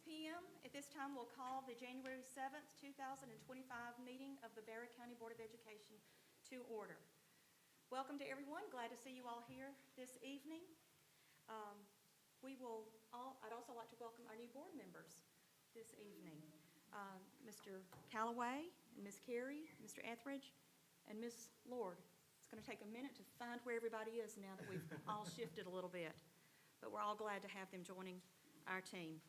p.m. At this time, we'll call the January 7th, 2025 meeting of the Barrow County Board of Education to order. Welcome to everyone. Glad to see you all here this evening. I'd also like to welcome our new board members this evening. Mr. Callaway, and Ms. Carey, Mr. Etheridge, and Ms. Lord. It's going to take a minute to find where everybody is now that we've all shifted a little bit, but we're all glad to have them joining our team.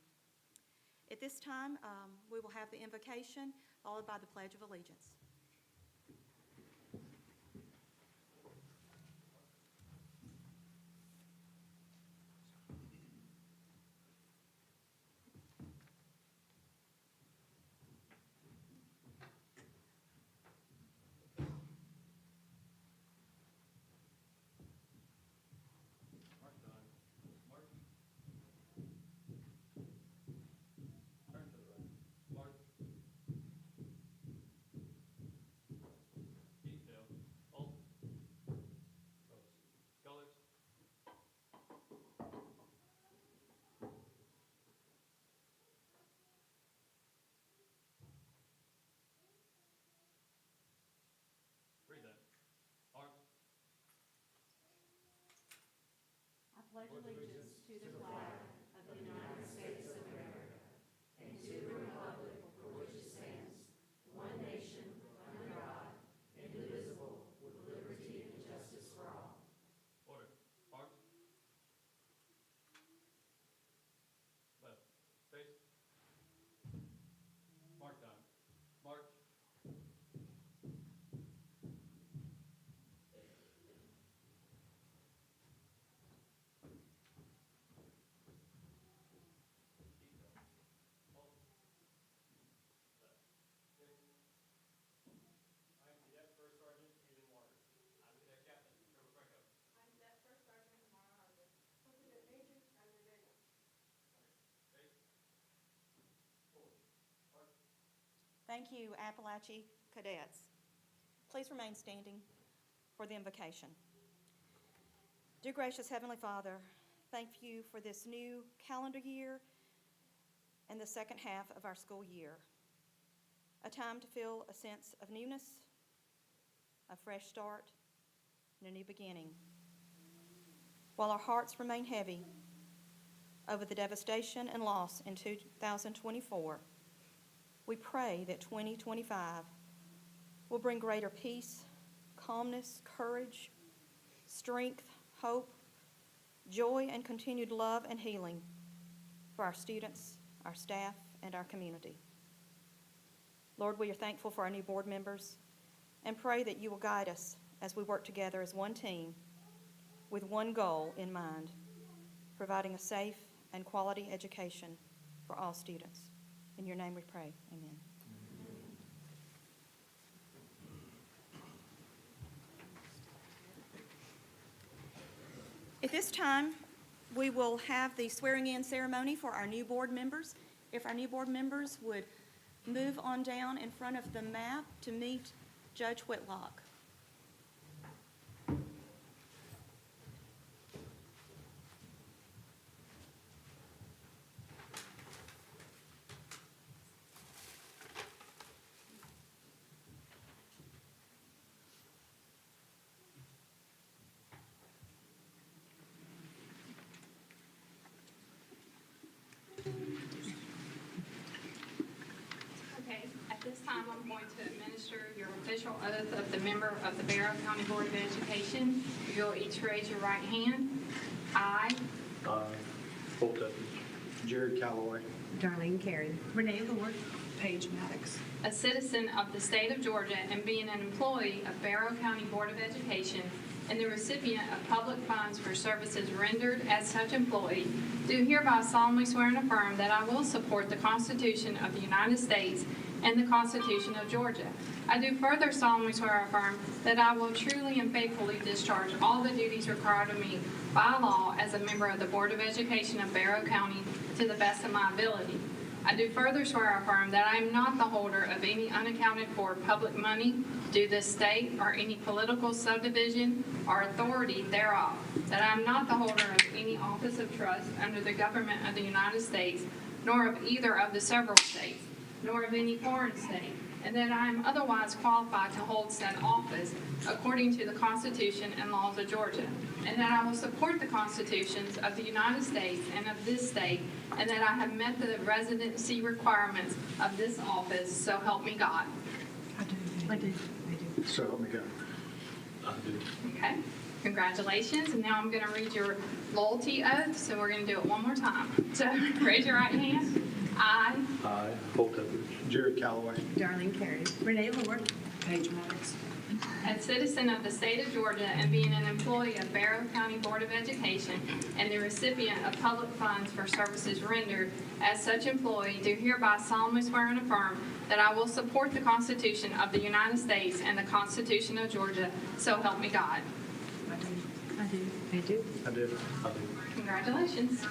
At this time, we will have the invocation followed by the Pledge of Allegiance. I pledge allegiance to the flag of the United States of America and to the republic for which it stands, one nation, under God, indivisible, with liberty and justice for all. Order. March. Left. Face. Mark time. March. Thank you, Appalachia Cadets. Please remain standing for the invocation. Dear gracious Heavenly Father, thank you for this new calendar year and the second half of our school year. A time to feel a sense of newness, a fresh start, and a new beginning. While our hearts remain heavy over the devastation and loss in 2024, we pray that 2025 will bring greater peace, calmness, courage, strength, hope, joy, and continued love and healing for our students, our staff, and our community. Lord, we are thankful for our new board members and pray that you will guide us as we work together as one team with one goal in mind, providing a safe and quality education for all students. In your name we pray. Amen. At this time, we will have the swearing-in ceremony for our new board members. If our new board members would move on down in front of the map to meet Judge Whitlock. At this time, I'm going to administer your official oath of the member of the Barrow County Board of Education. You'll each raise your right hand. I, Bolt Evans, Jared Callaway, Darlene Carey, Renee Lord, Paige Maddox, a citizen of the state of Georgia and being an employee of Barrow County Board of Education and the recipient of public funds for services rendered as such employee, do hereby solemnly swear and affirm that I will support the Constitution of the United States and the Constitution of Georgia. I do further solemnly swear or affirm that I will truly and faithfully discharge all the duties required of me by law as a member of the Board of Education of Barrow County to the best of my ability. I do further swear or affirm that I am not the holder of any unaccounted for public money due this state or any political subdivision or authority thereof, that I am not the holder of any office of trust under the government of the United States nor of either of the several states, nor of any foreign state, and that I am otherwise qualified to hold said office according to the Constitution and laws of Georgia, and that I will support the constitutions of the United States and of this state, and that I have met the residency requirements of this office, so help me God. I do. So help me God. I do. Okay, congratulations, and now I'm going to read your loyalty oath, so we're going to do it one more time. So raise your right hand. I I, Holt Edwards. Jared Calloway. Darlene Carey. Renee Lord. Paige Maddox. as citizen of the state of Georgia and being an employee of Barrow County Board of Education and the recipient of public funds for services rendered as such employee, do hereby solemnly swear and affirm that I will support the Constitution of the United States and the Constitution of Georgia, so help me God. I do. I did. I do. Congratulations.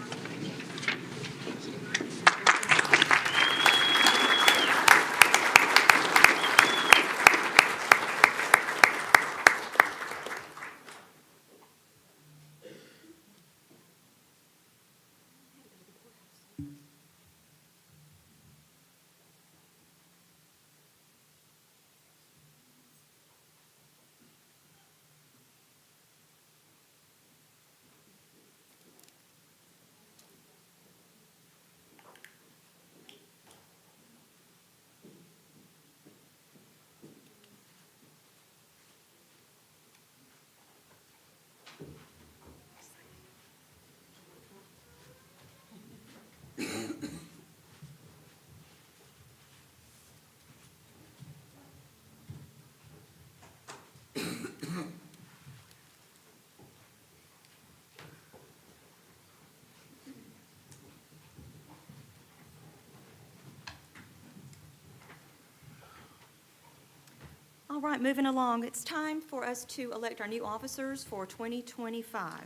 All right, moving along. It's time for us to elect our new officers for 2025.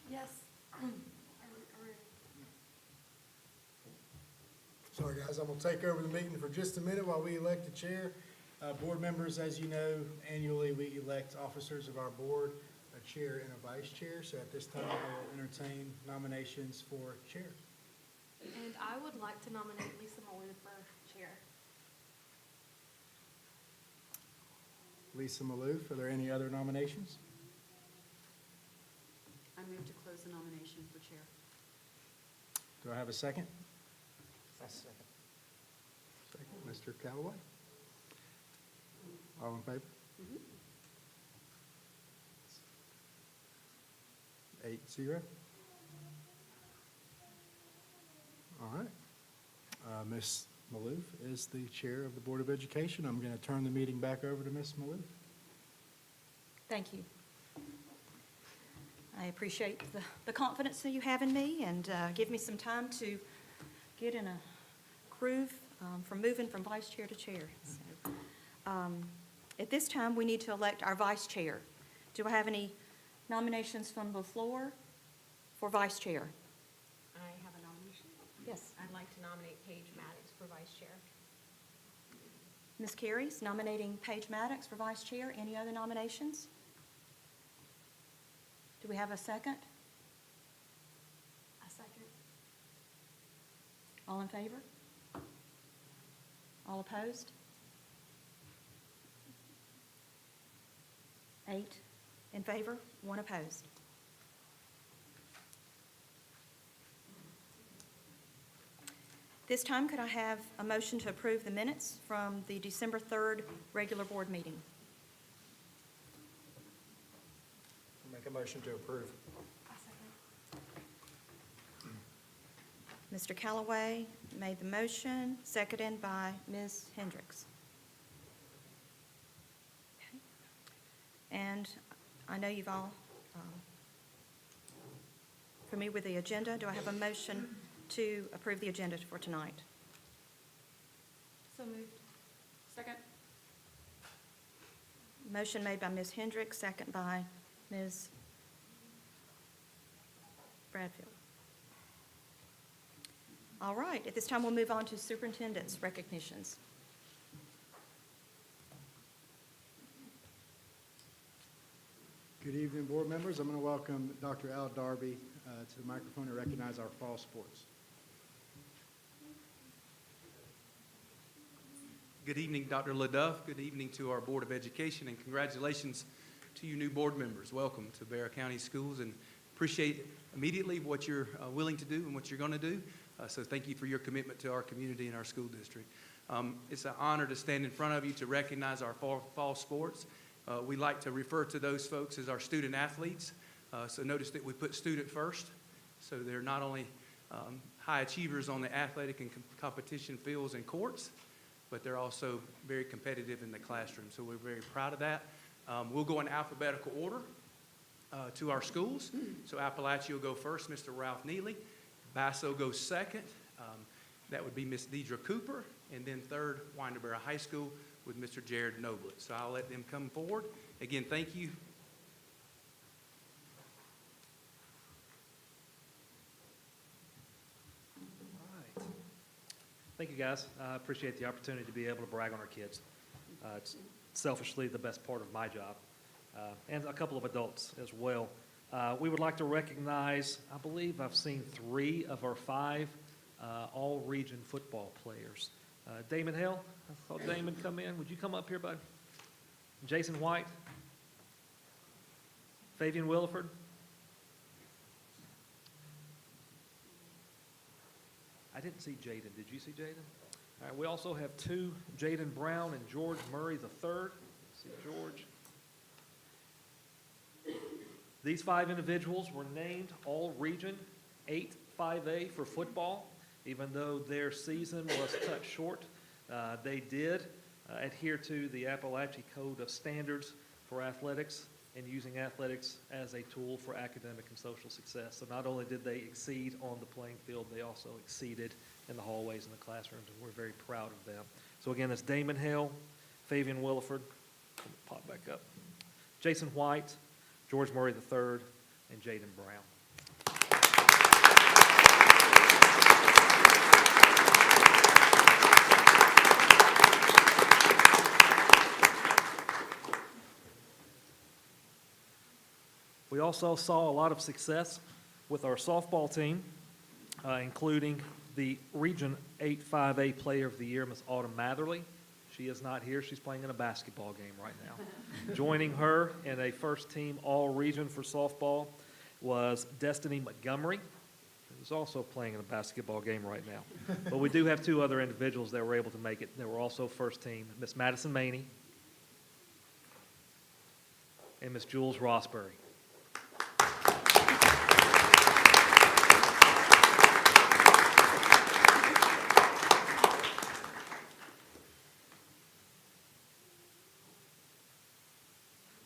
Yes. Sorry, guys, I'm going to take over the meeting for just a minute while we elect the chair. Board members, as you know, annually we elect officers of our board, a chair and a vice chair. So at this time, I will entertain nominations for chair. And I would like to nominate Lisa Malou for chair. Lisa Maloof, are there any other nominations? I move to close the nomination for chair. Do I have a second? Second. Mr. Callaway? All in favor? 8-0. All right. Ms. Maloof is the chair of the Board of Education. I'm going to turn the meeting back over to Ms. Maloof. Thank you. I appreciate the confidence that you have in me and give me some time to get in a groove from moving from vice chair to chair. So, at this time, we need to elect our vice chair. Do I have any nominations from the floor for vice chair? I have a nomination. Yes. I'd like to nominate Paige Maddox for vice chair. Ms. Carey's nominating Paige Maddox for vice chair. Any other nominations? Do we have a second? A second. All in favor? All opposed? 8 in favor, 1 opposed. This time, could I have a motion to approve the minutes from the December 3rd regular board meeting? Make a motion to approve. A second. Mr. Callaway made the motion, seconded by Ms. Hendricks. Okay. And I know you've all familiar with the agenda. Do I have a motion to approve the agenda for tonight? So moved. Second. Motion made by Ms. Hendricks, second by Ms. Bradfield. All right, at this time, we'll move on to superintendent's recognitions. Good evening, board members. I'm going to welcome Dr. Al Darby to the microphone to recognize our fall sports. Good evening, Dr. LaDuff. Good evening to our Board of Education, and congratulations to you new board members. Welcome to Barrow County Schools, and appreciate immediately what you're willing to do and what you're going to do. So thank you for your commitment to our community and our school district. It's an honor to stand in front of you to recognize our fall sports. We like to refer to those folks as our student athletes. So notice that we put student first. So they're not only high achievers on the athletic and competition fields and courts, but they're also very competitive in the classroom. So we're very proud of that. We'll go in alphabetical order to our schools. So Appalachia will go first, Mr. Ralph Neely. Basso goes second. That would be Miss Deidre Cooper. And then third, Winterboro High School with Mr. Jared Noblet. So I'll let them come forward. Again, thank you. All right. Thank you, guys. I appreciate the opportunity to be able to brag on our kids. It's selfishly the best part of my job, and a couple of adults as well. We would like to recognize, I believe I've seen 3 of our 5 all-region football players. Damon Hill, I saw Damon come in. Would you come up here, bud? Jason White. Fabian Williford. I didn't see Jaden. Did you see Jaden? All right, we also have 2, Jaden Brown and George Murray III. See George. These 5 individuals were named All-Region 8-5A for football. Even though their season was cut short, they did adhere to the Appalachia Code of Standards for athletics and using athletics as a tool for academic and social success. So not only did they exceed on the playing field, they also exceeded in the hallways and the classrooms, and we're very proud of them. So again, it's Damon Hill, Fabian Williford, pop back up, Jason White, George Murray III, and Jaden Brown. We also saw a lot of success with our softball team, including the Region 8-5A Player of the Year, Miss Autumn Matherly. She is not here. She's playing in a basketball game right now. Joining her in a first-team all-region for softball was Destiny Montgomery, who's also playing in a basketball game right now. But we do have 2 other individuals that were able to make it. They were also first-team, Miss Madison Maney and Miss Jules Rossbury.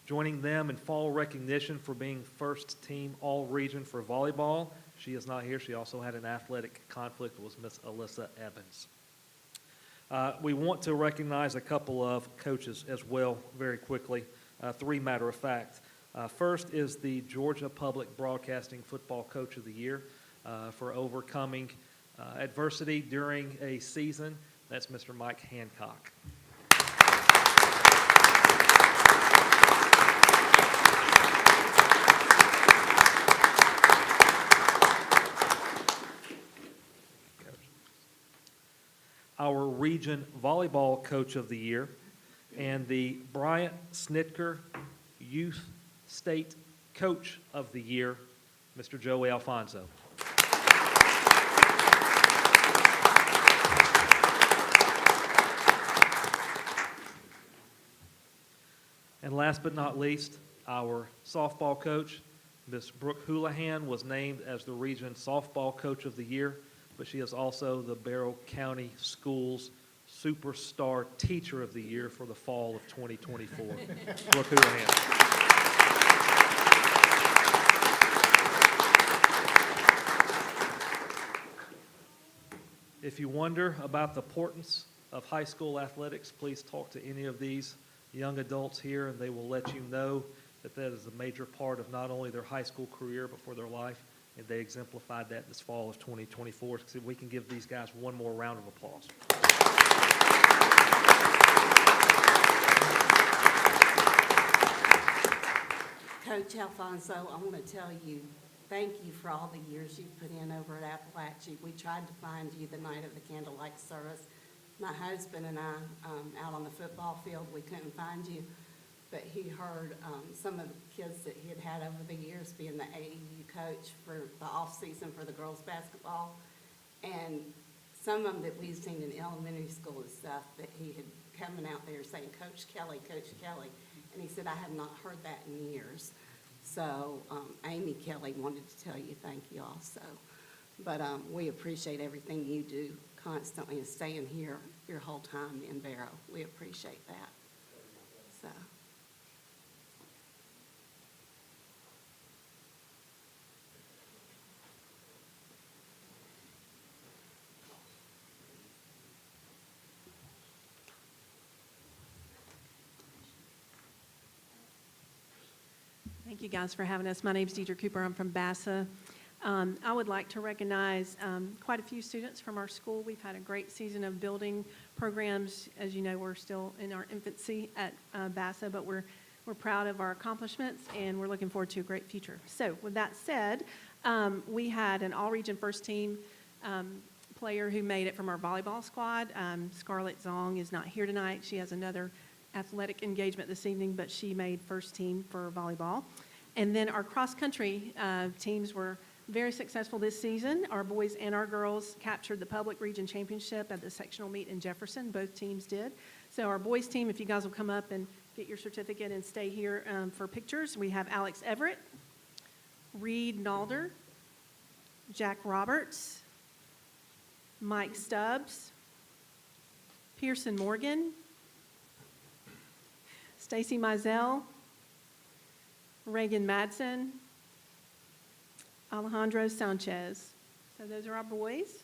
Joining them in fall recognition for being first team all-region for volleyball. She is not here. She also had an athletic conflict, was Miss Alyssa Evans. We want to recognize a couple of coaches as well very quickly, 3 matter of fact. First is the Georgia Public Broadcasting Football Coach of the Year for overcoming adversity during a season. That's Mr. Mike Hancock. Our Region Volleyball Coach of the Year and the Bryant Snitker Youth State Coach of the Year, Mr. Joey Alfonso. And last but not least, our softball coach, Miss Brooke Houlihan, was named as the Region Softball Coach of the Year, but she is also the Barrow County Schools Superstar Teacher of the Year for the fall of 2024. Brooke Houlihan. If you wonder about the importance of high school athletics, please talk to any of these young adults here, and they will let you know that that is a major part of not only their high school career, but for their life. And they exemplified that this fall of 2024. So we can give these guys one more round of applause. Coach Alfonso, I want to tell you, thank you for all the years you've put in over at Appalachia. We tried to find you the night of the candlelight service, my husband and I, out on the football field, we couldn't find you, but he heard, some of the kids that he had had over the years being the AAU coach for the off-season for the girls' basketball. And some of them that we've seen in elementary school and stuff, that he had coming out there saying, Coach Kelly, Coach Kelly. And he said, I have not heard that in years. So, Amy Kelly wanted to tell you thank you also. But, we appreciate everything you do constantly and staying here your whole time in Barrow. We appreciate that. So. Thank you guys for having us. My name's Deidre Cooper. I'm from BASA. I would like to recognize quite a few students from our school. We've had a great season of building programs. As you know, we're still in our infancy at BASA, but we're proud of our accomplishments, and we're looking forward to a great future. So with that said, we had an all-region first team player who made it from our volleyball squad. Scarlett Zong is not here tonight. She has another athletic engagement this evening, but she made first team for volleyball. And then our cross-country teams were very successful this season. Our boys and our girls captured the public region championship at the sectional meet in Jefferson. Both teams did. So our boys team, if you guys will come up and get your certificate and stay here for pictures, we have Alex Everett, Reed Nalder, Jack Roberts, Mike Stubbs, Pearson Morgan, Stacy Mizell, Reagan Madsen, Alejandro Sanchez. So those are our boys.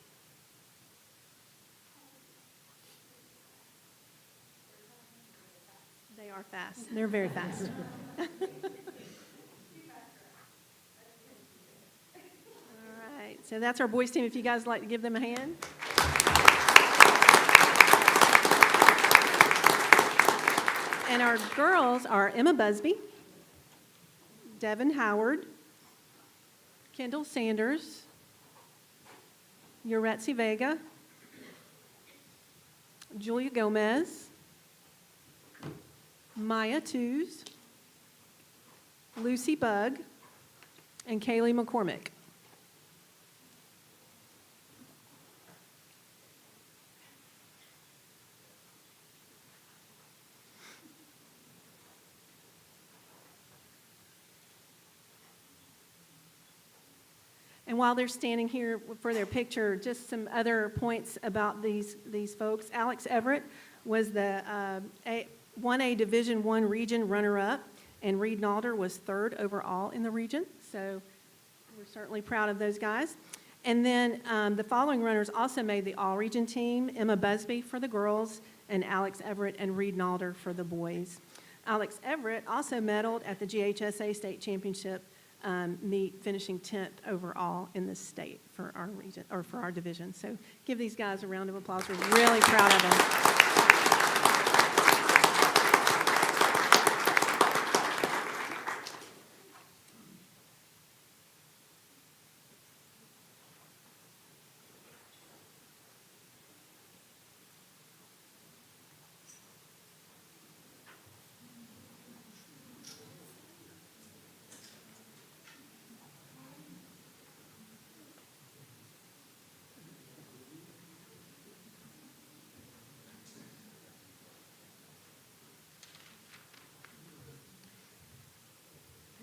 They are fast. They're very fast. All right. So that's our boys team. If you guys would like to give them a hand. And our girls are Emma Busby, Devin Howard, Kendall Sanders, Yuretsi Vega, Julia Gomez, Maya Tews, Lucy Bugg, and Kaylee McCormick. And while they're standing here for their picture, just some other points about these folks. Alex Everett was the 1A Division I region runner-up, and Reed Nalder was third overall in the region. So we're certainly proud of those guys. And then the following runners also made the all-region team: Emma Busby for the girls, and Alex Everett and Reed Nalder for the boys. Alex Everett also medaled at the GHSA State Championship meet, finishing 10th overall in the state for our region, or for our division. So give these guys a round of applause. We're really proud of them.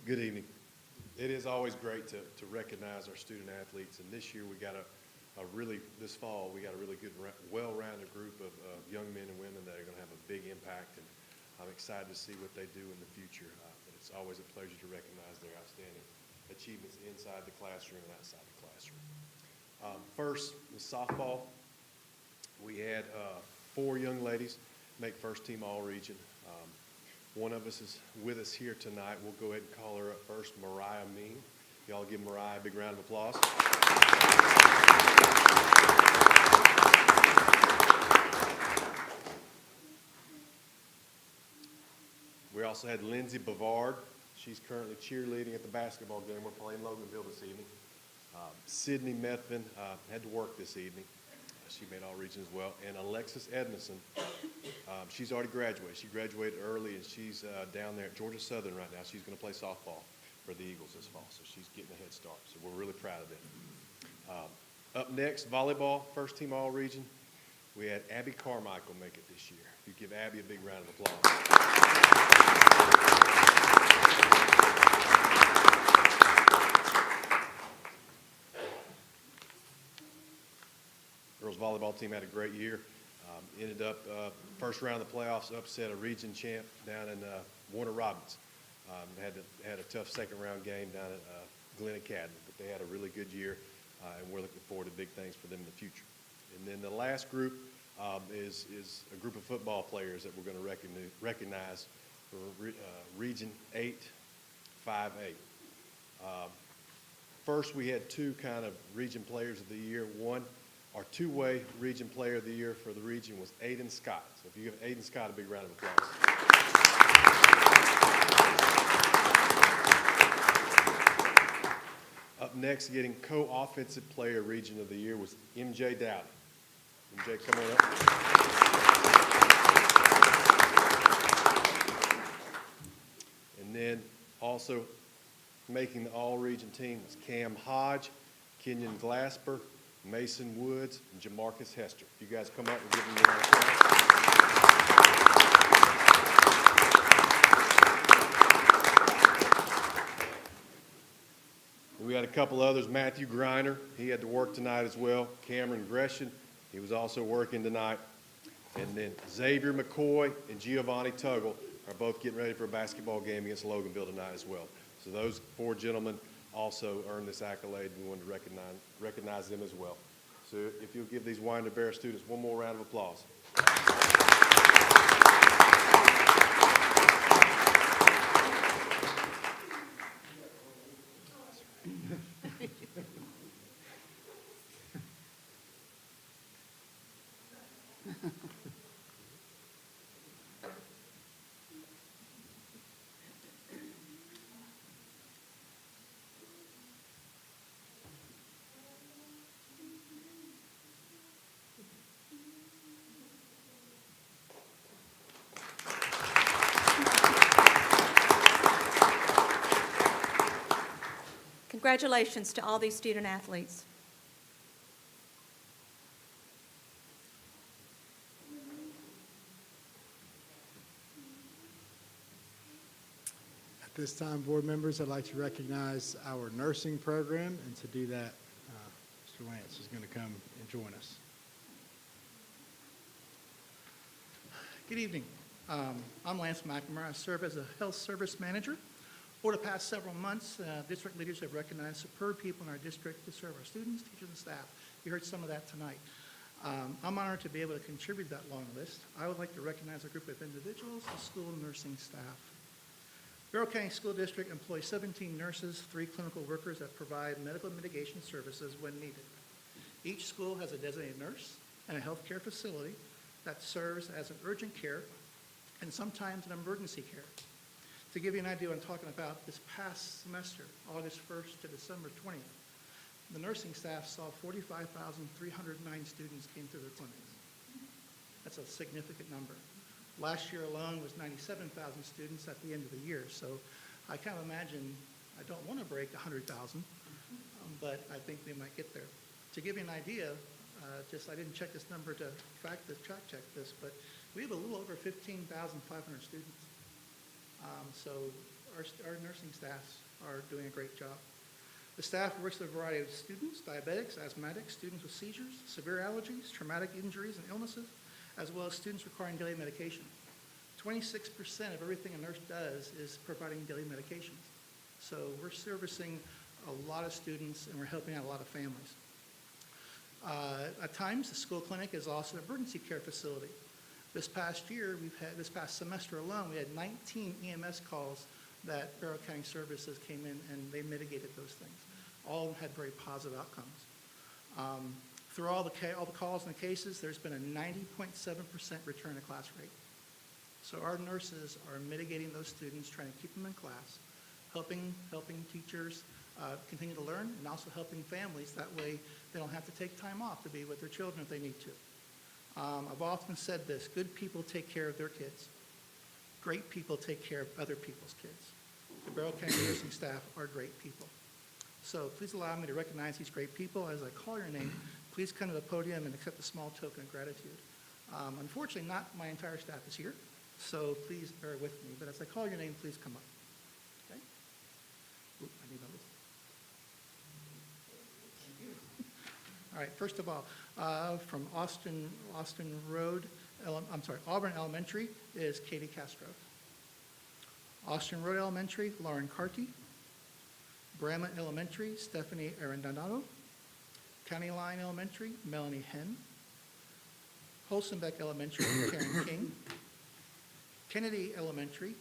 Good evening. It is always great to recognize our student athletes, and this year we got this fall, we got a really good, well-rounded group of young men and women that are going to have a big impact, and I'm excited to see what they do in the future. But it's always a pleasure to recognize their outstanding achievements inside the classroom and outside the classroom. First, with softball, we had 4 young ladies make first team all-region. One of us is with us here tonight. We'll go ahead and call her up first, Mariah Ming. Y'all give Mariah a big round of applause. We also had Lindsay Bavard. She's currently cheerleading at the basketball game. We're playing Loganville this evening. Sydney Methvin had to work this evening. She made all region as well. And Alexis Edmondson, she's already graduated. She graduated early, and she's down there at Georgia Southern right now. She's going to play softball for the Eagles this fall, so she's getting a head start. So we're really proud of them. Up next, volleyball, first team all-region. We had Abby Carmichael make it this year. If you give Abby a big round of applause. Girls volleyball team had a great year. Ended up first round of the playoffs, upset a region champ down in Warner Robins. Had a tough second round game down at Glen Academy, but they had a really good year, and we're looking forward to big things for them in the future. And then the last group is a group of football players that we're going to recognize for Region 8, 5A. First, we had two kind of region players of the year. One, our two-way region player of the year for the region was Aiden Scott. So if you give Aiden Scott a big round of applause. Up next, getting co-offensive player region of the year was MJ Dowdy. MJ, come on up. And then also making the all-region team was Cam Hodge, Kenyon Glasper, Mason Woods, and Jamarcus Hester. You guys come up and give them a round of applause. We had a couple others. Matthew Griner, he had to work tonight as well. Cameron Gresham, he was also working tonight. And then Xavier McCoy and Giovanni Tuggle are both getting ready for a basketball game against Loganville tonight as well. So those four gentlemen also earned this accolade, and we wanted to recognize them as well. So if you'll give these Winder Bear students one more round of applause. Congratulations to all these student athletes. At this time, board members, I'd like to recognize our nursing program, and to do that, Mr. Lance is going to come and join us. Good evening. I'm Lance McNamara. I serve as a health service manager. Over the past several months, district leaders have recognized superb people in our district to serve our students, teachers, and staff. You heard some of that tonight. I'm honored to be able to contribute that long list. I would like to recognize a group of individuals, the school nursing staff. Barrow County School District employs 17 nurses, 3 clinical workers that provide medical mitigation services when needed. Each school has a designated nurse and a healthcare facility that serves as an urgent care and sometimes an emergency care. To give you an idea what I'm talking about, this past semester, August 1st to December 20th, the nursing staff saw 45,309 students came through their clinics. That's a significant number. Last year alone was 97,000 students at the end of the year. So I kind of imagine, I don't want to break 100,000, but I think we might get there. To give you an idea, I didn't check this number to track check this, but we have a little over 15,500 students. So our nursing staffs are doing a great job. The staff works with a variety of students, diabetics, asthmatics, students with seizures, severe allergies, traumatic injuries and illnesses, as well as students requiring daily medication. 26% of everything a nurse does is providing daily medications. So we're servicing a lot of students and we're helping out a lot of families. At times, the school clinic is also an emergency care facility. This past semester alone, we had 19 EMS calls that Barrow County Services came in and they mitigated those things. All of them had very positive outcomes. Through all the calls and the cases, there's been a 90.7% return to class rate. So our nurses are mitigating those students, trying to keep them in class, helping teachers continue to learn, and also helping families. That way, they don't have to take time off to be with their children if they need to. I've often said this: good people take care of their kids. Great people take care of other people's kids. The Barrow County nursing staff are great people. So please allow me to recognize these great people. As I call your name, please come to the podium and accept a small token of gratitude. Unfortunately, not my entire staff is here, so please bear with me. But as I call your name, please come up. Okay? Oop, I need others. All right, first of all, from Auburn Elementary is Katie Castro. Austin Road Elementary, Lauren Carty. Bramlett Elementary, Stephanie Arendonado. County Line Elementary, Melanie Henn. Holstenbeck Elementary, Karen King. Kennedy Elementary,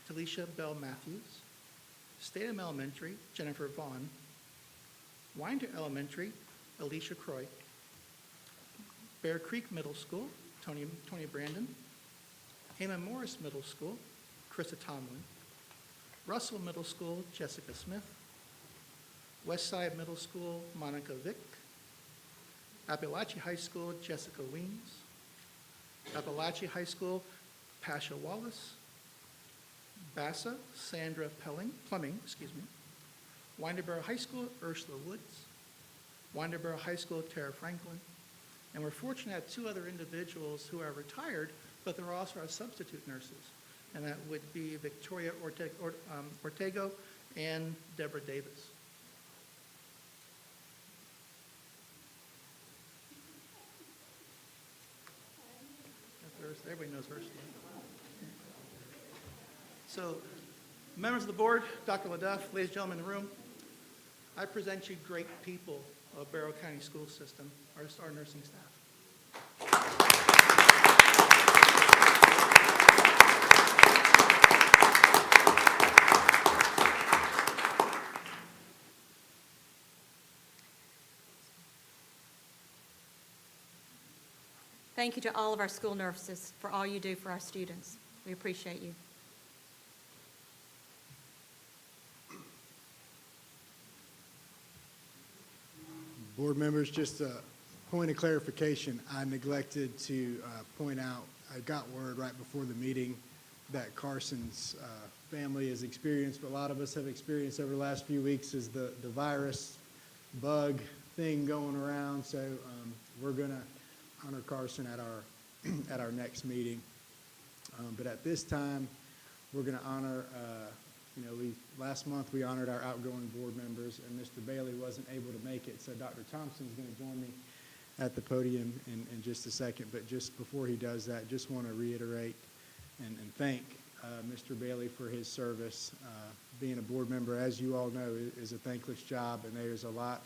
Talisha Bell Matthews. Statham Elementary, Jennifer Vaughn. Winder Elementary, Alicia Croy. Bear Creek Middle School, Tony Brandon. Heyman Morris Middle School, Krista Tomlin. Russell Middle School, Jessica Smith. Westside Middle School, Monica Vick. Appalachia High School, Jessica Weems. Appalachia High School, Pasha Wallace. Bassa, Sandra Plumbing. Winterboro High School, Ursula Woods. Winterboro High School, Tara Franklin. And we're fortunate to have two other individuals who are retired, but they're also our substitute nurses. And that would be Victoria Ortego and Deborah Davis. Everybody knows Ursula. So, members of the board, Dr. LaDuff, ladies and gentlemen in the room, I present you great people of Barrow County School System, our nursing staff. Thank you to all of our school nurses for all you do for our students. We appreciate you. Board members, just a point of clarification. I neglected to point out, I got word right before the meeting that Carson's family has experienced, but a lot of us have experienced over the last few weeks, is the virus bug thing going around. So we're going to honor Carson at our next meeting. But at this time, we're going to honor, last month we honored our outgoing board members, and Mr. Bailey wasn't able to make it, so Dr. Thompson is going to join me at the podium in just a second. But just before he does that, just want to reiterate and thank Mr. Bailey for his service. Being a board member, as you all know, is a thankless job, and there's a lot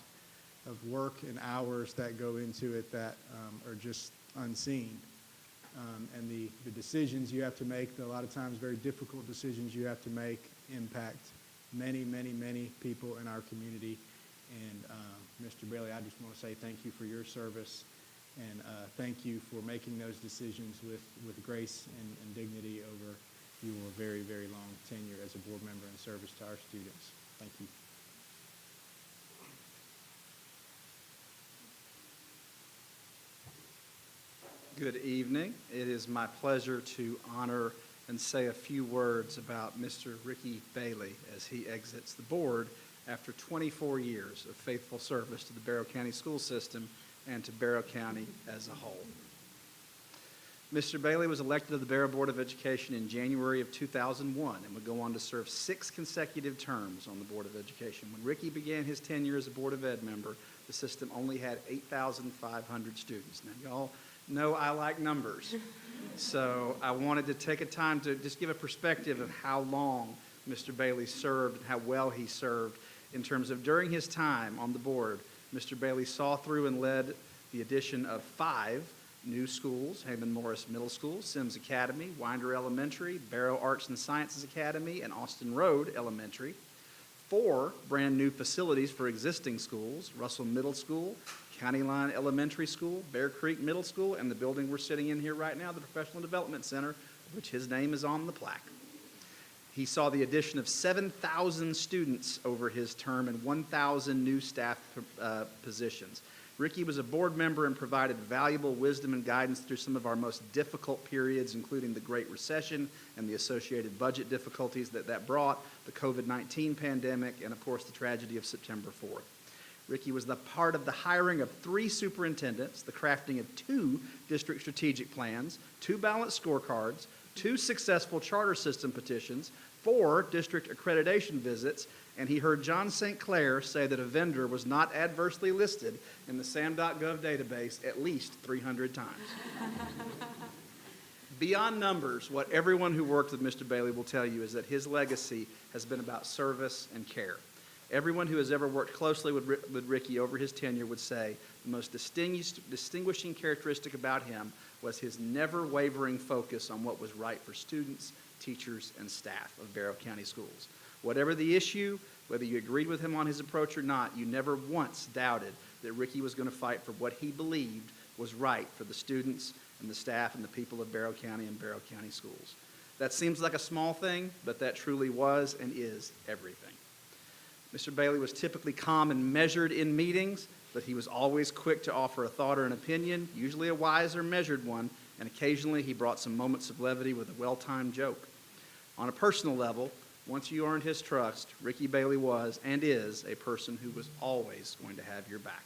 of work and hours that go into it that are just unseen. And the decisions you have to make, a lot of times very difficult decisions you have to make, impact many, many, many people in our community. And Mr. Bailey, I just want to say thank you for your service, and thank you for making those decisions with grace and dignity over your very, very long tenure as a board member and service to our students. Thank you. Good evening. It is my pleasure to honor and say a few words about Mr. Ricky Bailey as he exits the board after 24 years of faithful service to the Barrow County school system and to Barrow County as a whole. Mr. Bailey was elected to the Barrow Board of Education in January of 2001 and would go on to serve 6 consecutive terms on the Board of Education. When Ricky began his tenure as a Board of Ed member, the system only had 8,500 students. Now, y'all know I like numbers, so I wanted to take a time to just give a perspective of how long Mr. Bailey served and how well he served in terms of during his time on the board. Mr. Bailey saw through and led the addition of 5 new schools: Heyman Morris Middle School, Sims Academy, Winder Elementary, Barrow Arts and Sciences Academy, and Austin Road Elementary; 4 brand new facilities for existing schools: Russell Middle School, County Line Elementary School, Bear Creek Middle School, and the building we're sitting in here right now, the Professional Development Center, which his name is on the plaque. He saw the addition of 7,000 students over his term and 1,000 new staff positions. Ricky was a board member and provided valuable wisdom and guidance through some of our most difficult periods, including the Great Recession and the associated budget difficulties that brought, the COVID-19 pandemic, and of course the tragedy of September 4th. Ricky was the part of the hiring of 3 superintendents, the crafting of 2 district strategic plans, 2 balanced scorecards, 2 successful charter system petitions, 4 district accreditation visits, and he heard John St. Clair say that a vendor was not adversely listed in the SAM.gov database at least 300 times. Beyond numbers, what everyone who worked with Mr. Bailey will tell you is that his legacy has been about service and care. Everyone who has ever worked closely with Ricky over his tenure would say the most distinguishing characteristic about him was his never-wavering focus on what was right for students, teachers, and staff of Barrow County Schools. Whatever the issue, whether you agreed with him on his approach or not, you never once doubted that Ricky was going to fight for what he believed was right for the students and the staff and the people of Barrow County and Barrow County Schools. That seems like a small thing, but that truly was and is everything. Mr. Bailey was typically calm and measured in meetings, but he was always quick to offer a thought or an opinion, usually a wise or measured one, and occasionally he brought some moments of levity with a well-timed joke. On a personal level, once you earned his trust, Ricky Bailey was and is a person who was always going to have your back.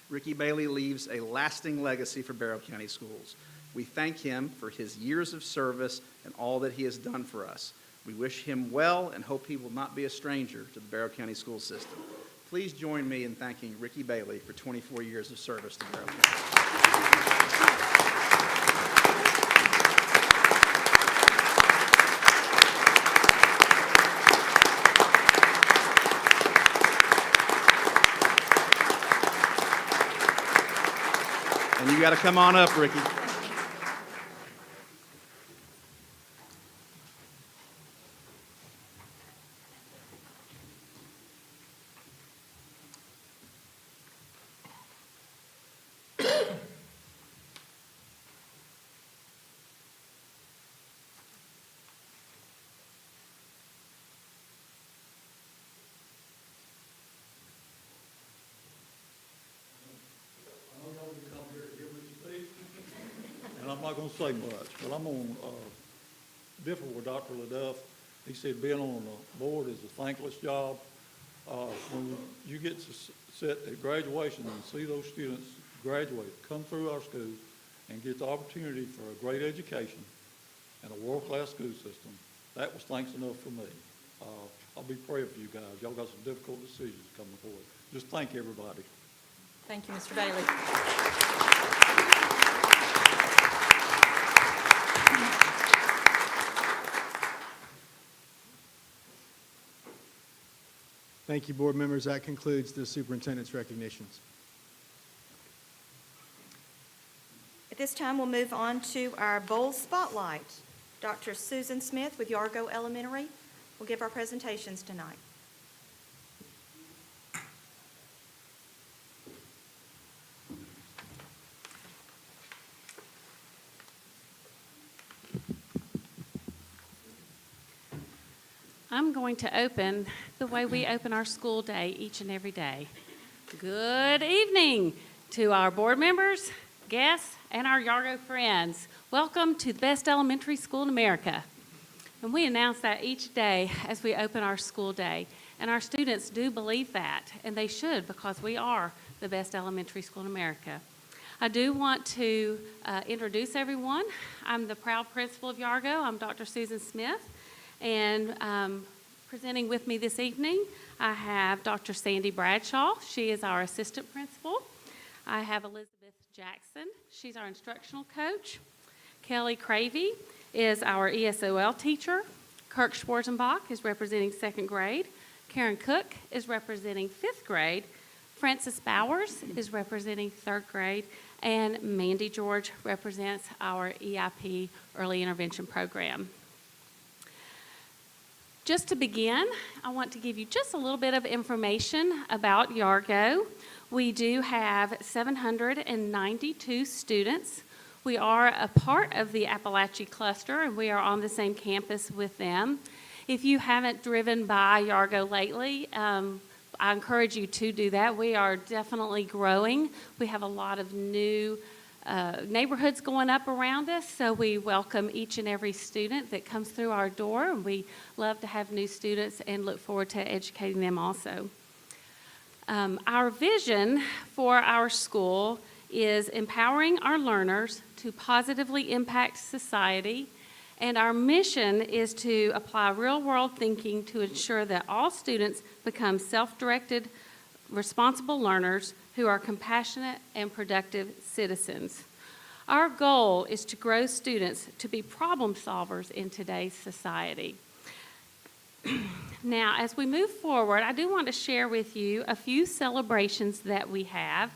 Ricky Bailey leaves a lasting legacy for Barrow County Schools. We thank him for his years of service and all that he has done for us. We wish him well and hope he will not be a stranger to the Barrow County school system. Please join me in thanking Ricky Bailey for 24 years of service to Barrow County. And you got to come on up, Ricky. And I'm not going to say much, but I'm going to differ with Dr. LaDuff. He said being on the board is a thankless job. When you get to sit at graduation and see those students graduate, come through our school, and get the opportunity for a great education and a world-class school system, that was thanks enough for me. I'll be praying for you guys. Y'all got some difficult decisions coming forward. Just thank everybody. Thank you, Mr. Bailey. Thank you, board members. That concludes the superintendent's recognitions. At this time, we'll move on to our bowl spotlight. Dr. Susan Smith with Yargo Elementary will give our presentations tonight. I'm going to open the way we open our school day each and every day. Good evening to our board members, guests, and our Yargo friends. Welcome to the best elementary school in America. And we announce that each day as we open our school day. And our students do believe that, and they should, because we are the best elementary school in America. I do want to introduce everyone. I'm the proud principal of Yargo. I'm Dr. Susan Smith. And presenting with me this evening, I have Dr. Sandy Bradshaw. She is our assistant principal. I have Elizabeth Jackson. She's our instructional coach. Kelly Cravey is our ESOL teacher. Kirk Schwarzenbach is representing second grade. Karen Cook is representing fifth grade. Frances Bowers is representing third grade. And Mandy George represents our EIP Early Intervention Program. Just to begin, I want to give you just a little bit of information about Yargo. We do have 792 students. We are a part of the Appalachia cluster, and we are on the same campus with them. If you haven't driven by Yargo lately, I encourage you to do that. We are definitely growing. We have a lot of new neighborhoods going up around us, so we welcome each and every student that comes through our door, and we love to have new students and look forward to educating them also. Our vision for our school is empowering our learners to positively impact society, and our mission is to apply real-world thinking to ensure that all students become self-directed, responsible learners who are compassionate and productive citizens. Our goal is to grow students to be problem solvers in today's society. Now, as we move forward, I do want to share with you a few celebrations that we have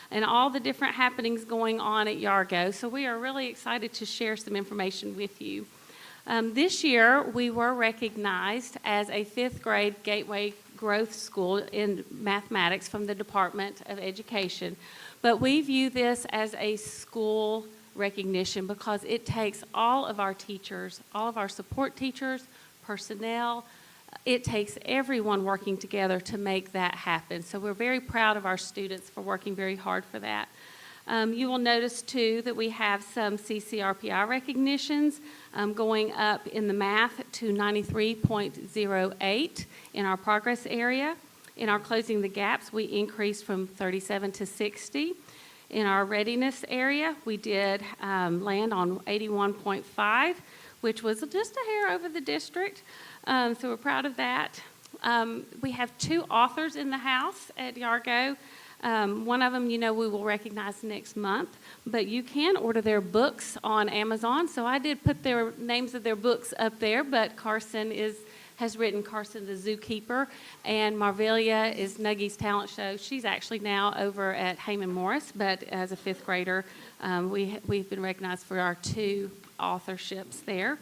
and all the different happenings going on at Yargo. So we are really excited to share some information with you. This year, we were recognized as a 5th grade Gateway Growth School in mathematics from the Department of Education. But we view this as a school recognition because it takes all of our teachers, all of our support teachers, personnel. It takes everyone working together to make that happen. So we're very proud of our students for working very hard for that. You will notice, too, that we have some CCRPI recognitions going up in the math to 93.08 in our progress area. In our closing the gaps, we increased from 37 to 60. In our readiness area, we did land on 81.5, which was just a hair over the district. So we're proud of that. We have 2 authors in the house at Yargo. One of them, we will recognize next month, but you can order their books on Amazon. So I did put their names of their books up there, but Carson has written Carson the Zookeeper, and Marvelia is Nuggy's Talent Show. She's actually now over at Heyman Morris, but as a 5th grader, we've been recognized for our 2 authorships there.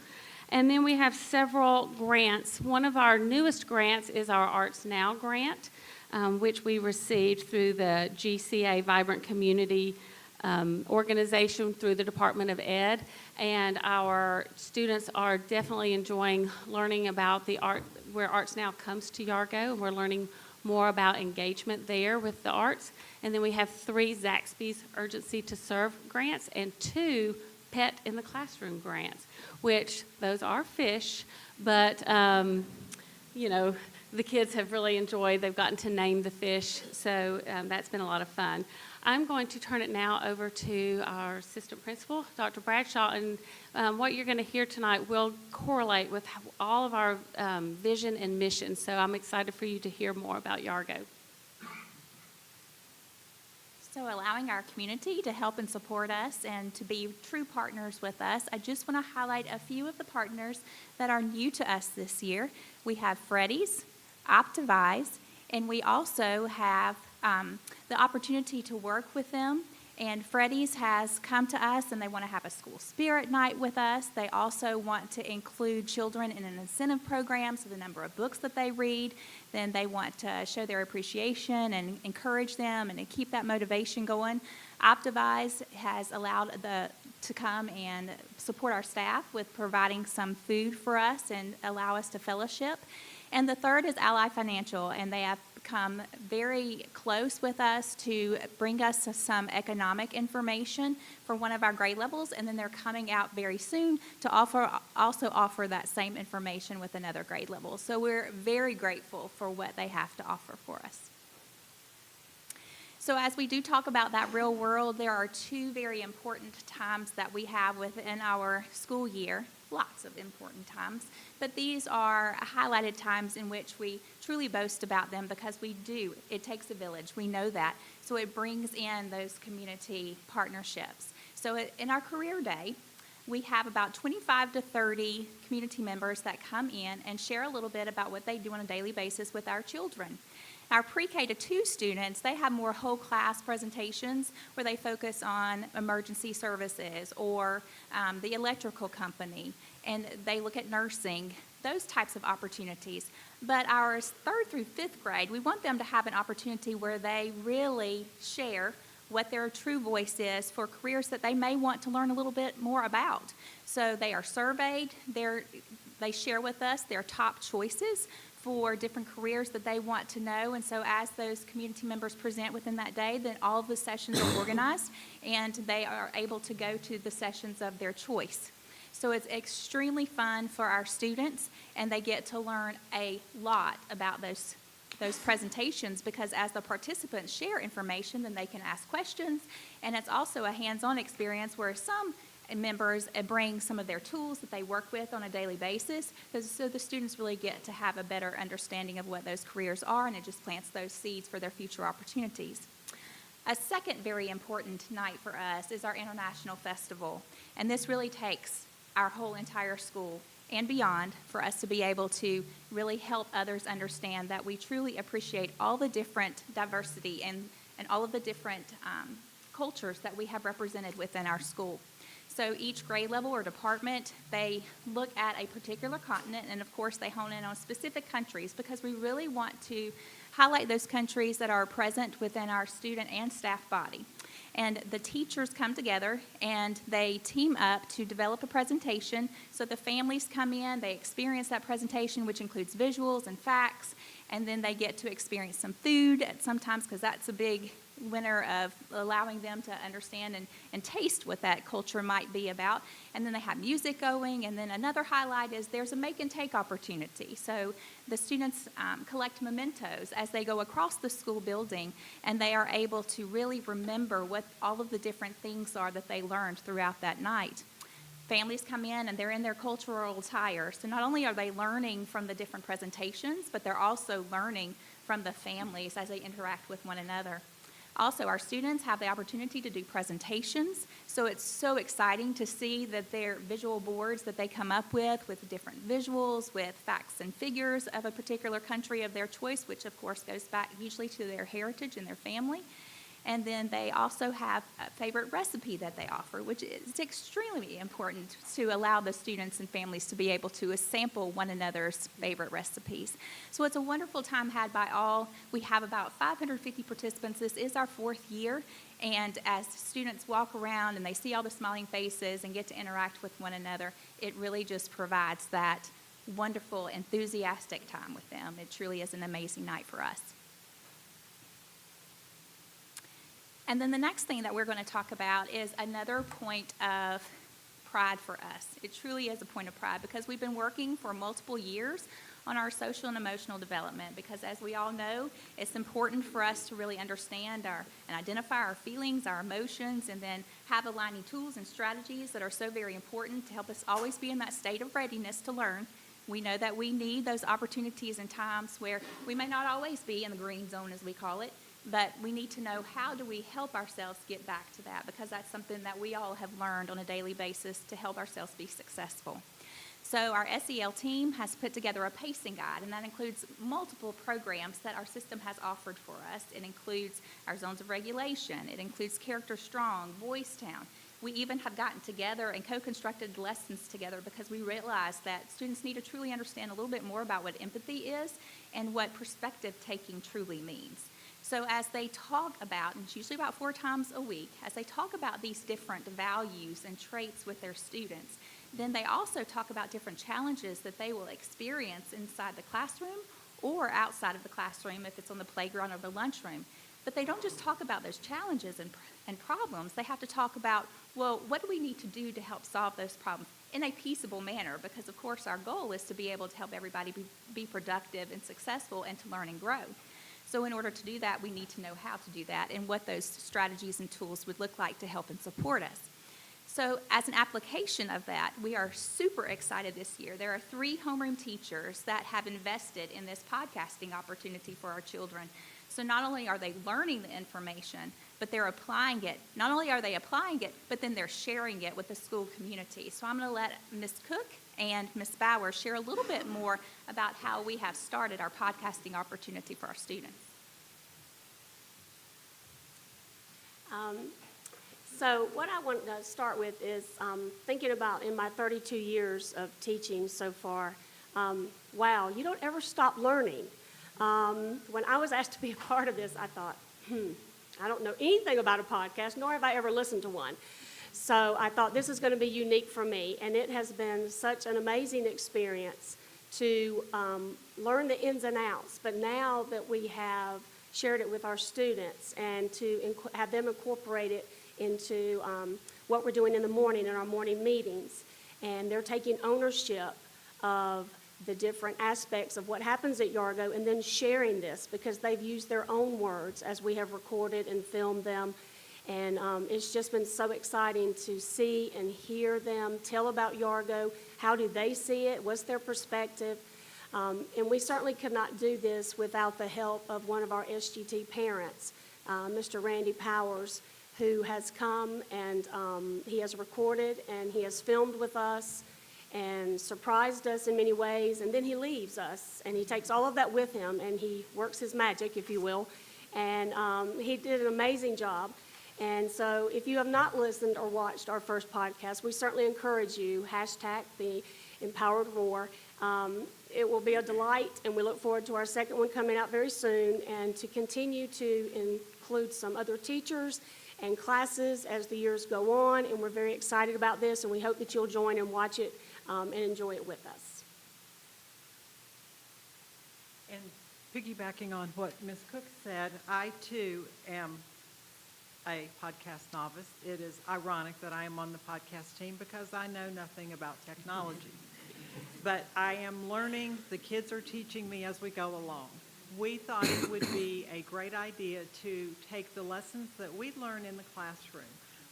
And then we have several grants. One of our newest grants is our Arts Now grant, which we received through the GCA Vibrant Community organization through the Department of Ed. And our students are definitely enjoying learning about the art, where Arts Now comes to Yargo. We're learning more about engagement there with the arts. And then we have 3 Zaxby's Urgency to Serve grants and 2 Pet in the Classroom grants, which those are fish, but, the kids have really enjoyed. They've gotten to name the fish, so that's been a lot of fun. I'm going to turn it now over to our assistant principal, Dr. Bradshaw, and what you're going to hear tonight will correlate with all of our vision and mission, so I'm excited for you to hear more about Yargo. So allowing our community to help and support us and to be true partners with us, I just want to highlight a few of the partners that are new to us this year. We have Freddy's, Optivise, and we also have the opportunity to work with them. And Freddy's has come to us and they want to have a school spirit night with us. They also want to include children in an incentive program, so the number of books that they read. Then they want to show their appreciation and encourage them and to keep that motivation going. Optivise has allowed to come and support our staff with providing some food for us and allow us to fellowship. And the third is Ally Financial, and they have come very close with us to bring us some economic information for one of our grade levels, and then they're coming out very soon to also offer that same information with another grade level. So we're very grateful for what they have to offer for us. So as we do talk about that real world, there are 2 very important times that we have within our school year. Lots of important times, but these are highlighted times in which we truly boast about them because we do. It takes a village. We know that. So it brings in those community partnerships. So in our career day, we have about 25 to 30 community members that come in and share a little bit about what they do on a daily basis with our children. Our pre-K to 2 students, they have more whole class presentations where they focus on emergency services or the electrical company, and they look at nursing, those types of opportunities. But our 3rd through 5th grade, we want them to have an opportunity where they really share what their true voice is for careers that they may want to learn a little bit more about. So they are surveyed, they share with us their top choices for different careers that they want to know. And so as those community members present within that day, then all of the sessions are organized and they are able to go to the sessions of their choice. So it's extremely fun for our students, and they get to learn a lot about those presentations, because as the participants share information, then they can ask questions, and it's also a hands-on experience where some members bring some of their tools that they work with on a daily basis, so the students really get to have a better understanding of what those careers are, and it just plants those seeds for their future opportunities. A second very important night for us is our International Festival, and this really takes our whole entire school and beyond for us to be able to really help others understand that we truly appreciate all the different diversity and all of the different cultures that we have represented within our school. So each grade level or department, they look at a particular continent, and of course they hone in on specific countries, because we really want to highlight those countries that are present within our student and staff body. And the teachers come together and they team up to develop a presentation. So the families come in, they experience that presentation, which includes visuals and facts, and then they get to experience some food sometimes, because that's a big winner of allowing them to understand and taste what that culture might be about. And then they have music going, and then another highlight is there's a make and take opportunity. So the students collect mementos as they go across the school building, and they are able to really remember what all of the different things are that they learned throughout that night. Families come in and they're in their cultural attire. So not only are they learning from the different presentations, but they're also learning from the families as they interact with one another. Also, our students have the opportunity to do presentations, so it's so exciting to see that their visual boards that they come up with different visuals, with facts and figures of a particular country of their choice, which of course goes back usually to their heritage and their family. And then they also have a favorite recipe that they offer, which is extremely important to allow the students and families to be able to sample one another's favorite recipes. So it's a wonderful time had by all. We have about 550 participants. This is our 4th year. And as students walk around and they see all the smiling faces and get to interact with one another, it really just provides that wonderful, enthusiastic time with them. It truly is an amazing night for us. And then the next thing that we're going to talk about is another point of pride for us. It truly is a point of pride, because we've been working for multiple years on our social and emotional development, because as we all know, it's important for us to really understand and identify our feelings, our emotions, and then have aligning tools and strategies that are so very important to help us always be in that state of readiness to learn. We know that we need those opportunities and times where we may not always be in the green zone, as we call it, but we need to know how do we help ourselves get back to that, because that's something that we all have learned on a daily basis to help ourselves be successful. So our SEL team has put together a pacing guide, and that includes multiple programs that our system has offered for us. It includes our zones of regulation. It includes Character Strong, Voice Town. We even have gotten together and co-constructed lessons together, because we realized that students need to truly understand a little bit more about what empathy is and what perspective taking truly means. So as they talk about, and it's usually about 4 times a week, as they talk about these different values and traits with their students, then they also talk about different challenges that they will experience inside the classroom or outside of the classroom if it's on the playground or the lunchroom. But they don't just talk about those challenges and problems. They have to talk about, well, what do we need to do to help solve those problems in a peaceable manner? Because, of course, our goal is to be able to help everybody be productive and successful and to learn and grow. So in order to do that, we need to know how to do that and what those strategies and tools would look like to help and support us. So as an application of that, we are super excited this year. There are 3 homeroom teachers that have invested in this podcasting opportunity for our children. So not only are they learning the information, but they're applying it. Not only are they applying it, but then they're sharing it with the school community. So I'm going to let Ms. Cook and Ms. Bauer share a little bit more about how we have started our podcasting opportunity for our students. So what I want to start with is thinking about in my 32 years of teaching so far, wow, you don't ever stop learning. When I was asked to be a part of this, I thought, I don't know anything about a podcast, nor have I ever listened to one. So I thought this is going to be unique for me, and it has been such an amazing experience to learn the ins and outs. But now that we have shared it with our students and to have them incorporate it into what we're doing in the morning in our morning meetings, and they're taking ownership of the different aspects of what happens at Yargo and then sharing this because they've used their own words as we have recorded and filmed them. And it's just been so exciting to see and hear them tell about Yargo. How do they see it? What's their perspective? And we certainly could not do this without the help of one of our SGT parents, Mr. Randy Powers, who has come and he has recorded and he has filmed with us and surprised us in many ways, and then he leaves us, and he takes all of that with him, and he works his magic, if you will, and he did an amazing job. And so if you have not listened or watched our first podcast, we certainly encourage you, hashtag the Empowered Roar. It will be a delight, and we look forward to our second one coming out very soon, and to continue to include some other teachers and classes as the years go on, and we're very excited about this, and we hope that you'll join and watch it and enjoy it with us. And piggybacking on what Ms. Cook said, I too am a podcast novice. It is ironic that I am on the podcast team because I know nothing about technology. But I am learning, the kids are teaching me as we go along. We thought it would be a great idea to take the lessons that we learn in the classroom.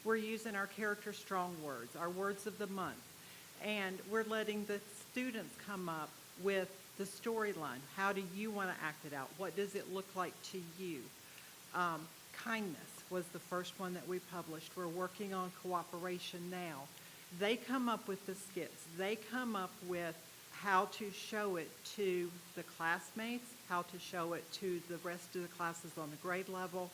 We're using our character strong words, our words of the month, and we're letting the students come up with the storyline. How do you want to act it out? What does it look like to you? Kindness was the first one that we published. We're working on cooperation now. They come up with the skits. They come up with how to show it to the classmates, how to show it to the rest of the classes on the grade level.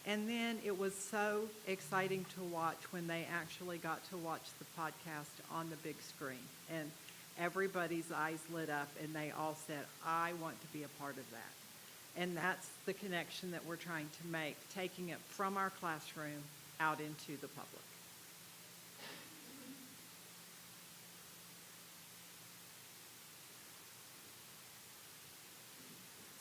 And then it was so exciting to watch when they actually got to watch the podcast on the big screen. And everybody's eyes lit up and they all said, I want to be a part of that. And that's the connection that we're trying to make, taking it from our classroom out into the public.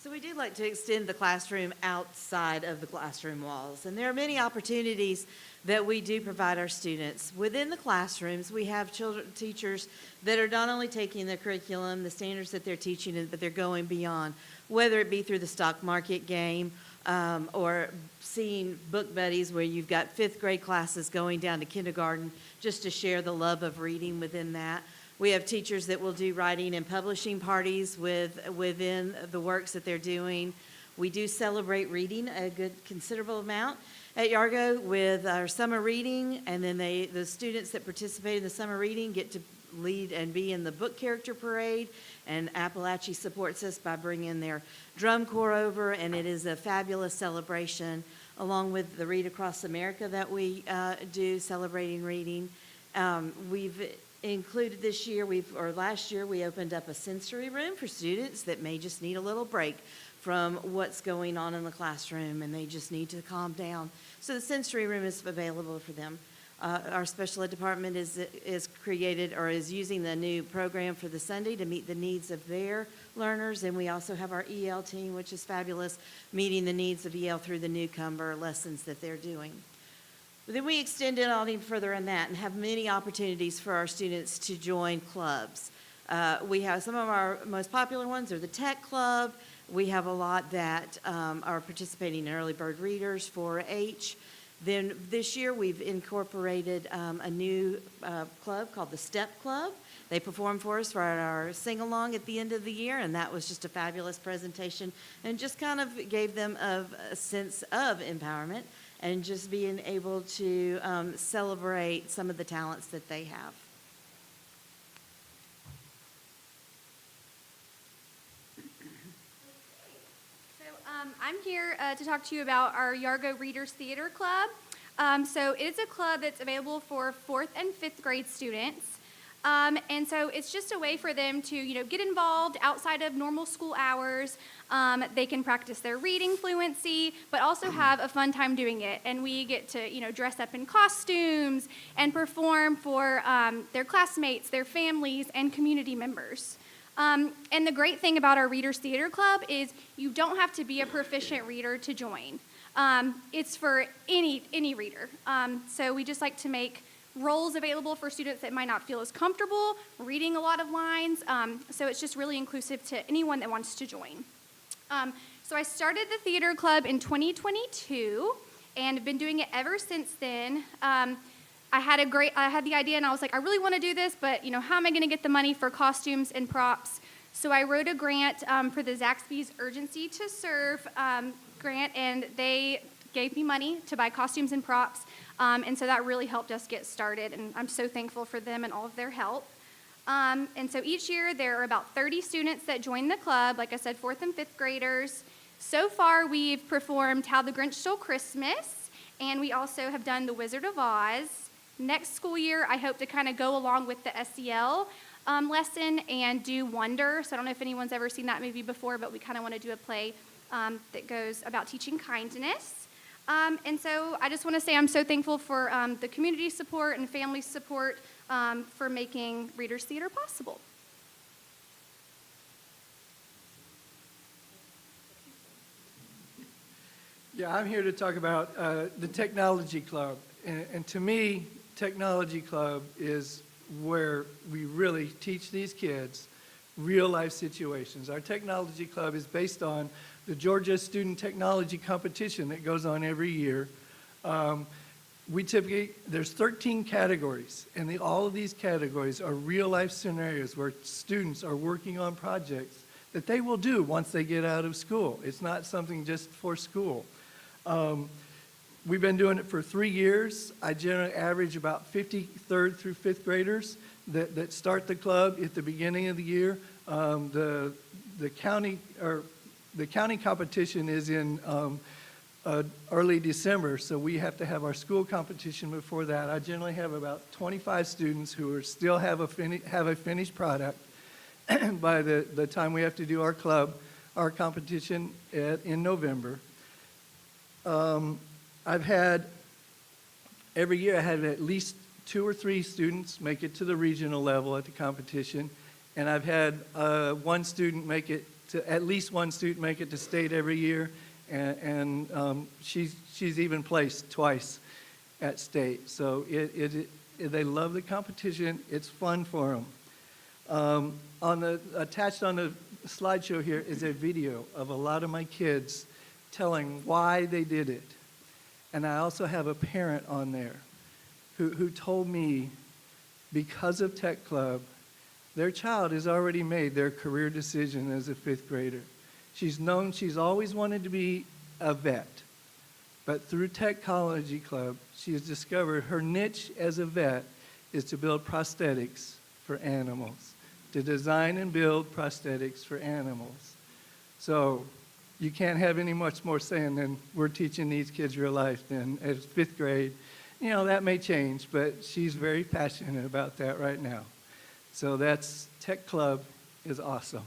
So we do like to extend the classroom outside of the classroom walls. And there are many opportunities that we do provide our students. Within the classrooms, we have teachers that are not only taking the curriculum, the standards that they're teaching, but they're going beyond, whether it be through the stock market game or seeing book buddies where you've got fifth grade classes going down to kindergarten just to share the love of reading within that. We have teachers that will do writing and publishing parties within the works that they're doing. We do celebrate reading a good considerable amount at Yargo with our summer reading, and then the students that participate in the summer reading get to lead and be in the book character parade, and Appalachia supports us by bringing their drum corps over, and it is a fabulous celebration, along with the Read Across America that we do, celebrating reading. We've included this year, last year, we opened up a sensory room for students that may just need a little break from what's going on in the classroom and they just need to calm down. So the sensory room is available for them. Our special ed department is created or is using the new program for the Sunday to meet the needs of their learners, and we also have our EL team, which is fabulous, meeting the needs of EL through the newcomer lessons that they're doing. But then we extend it on even further on that and have many opportunities for our students to join clubs. We have some of our most popular ones are the Tech Club. We have a lot that are participating in Early Bird Readers, 4-H. Then this year we've incorporated a new club called the Step Club. They performed for us for our sing-along at the end of the year, and that was just a fabulous presentation and just kind of gave them a sense of empowerment and just being able to celebrate some of the talents that they have. I'm here to talk to you about our Yargo Readers Theater Club. So it is a club that's available for 4th and 5th grade students. And so it's just a way for them to, get involved outside of normal school hours. They can practice their reading fluency, but also have a fun time doing it. And we get to, dress up in costumes and perform for their classmates, their families, and community members. And the great thing about our Readers Theater Club is you don't have to be a proficient reader to join. It's for any reader. So we just like to make roles available for students that might not feel as comfortable reading a lot of lines. So it's just really inclusive to anyone that wants to join. So I started the theater club in 2022 and have been doing it ever since then. I had the idea and I was like, I really want to do this, but how am I going to get the money for costumes and props? So I wrote a grant for the Zaxby's Urgency to Serve grant, and they gave me money to buy costumes and props. And so that really helped us get started, and I'm so thankful for them and all of their help. And so each year there are about 30 students that join the club, like I said, 4th and 5th graders. So far we've performed How the Grinch Stole Christmas, and we also have done The Wizard of Oz. Next school year I hope to kind of go along with the SEL lesson and do Wonder. So I don't know if anyone's ever seen that movie before, but we kind of want to do a play that goes about teaching kindness. And so I just want to say I'm so thankful for the community support and family support for making Readers Theater possible. Yeah, I'm here to talk about the Technology Club. And to me, Technology Club is where we really teach these kids real-life situations. Our Technology Club is based on the Georgia Student Technology Competition that goes on every year. There's 13 categories, and all of these categories are real-life scenarios where students are working on projects that they will do once they get out of school. It's not something just for school. We've been doing it for 3 years. I generally average about 50 3rd through 5th graders that start the club at the beginning of the year. The county competition is in early December, so we have to have our school competition before that. I generally have about 25 students who still have a finished product by the time we have to do our competition in November. Every year I have at least 2 or 3 students make it to the regional level at the competition, and I've had at least one student make it to state every year, and she's even placed twice at state. So they love the competition. It's fun for them. Attached on the slideshow here is a video of a lot of my kids telling why they did it. And I also have a parent on there who told me because of Tech Club, their child has already made their career decision as a 5th grader. She's always wanted to be a vet, but through Technology Club, she has discovered her niche as a vet is to build prosthetics for animals, to design and build prosthetics for animals. So you can't have any much more saying than we're teaching these kids real life than as 5th grade. That may change, but she's very passionate about that right now. So that's Tech Club is awesome.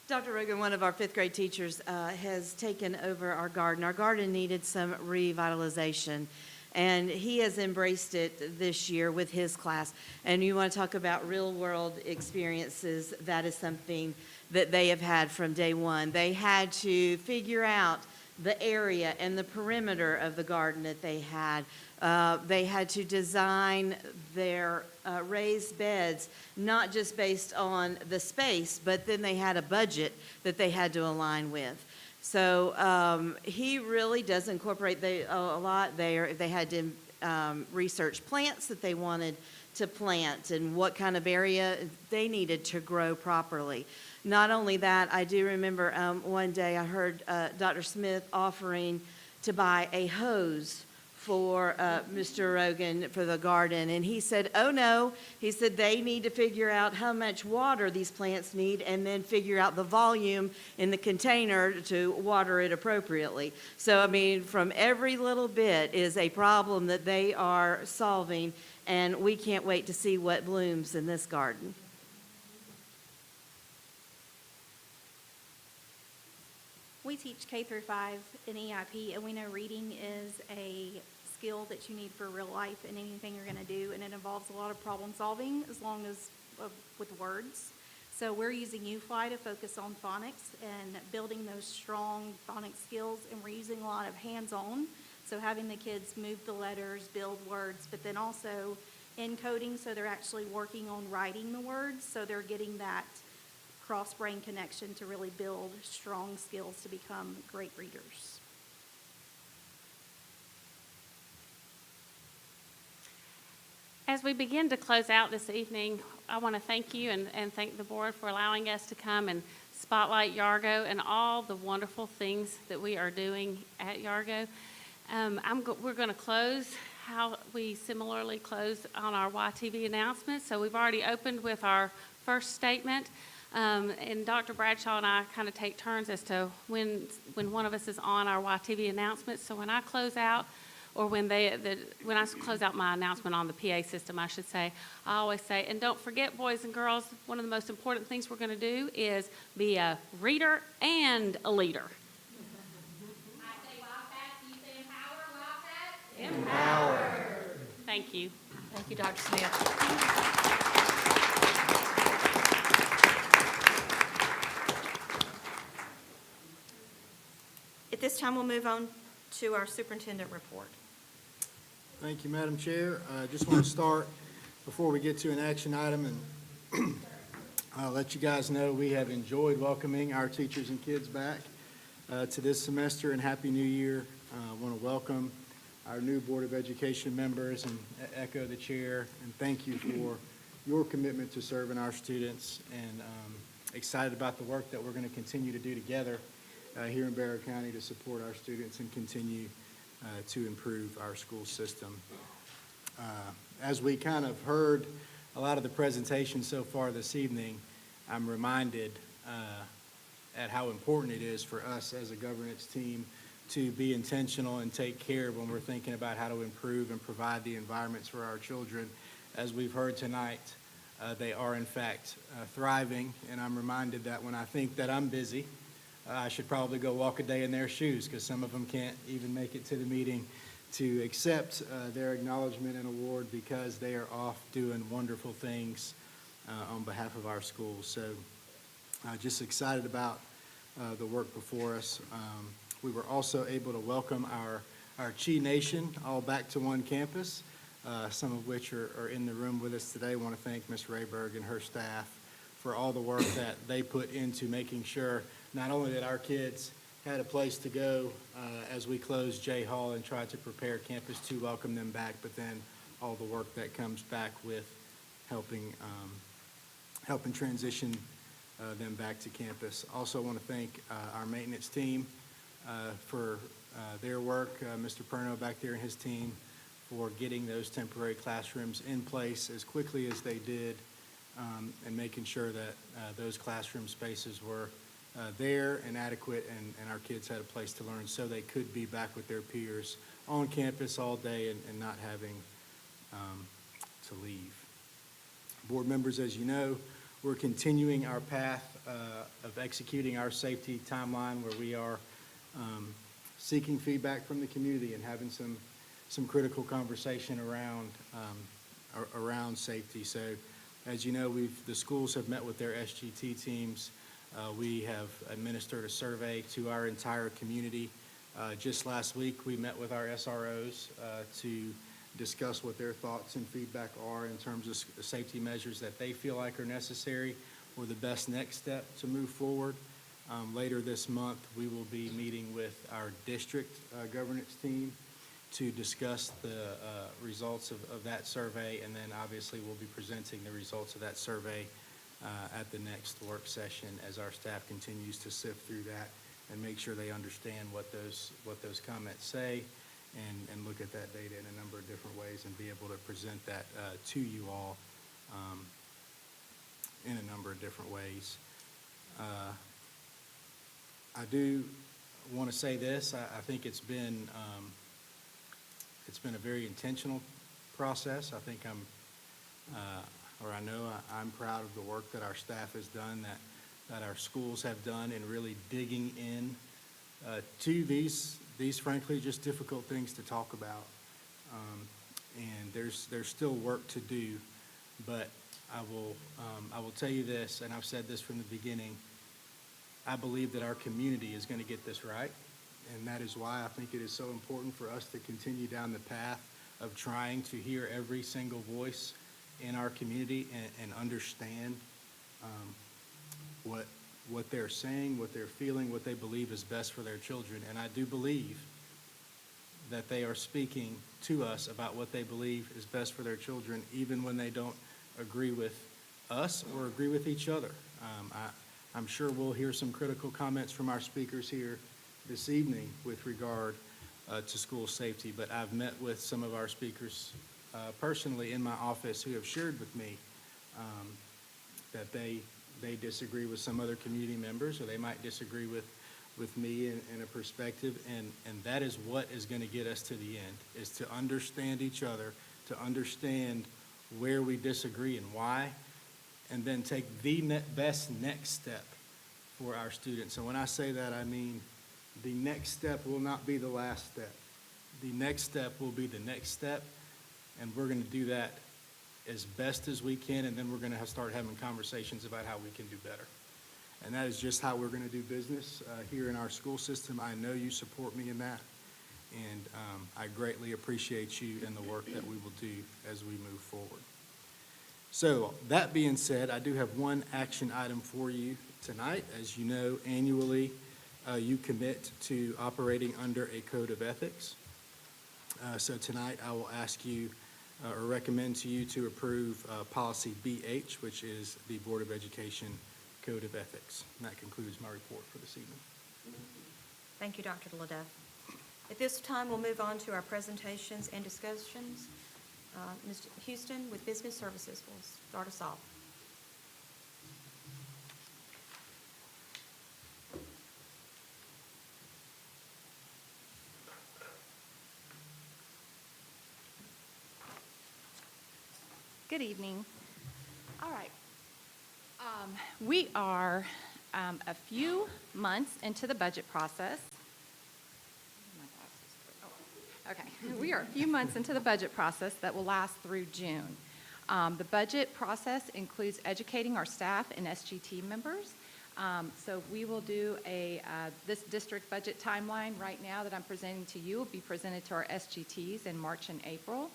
Dr. Rogan, one of our 5th grade teachers, has taken over our garden. Our garden needed some revitalization, and he has embraced it this year with his class. And you want to talk about real-world experiences, that is something that they have had from day one. They had to figure out the area and the perimeter of the garden that they had. They had to design their raised beds, not just based on the space, but then they had a budget that they had to align with. So he really does incorporate a lot there. They had to research plants that they wanted to plant and what kind of area they needed to grow properly. Not only that, I do remember one day I heard Dr. Smith offering to buy a hose for Mr. Rogan for the garden, and he said, oh no, he said they need to figure out how much water these plants need and then figure out the volume in the container to water it appropriately. So, I mean, from every little bit is a problem that they are solving, and we can't wait to see what blooms in this garden. We teach K through 5 in EIP, and we know reading is a skill that you need for real life and anything you're going to do, and it involves a lot of problem solving as long as with words. So we're using UFly to focus on phonics and building those strong phonics skills, and we're using a lot of hands-on. So having the kids move the letters, build words, but then also encoding, so they're actually working on writing the words, so they're getting that cross-brain connection to really build strong skills to become great readers. As we begin to close out this evening, I want to thank you and thank the board for allowing us to come and spotlight Yargo and all the wonderful things that we are doing at Yargo. We're going to close how we similarly close on our YTV announcements. So we've already opened with our first statement. And Dr. Bradshaw and I kind of take turns as to when one of us is on our YTV announcements. So when I close out, or when I close out my announcement on the PA system, I should say, I always say, and don't forget, boys and girls, one of the most important things we're going to do is be a reader and a leader. I say Wildcats, you say empower, Wildcats? Empower. Thank you. Thank you, Dr. Smith. At this time, we'll move on to our superintendent report. Thank you, Madam Chair. I just want to start, before we get to an action item, and let you guys know we have enjoyed welcoming our teachers and kids back to this semester, and Happy New Year. I want to welcome our new Board of Education members and echo the chair, and thank you for your commitment to serving our students, and excited about the work that we're going to continue to do together here in Barrow County to support our students and continue to improve our school system. As we kind of heard a lot of the presentation so far this evening, I'm reminded at how important it is for us as a governance team to be intentional and take care when we're thinking about how to improve and provide the environments for our children. As we've heard tonight, they are in fact thriving, and I'm reminded that when I think that I'm busy, I should probably go walk a day in their shoes, because some of them can't even make it to the meeting to accept their acknowledgement and award, because they are off doing wonderful things on behalf of our schools. So just excited about the work before us. We were also able to welcome our Chi Nation all back to one campus, some of which are in the room with us today. I want to thank Ms. Rayberg and her staff for all the work that they put into making sure not only that our kids had a place to go as we closed J Hall and tried to prepare campus to welcome them back, but then all the work that comes back with helping transition them back to campus. Also want to thank our maintenance team for their work, Mr. Perno back there and his team, for getting those temporary classrooms in place as quickly as they did, and making sure that those classroom spaces were there and adequate, and our kids had a place to learn so they could be back with their peers on campus all day and not having to leave. Board members, as you know, we're continuing our path of executing our safety timeline, where we are seeking feedback from the community and having some critical conversation around safety. So, as you know, the schools have met with their SGT teams. We have administered a survey to our entire community. Just last week, we met with our SROs to discuss what their thoughts and feedback are in terms of safety measures that they feel like are necessary or the best next step to move forward. Later this month, we will be meeting with our district governance team to discuss the results of that survey, and then obviously we'll be presenting the results of that survey at the next work session as our staff continues to sift through that and make sure they understand what those comments say and look at that data in a number of different ways and be able to present that to you all in a number of different ways. I do want to say this. I think it's been a very intentional process. I think I know I'm proud of the work that our staff has done, that our schools have done in really digging in to these frankly just difficult things to talk about. And there's still work to do, but I will tell you this, and I've said this from the beginning. I believe that our community is going to get this right, and that is why I think it is so important for us to continue down the path of trying to hear every single voice in our community and understand what they're saying, what they're feeling, what they believe is best for their children. And I do believe that they are speaking to us about what they believe is best for their children, even when they don't agree with us or agree with each other. I'm sure we'll hear some critical comments from our speakers here this evening with regard to school safety, but I've met with some of our speakers personally in my office who have shared with me that they disagree with some other community members, or they might disagree with me in a perspective, and that is what is going to get us to the end, is to understand each other, to understand where we disagree and why, and then take the best next step for our students. And when I say that, I mean the next step will not be the last step. The next step will be the next step, and we're going to do that as best as we can, and then we're going to start having conversations about how we can do better. And that is just how we're going to do business here in our school system. I know you support me in that, and I greatly appreciate you and the work that we will do as we move forward. So that being said, I do have one action item for you tonight. As you know, annually you commit to operating under a code of ethics. So tonight I will ask you or recommend to you to approve policy BH, which is the Board of Education Code of Ethics. And that concludes my report for this evening. Thank you, Dr. Ledeff. At this time, we'll move on to our presentations and discussions. Ms. Houston with Business Services will start us off. Good evening. All right. We are a few months into the budget process. Okay, we are a few months into the budget process that will last through June. The budget process includes educating our staff and SGT members. So we will do this district budget timeline right now that I'm presenting to you will be presented to our SGTs in March and April.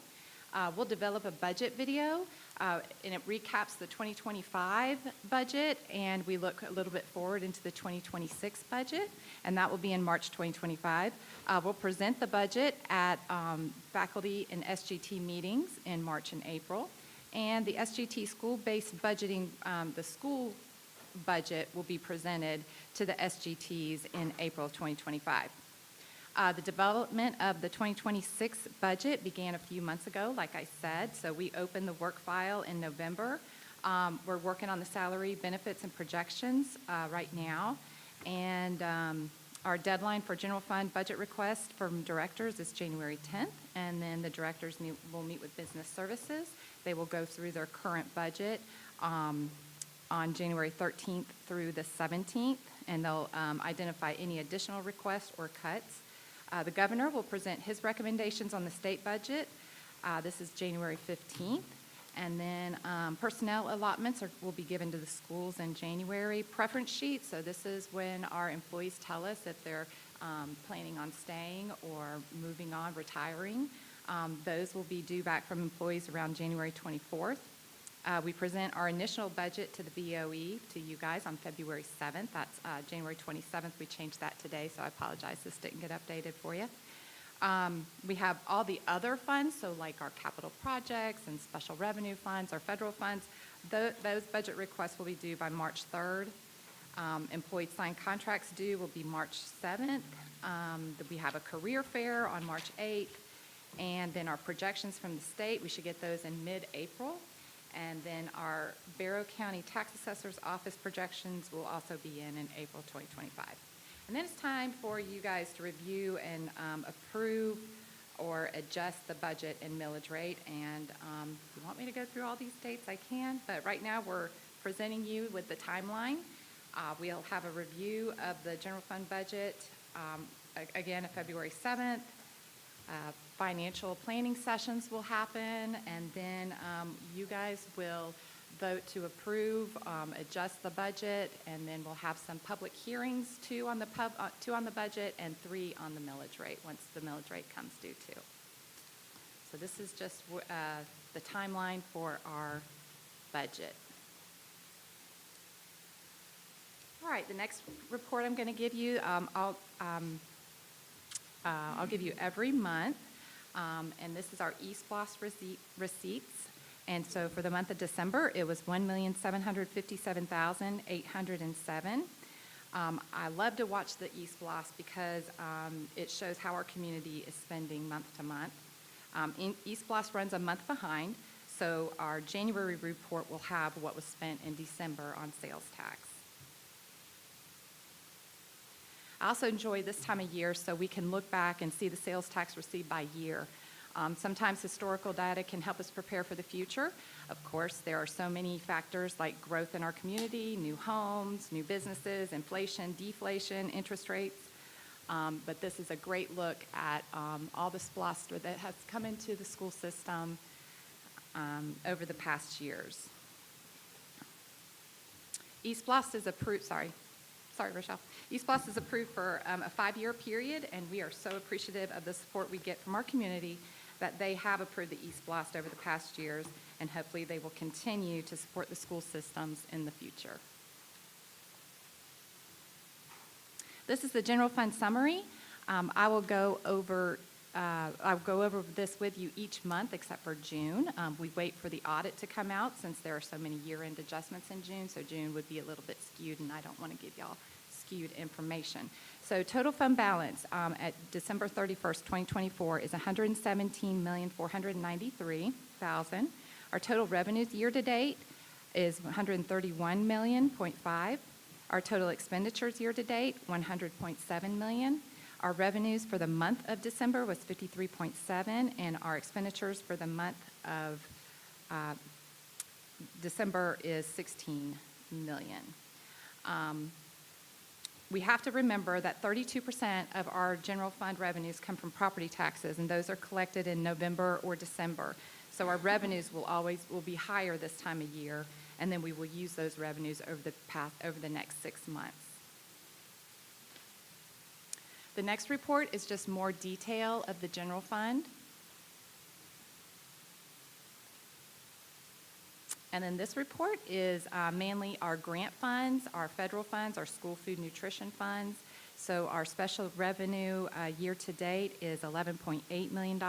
We'll develop a budget video, and it recaps the 2025 budget, and we look a little bit forward into the 2026 budget, and that will be in March 2025. We'll present the budget at faculty and SGT meetings in March and April, and the SGT school-based budgeting, the school budget will be presented to the SGTs in April of 2025. The development of the 2026 budget began a few months ago, like I said, so we opened the work file in November. We're working on the salary, benefits, and projections right now, and our deadline for general fund budget requests from directors is January 10th, and then the directors will meet with business services. They will go through their current budget on January 13th through the 17th, and they'll identify any additional requests or cuts. The governor will present his recommendations on the state budget. This is January 15th. And then personnel allotments will be given to the schools in January. Preference sheets, so this is when our employees tell us if they're planning on staying or moving on, retiring. Those will be due back from employees around January 24th. We present our initial budget to the BOE to you guys on February 7th. That's January 27th. We changed that today, so I apologize this didn't get updated for you. We have all the other funds, so like our capital projects and special revenue funds, our federal funds. Those budget requests will be due by March 3rd. Employed signed contracts due will be March 7th. We have a career fair on March 8th. And then our projections from the state, we should get those in mid-April. And then our Barrow County Tax Assessor's Office projections will also be in April 2025. And then it's time for you guys to review and approve or adjust the budget and millage rate. And if you want me to go through all these dates, I can. But right now, we're presenting you with the timeline. We'll have a review of the general fund budget, again, on February 7th. Financial planning sessions will happen, and then you guys will vote to approve, adjust the budget, and then we'll have some public hearings, two on the budget and 3 on the millage rate, once the millage rate comes due too. So this is just the timeline for our budget. All right, the next report I'm going to give you, I'll give you every month, and this is our eSplosh receipts. And so for the month of December, it was $1,757,807. I love to watch the eSplosh because it shows how our community is spending month to month. eSplosh runs a month behind, so our January report will have what was spent in December on sales tax. I also enjoy this time of year so we can look back and see the sales tax received by year. Sometimes historical data can help us prepare for the future. Of course, there are so many factors like growth in our community, new homes, new businesses, inflation, deflation, interest rates. But this is a great look at all the SPLOST that has come into the school system over the past years. eSplosh is approved, sorry, Rochelle. eSplosh is approved for a 5-year period, and we are so appreciative of the support we get from our community that they have approved the eSplosh over the past years, and hopefully they will continue to support the school systems in the future. This is the general fund summary. I'll go over this with you each month except for June. We wait for the audit to come out since there are so many year-end adjustments in June, so June would be a little bit skewed, and I don't want to give y'all skewed information. So total fund balance at December 31st, 2024 is $117,493,000. Our total revenues year-to-date is $131.5 million. Our total expenditures year-to-date, $100.7 million. Our revenues for the month of December was $53.7, and our expenditures for the month of December is $16 million. We have to remember that 32% of our general fund revenues come from property taxes, and those are collected in November or December. So our revenues will be higher this time of year, and then we will use those revenues over the next 6 months. The next report is just more detail of the general fund. And then this report is mainly our grant funds, our federal funds, our school food nutrition funds. So our special revenue year-to-date is $11.8 million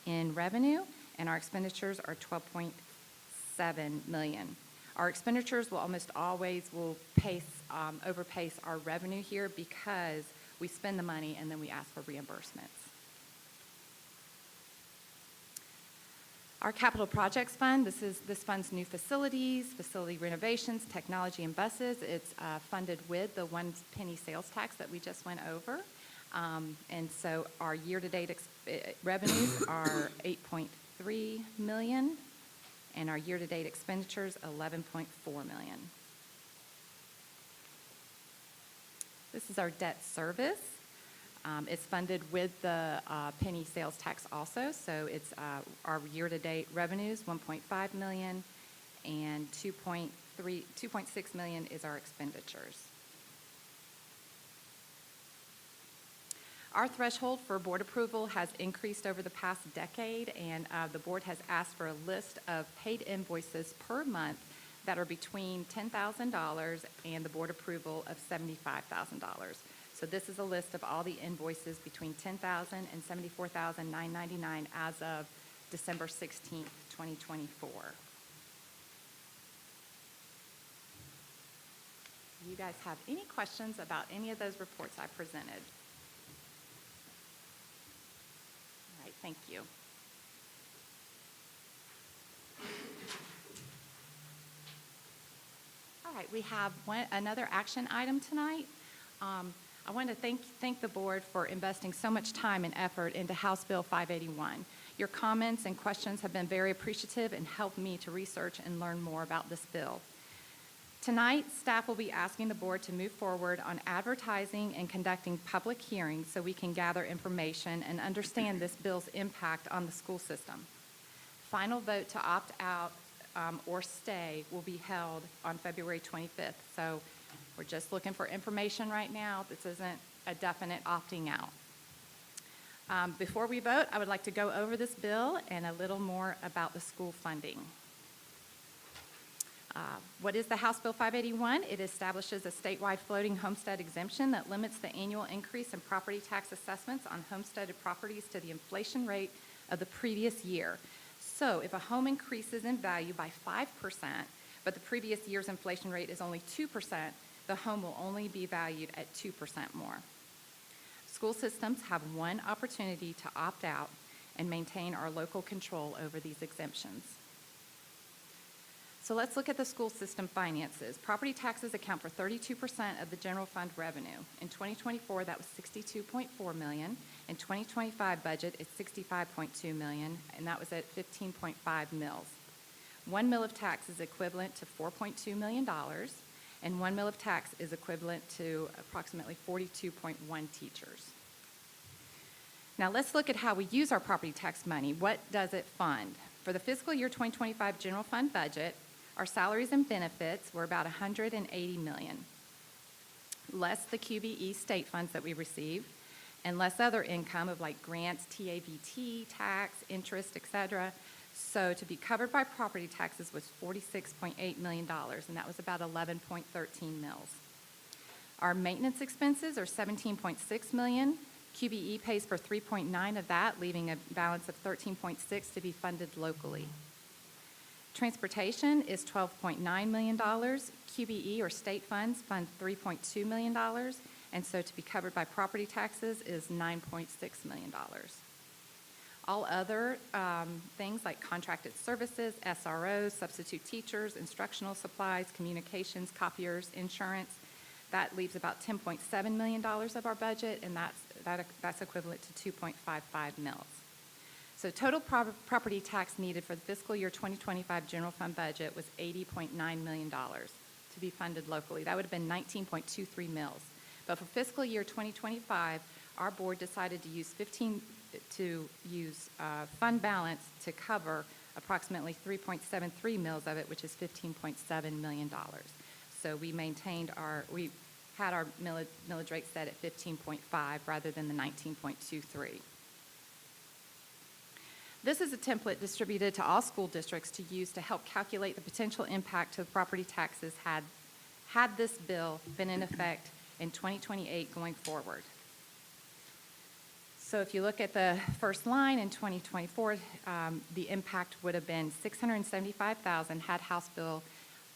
in revenue, and our expenditures are $12.7 million. Our expenditures will almost always overpace our revenue here because we spend the money and then we ask for reimbursements. Our capital projects fund, this funds new facilities, facility renovations, technology, and buses. It's funded with the 1 penny sales tax that we just went over. And so our year-to-date revenues are $8.3 million, and our year-to-date expenditures, $11.4 million. This is our debt service. It's funded with the penny sales tax also, so it's our year-to-date revenues, $1.5 million, and $2.6 million is our expenditures. Our threshold for board approval has increased over the past decade, and the board has asked for a list of paid invoices per month that are between $10,000 and the board approval of $75,000. So this is a list of all the invoices between $10,000 and $74,999 as of December 16th, 2024. Do you guys have any questions about any of those reports I presented? All right, thank you. All right, we have another action item tonight. I want to thank the board for investing so much time and effort into House Bill 581. Your comments and questions have been very appreciative and helped me to research and learn more about this bill. Tonight, staff will be asking the board to move forward on advertising and conducting public hearings so we can gather information and understand this bill's impact on the school system. Final vote to opt out or stay will be held on February 25th. So we're just looking for information right now. This isn't a definite opting out. Before we vote, I would like to go over this bill and a little more about the school funding. What is the House Bill 581? It establishes a statewide floating homestead exemption that limits the annual increase in property tax assessments on homesteaded properties to the inflation rate of the previous year. So if a home increases in value by 5%, but the previous year's inflation rate is only 2%, the home will only be valued at 2% more. School systems have one opportunity to opt out and maintain our local control over these exemptions. So let's look at the school system finances. Property taxes account for 32% of the general fund revenue. In 2024, that was $62.4 million. In 2025 budget, it's $65.2 million, and that was at 15.5 mils. 1 mil of tax is equivalent to $4.2 million, and 1 mil of tax is equivalent to approximately 42.1 teachers. Now let's look at how we use our property tax money. What does it fund? For the fiscal year 2025 general fund budget, our salaries and benefits were about $180 million, less the QBE state funds that we received, and less other income of like grants, TAVT, tax, interest, etc. So to be covered by property taxes was $46.8 million, and that was about 11.13 mils. Our maintenance expenses are $17.6 million. QBE pays for 3.9 of that, leaving a balance of 13.6 to be funded locally. Transportation is $12.9 million. QBE or state funds fund $3.2 million, and so to be covered by property taxes is $9.6 million. All other things like contracted services, SROs, substitute teachers, instructional supplies, communications, copiers, insurance, that leaves about $10.7 million of our budget, and that's equivalent to 2.55 mils. So total property tax needed for the fiscal year 2025 general fund budget was $80.9 million to be funded locally. That would have been 19.23 mils. But for fiscal year 2025, our board decided to use fund balance to cover approximately 3.73 mils of it, which is $15.7 million. So we had our millage rate set at 15.5 rather than the 19.23. This is a template distributed to all school districts to use to help calculate the potential impact to property taxes had this bill been in effect in 2028 going forward. So if you look at the first line in 2024, the impact would have been $675,000 had House Bill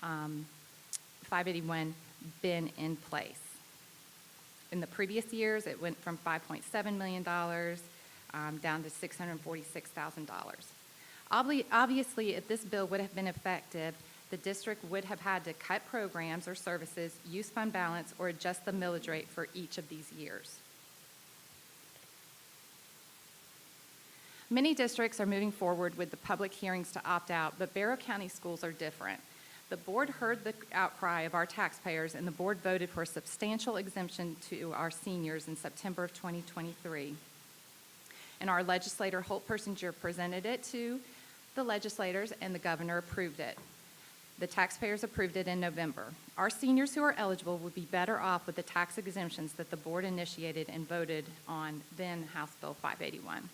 581 been in place. In the previous years, it went from $5.7 million down to $646,000. Obviously, if this bill would have been effective, the district would have had to cut programs or services, use fund balance, or adjust the millage rate for each of these years. Many districts are moving forward with the public hearings to opt out, but Barrow County schools are different. The board heard the outcry of our taxpayers, and the board voted for a substantial exemption to our seniors in September of 2023. And our legislator, Holt Persinger, presented it to the legislators, and the governor approved it. The taxpayers approved it in November. Our seniors who are eligible would be better off with the tax exemptions that the board initiated and voted on then House Bill 581.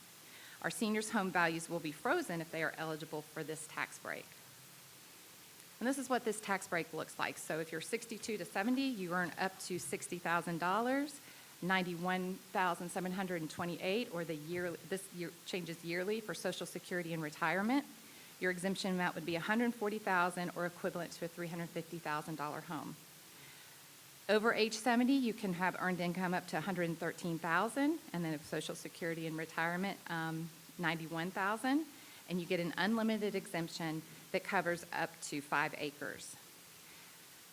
Our seniors' home values will be frozen if they are eligible for this tax break. And this is what this tax break looks like. So if you're 62 to 70, you earn up to $60,000. $91,728, or this year changes yearly for Social Security and retirement. Your exemption amount would be $140,000, or equivalent to a $350,000 home. Over age 70, you can have earned income up to $113,000, and then if Social Security and retirement, $91,000, and you get an unlimited exemption that covers up to 5 acres.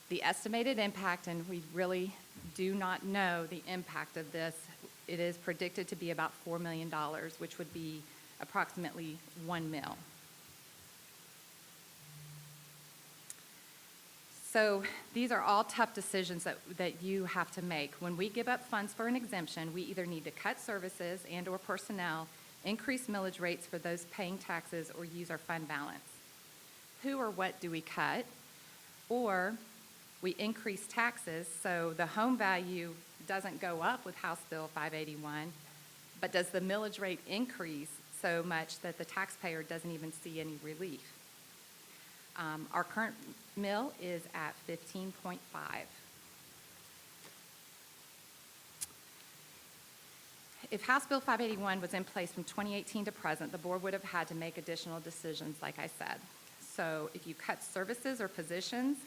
The estimated impact, and we really do not know the impact of this, it is predicted to be about $4 million, which would be approximately 1 mil. So these are all tough decisions that you have to make. When we give up funds for an exemption, we either need to cut services and/or personnel, increase millage rates for those paying taxes, or use our fund balance. Who or what do we cut? Or we increase taxes so the home value doesn't go up with House Bill 581, but does the millage rate increase so much that the taxpayer doesn't even see any relief? Our current mill is at 15.5. If House Bill 581 was in place from 2018 to present, the board would have had to make additional decisions, like I said. So if you cut services or positions,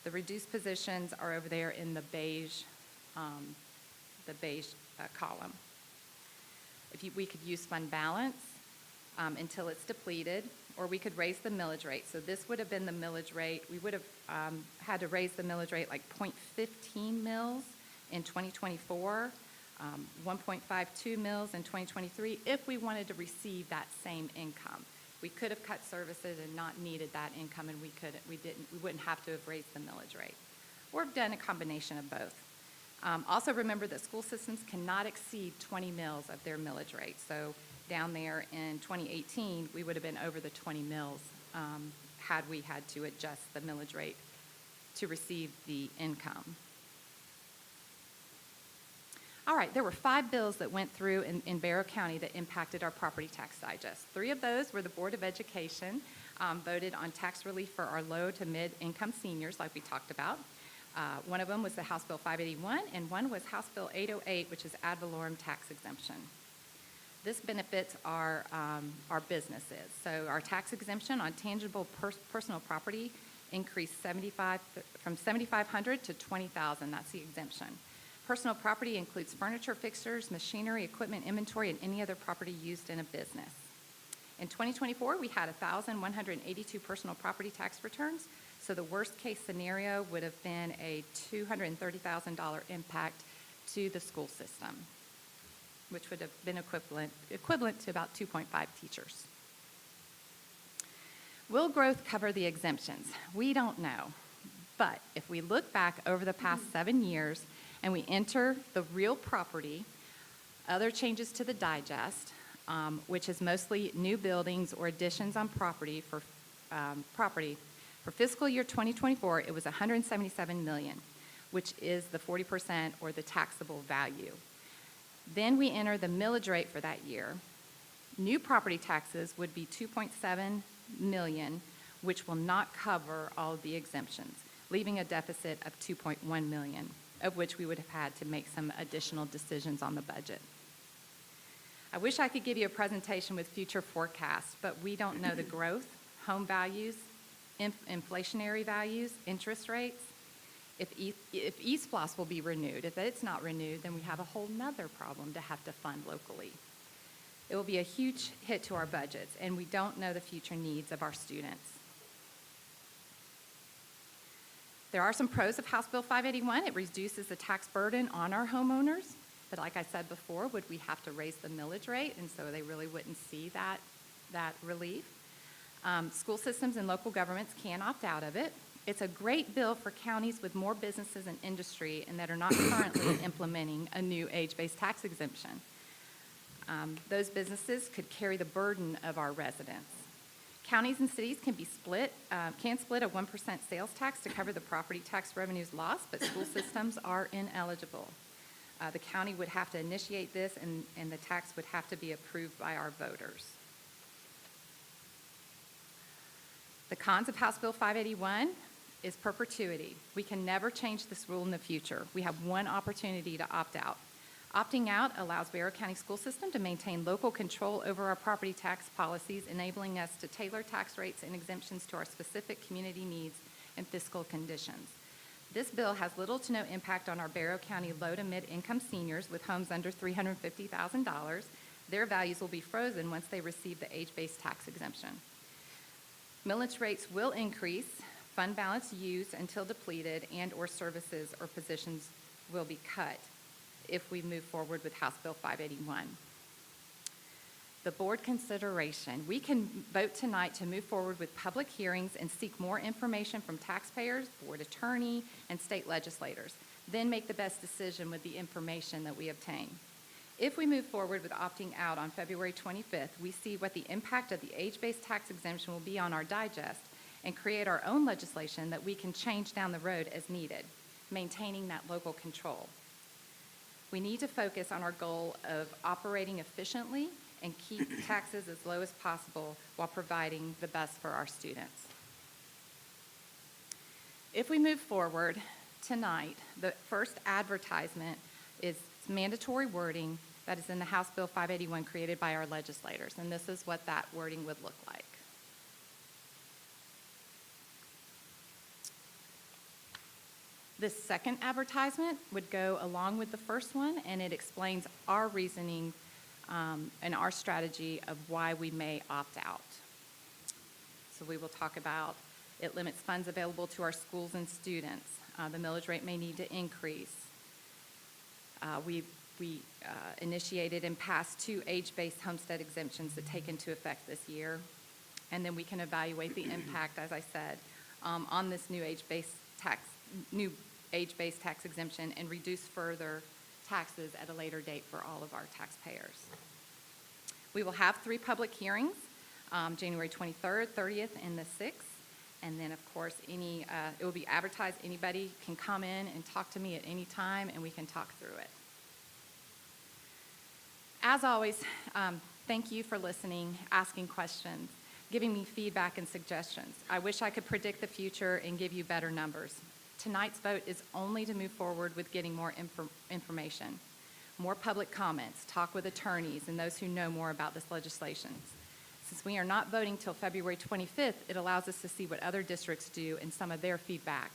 the reduced positions are over there in the beige column. We could use fund balance until it's depleted, or we could raise the millage rate. So this would have been the millage rate. We would have had to raise the millage rate like 0.15 mils in 2024, 1.52 mils in 2023, if we wanted to receive that same income. We could have cut services and not needed that income, and we wouldn't have to have raised the millage rate. Or have done a combination of both. Also remember that school systems cannot exceed 20 mils of their millage rate. So down there in 2018, we would have been over the 20 mils had we had to adjust the millage rate to receive the income. All right, there were 5 bills that went through in Barrow County that impacted our property tax digest. 3 of those were the Board of Education voted on tax relief for our low to mid-income seniors, like we talked about. One of them was the House Bill 581, and one was House Bill 808, which is ad valorem tax exemption. This benefits our businesses. So our tax exemption on tangible personal property increased from $7,500 to $20,000. That's the exemption. Personal property includes furniture, fixtures, machinery, equipment, inventory, and any other property used in a business. In 2024, we had 1,182 personal property tax returns, so the worst-case scenario would have been a $230,000 impact to the school system, which would have been equivalent to about 2.5 teachers. Will growth cover the exemptions? We don't know. But if we look back over the past 7 years and we enter the real property, other changes to the digest, which is mostly new buildings or additions on property for fiscal year 2024, it was $177 million, which is the 40% or the taxable value. Then we enter the millage rate for that year. New property taxes would be $2.7 million, which will not cover all of the exemptions, leaving a deficit of $2.1 million, of which we would have had to make some additional decisions on the budget. I wish I could give you a presentation with future forecasts, but we don't know the growth, home values, inflationary values, interest rates. If eSPLOS will be renewed. If it's not renewed, then we have a whole nother problem to have to fund locally. It will be a huge hit to our budgets, and we don't know the future needs of our students. There are some pros of House Bill 581. It reduces the tax burden on our homeowners, but like I said before, would we have to raise the millage rate, and so they really wouldn't see that relief. School systems and local governments can opt out of it. It's a great bill for counties with more businesses and industry and that are not currently implementing a new age-based tax exemption. Those businesses could carry the burden of our residents. Counties and cities can split a 1% sales tax to cover the property tax revenues lost, but school systems are ineligible. The county would have to initiate this, and the tax would have to be approved by our voters. The cons of House Bill 581 is perpetuity. We can never change this rule in the future. We have one opportunity to opt out. Opting out allows Barrow County School System to maintain local control over our property tax policies, enabling us to tailor tax rates and exemptions to our specific community needs and fiscal conditions. This bill has little to no impact on our Barrow County low to mid-income seniors with homes under $350,000. Their values will be frozen once they receive the age-based tax exemption. Millage rates will increase, fund balance used until depleted, and/or services or positions will be cut if we move forward with House Bill 581. The board consideration. We can vote tonight to move forward with public hearings and seek more information from taxpayers, board attorney, and state legislators, then make the best decision with the information that we obtain. If we move forward with opting out on February 25th, we see what the impact of the age-based tax exemption will be on our digest and create our own legislation that we can change down the road as needed, maintaining that local control. We need to focus on our goal of operating efficiently and keep taxes as low as possible while providing the best for our students. If we move forward tonight, the first advertisement is mandatory wording that is in the House Bill 581 created by our legislators, and this is what that wording would look like. This second advertisement would go along with the first one, and it explains our reasoning and our strategy of why we may opt out. So we will talk about it limits funds available to our schools and students. The millage rate may need to increase. We initiated and passed 2 age-based homestead exemptions that take into effect this year. And then we can evaluate the impact, as I said, on this new age-based tax exemption and reduce further taxes at a later date for all of our taxpayers. We will have 3 public hearings, January 23rd, 30th, and the 6th. And then, of course, it will be advertised. Anybody can come in and talk to me at any time, and we can talk through it. As always, thank you for listening, asking questions, giving me feedback and suggestions. I wish I could predict the future and give you better numbers. Tonight's vote is only to move forward with getting more information, more public comments, talk with attorneys and those who know more about this legislation. Since we are not voting till February 25th, it allows us to see what other districts do and some of their feedback.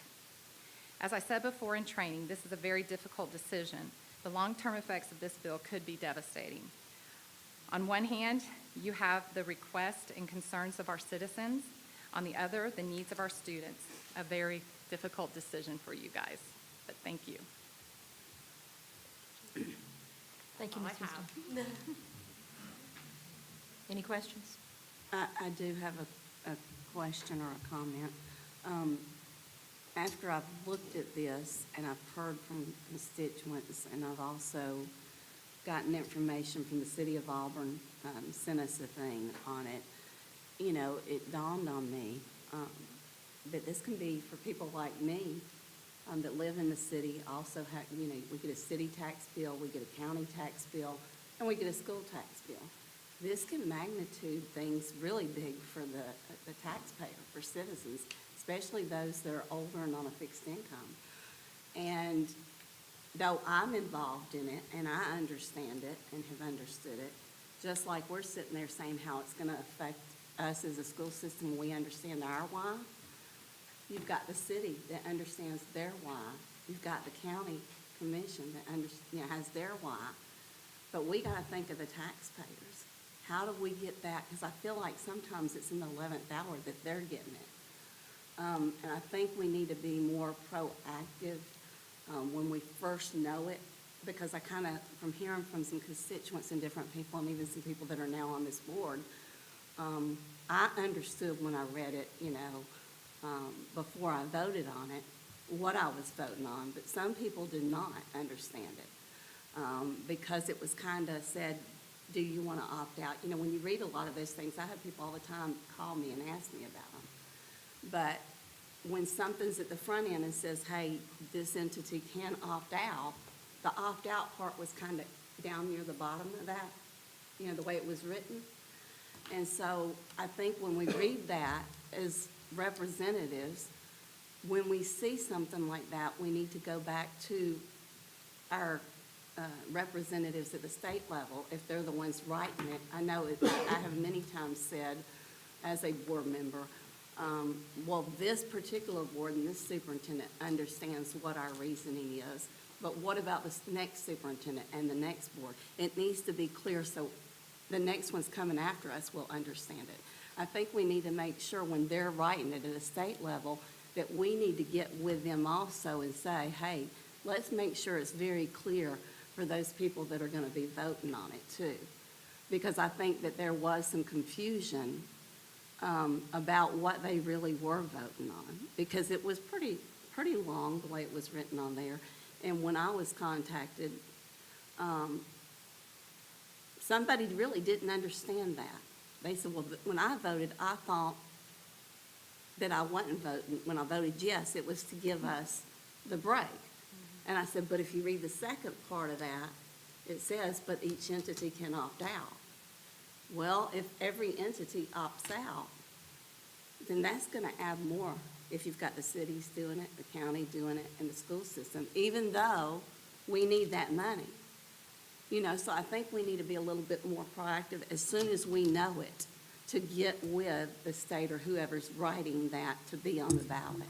As I said before in training, this is a very difficult decision. The long-term effects of this bill could be devastating. On one hand, you have the requests and concerns of our citizens. On the other, the needs of our students. A very difficult decision for you guys, but thank you. Thank you, Ms. Houston. Any questions? I do have a question or a comment. After I've looked at this and I've heard from constituents and I've also gotten information from the city of Auburn, sent us a thing on it, you know, it dawned on me that this can be for people like me that live in the city, also have, you know, we get a city tax bill, we get a county tax bill, and we get a school tax bill. This can magnitude things really big for the taxpayer, for citizens, especially those that are older and on a fixed income. And though I'm involved in it and I understand it and have understood it, just like we're sitting there saying how it's going to affect us as a school system, we understand our why. You've got the city that understands their why. You've got the county commission that has their why. But we got to think of the taxpayers. How do we get that? Because I feel like sometimes it's in the 11th hour that they're getting it. And I think we need to be more proactive when we first know it, because I kind of, from hearing from some constituents and different people, and even some people that are now on this board, I understood when I read it, you know, before I voted on it, what I was voting on. But some people did not understand it because it was kind of said, do you want to opt out? You know, when you read a lot of those things, I have people all the time call me and ask me about them. But when something's at the front end and says, hey, this entity can opt out, the opt-out part was kind of down near the bottom of that, you know, the way it was written. And so I think when we read that as representatives, when we see something like that, we need to go back to our representatives at the state level, if they're the ones writing it. I know I have many times said, as a board member, Well, this particular board and this superintendent understands what our reasoning is, but what about the next superintendent and the next board? It needs to be clear so the next one's coming after us will understand it. I think we need to make sure when they're writing it at a state level that we need to get with them also and say, hey, let's make sure it's very clear for those people that are going to be voting on it too. Because I think that there was some confusion about what they really were voting on, because it was pretty long the way it was written on there. And when I was contacted, somebody really didn't understand that. They said, well, when I voted, I thought that I wasn't voting. When I voted yes, it was to give us the break. And I said, but if you read the second part of that, it says, but each entity can opt out. Well, if every entity opts out, then that's going to add more if you've got the cities doing it, the county doing it, and the school system, even though we need that money. You know, so I think we need to be a little bit more proactive as soon as we know it to get with the state or whoever's writing that to be on the ballot.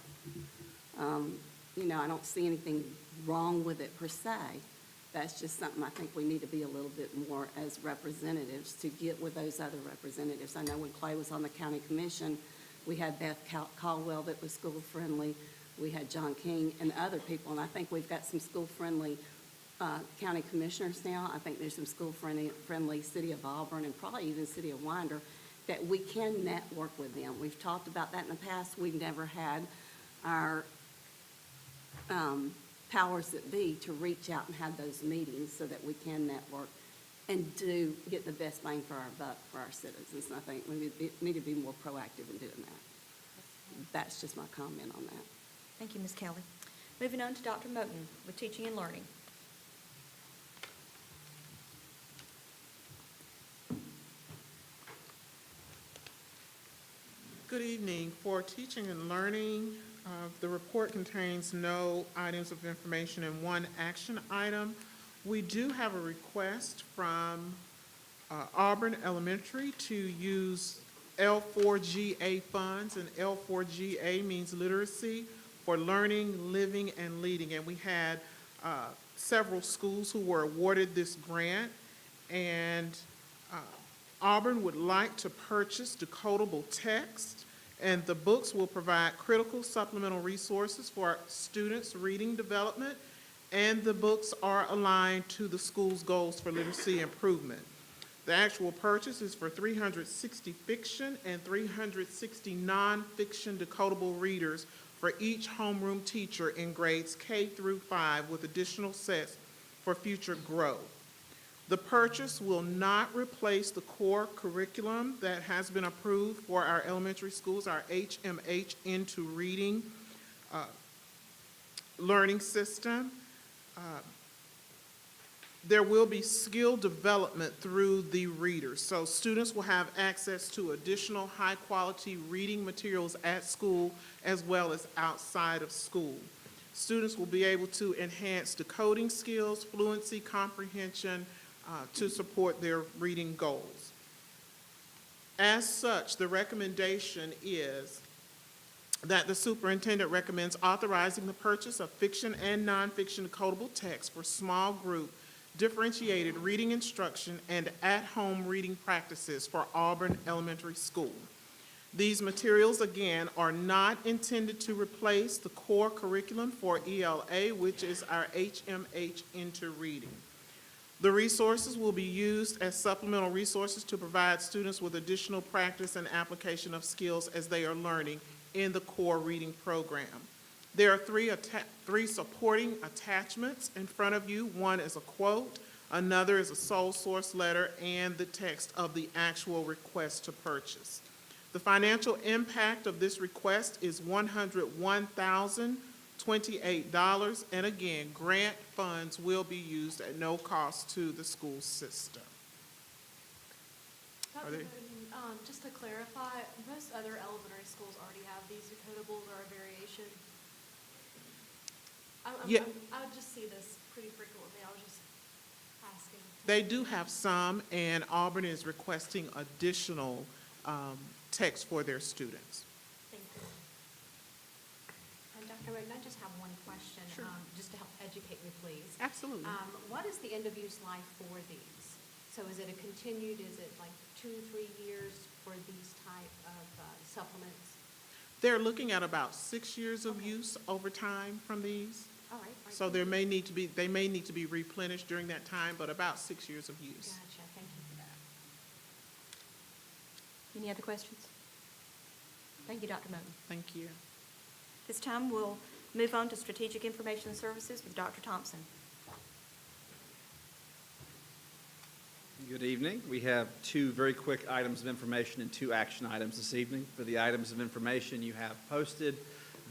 You know, I don't see anything wrong with it per se. That's just something I think we need to be a little bit more as representatives to get with those other representatives. I know when Clay was on the county commission, we had Beth Caldwell that was school-friendly. We had John King and other people, and I think we've got some school-friendly county commissioners now. I think there's some school-friendly City of Auburn and probably even City of Winder that we can network with them. We've talked about that in the past. We've never had our powers that be to reach out and have those meetings so that we can network and get the best bang for our buck for our citizens. And I think we need to be more proactive in doing that. That's just my comment on that. Thank you, Ms. Kelly. Moving on to Dr. Moten with Teaching and Learning. Good evening. For Teaching and Learning, the report contains no items of information and one action item. We do have a request from Auburn Elementary to use L4GA funds, and L4GA means literacy for learning, living, and leading. And we had several schools who were awarded this grant, and Auburn would like to purchase decodable text, and the books will provide critical supplemental resources for our students' reading development, and the books are aligned to the school's goals for literacy improvement. The actual purchase is for 360 fiction and 360 nonfiction decodable readers for each homeroom teacher in grades K through 5 with additional sets for future growth. The purchase will not replace the core curriculum that has been approved for our elementary schools, our HMH Into Reading learning system. There will be skill development through the readers. So students will have access to additional high-quality reading materials at school as well as outside of school. Students will be able to enhance decoding skills, fluency, comprehension, to support their reading goals. As such, the recommendation is that the superintendent recommends authorizing the purchase of fiction and nonfiction decodable text for small group, differentiated reading instruction, and at-home reading practices for Auburn Elementary School. These materials, again, are not intended to replace the core curriculum for ELA, which is our HMH Into Reading. The resources will be used as supplemental resources to provide students with additional practice and application of skills as they are learning in the core reading program. There are three supporting attachments in front of you. One is a quote, another is a sole source letter, and the text of the actual request to purchase. The financial impact of this request is $101,028, and again, grant funds will be used at no cost to the school system. Just to clarify, most other elementary schools already have these decodables or a variation. I would just see this pretty frequently. I was just asking. They do have some, and Auburn is requesting additional text for their students. Thank I just have one question, just to help educate me, please. Absolutely. What is the end-of-use life for these? So is it a continued, is it like 2, 3 years for these type of supplements? They're looking at about 6 years of use over time from these. All right. So they may need to be replenished during that time, but about 6 years of use. Gotcha, thank you for that. Any other questions? Thank you, Dr. Moten. Thank you. This time, we'll move on to Strategic Information Services with Dr. Thompson. Good evening. We have 2 very quick items of information and 2 action items this evening. For the items of information, you have posted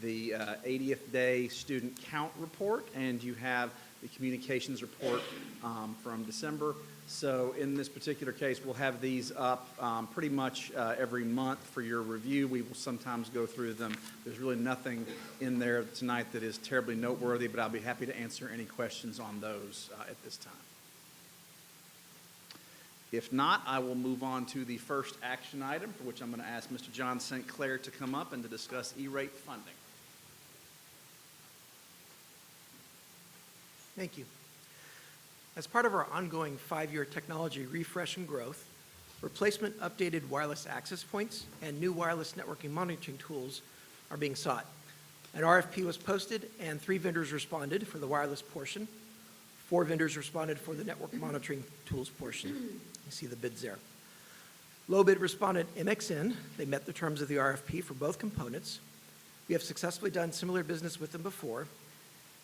the 80th day student count report, and you have the communications report from December. So in this particular case, we'll have these up pretty much every month for your review. We will sometimes go through them. There's really nothing in there tonight that is terribly noteworthy, but I'll be happy to answer any questions on those at this time. If not, I will move on to the first action item, for which I'm going to ask Mr. John St. Clair to come up and to discuss E-rate funding. Thank you. As part of our ongoing 5-year technology refresh and growth, replacement updated wireless access points and new wireless networking monitoring tools are being sought. An RFP was posted and 3 vendors responded for the wireless portion. 4 vendors responded for the network monitoring tools portion. You see the bids there. Low bid responded MXN. They met the terms of the RFP for both components. We have successfully done similar business with them before.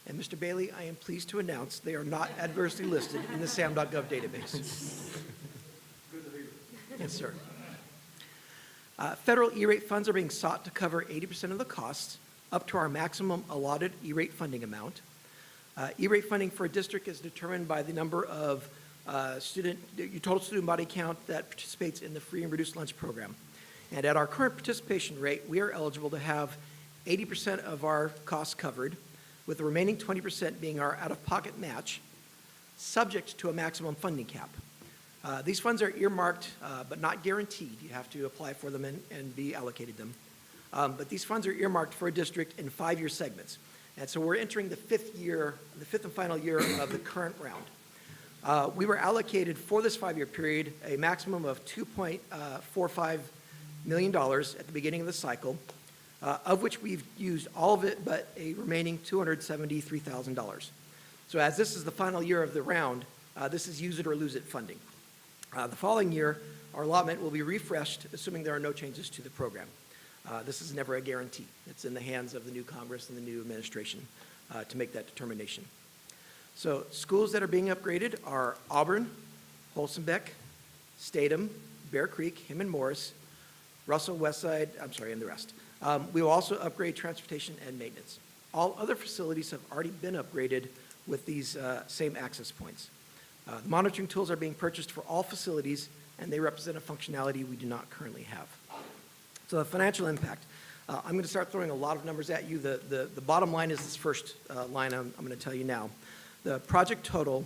And Mr. Bailey, I am pleased to announce they are not adversely listed in the SAM.gov database. Good to hear. Yes, sir. Federal E-rate funds are being sought to cover 80% of the costs up to our maximum allotted E-rate funding amount. E-rate funding for a district is determined by the number of your total student body count that participates in the free and reduced lunch program. And at our current participation rate, we are eligible to have 80% of our costs covered, with the remaining 20% being our out-of-pocket match, subject to a maximum funding cap. These funds are earmarked but not guaranteed. You have to apply for them and be allocated them. But these funds are earmarked for a district in 5-year segments. And so we're entering the 5th and final year of the current round. We were allocated for this 5-year period a maximum of $2.45 million at the beginning of the cycle, of which we've used all of it but a remaining $273,000. So as this is the final year of the round, this is use it or lose it funding. The following year, our allotment will be refreshed, assuming there are no changes to the program. This is never a guarantee. It's in the hands of the new Congress and the new administration to make that determination. So schools that are being upgraded are Auburn, Holsenbeck, Statham, Bear Creek, Him and Morris, Russell, Westside, and the rest. We will also upgrade transportation and maintenance. All other facilities have already been upgraded with these same access points. The monitoring tools are being purchased for all facilities, and they represent a functionality we do not currently have. So the financial impact. I'm going to start throwing a lot of numbers at you. The bottom line is this first line I'm going to tell you now. The project total,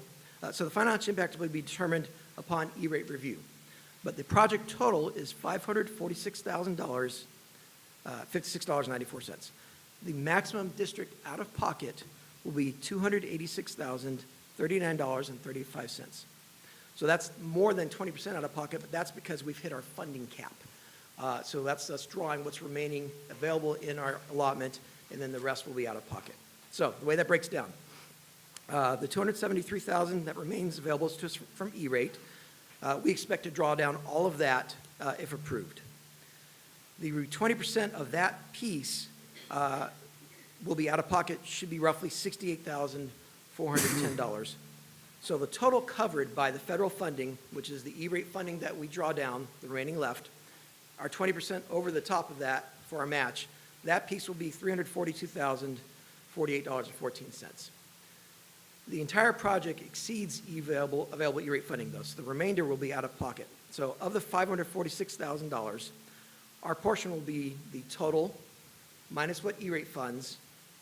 so the financial impact will be determined upon E-rate review. But the project total is $546,000, $56.94. The maximum district out-of-pocket will be $286,039.35. So that's more than 20% out of pocket, but that's because we've hit our funding cap. So that's us drawing what's remaining available in our allotment, and then the rest will be out of pocket. So the way that breaks down, the $273,000 that remains available to us from E-rate, we expect to draw down all of that if approved. The 20% of that piece will be out of pocket, should be roughly $68,410. So the total covered by the federal funding, which is the E-rate funding that we draw down, the remaining left, our 20% over the top of that for our match, that piece will be $342,048.14. The entire project exceeds available E-rate funding, though, so the remainder will be out of pocket. So of the $546,000, our portion will be the total minus what E-rate funds,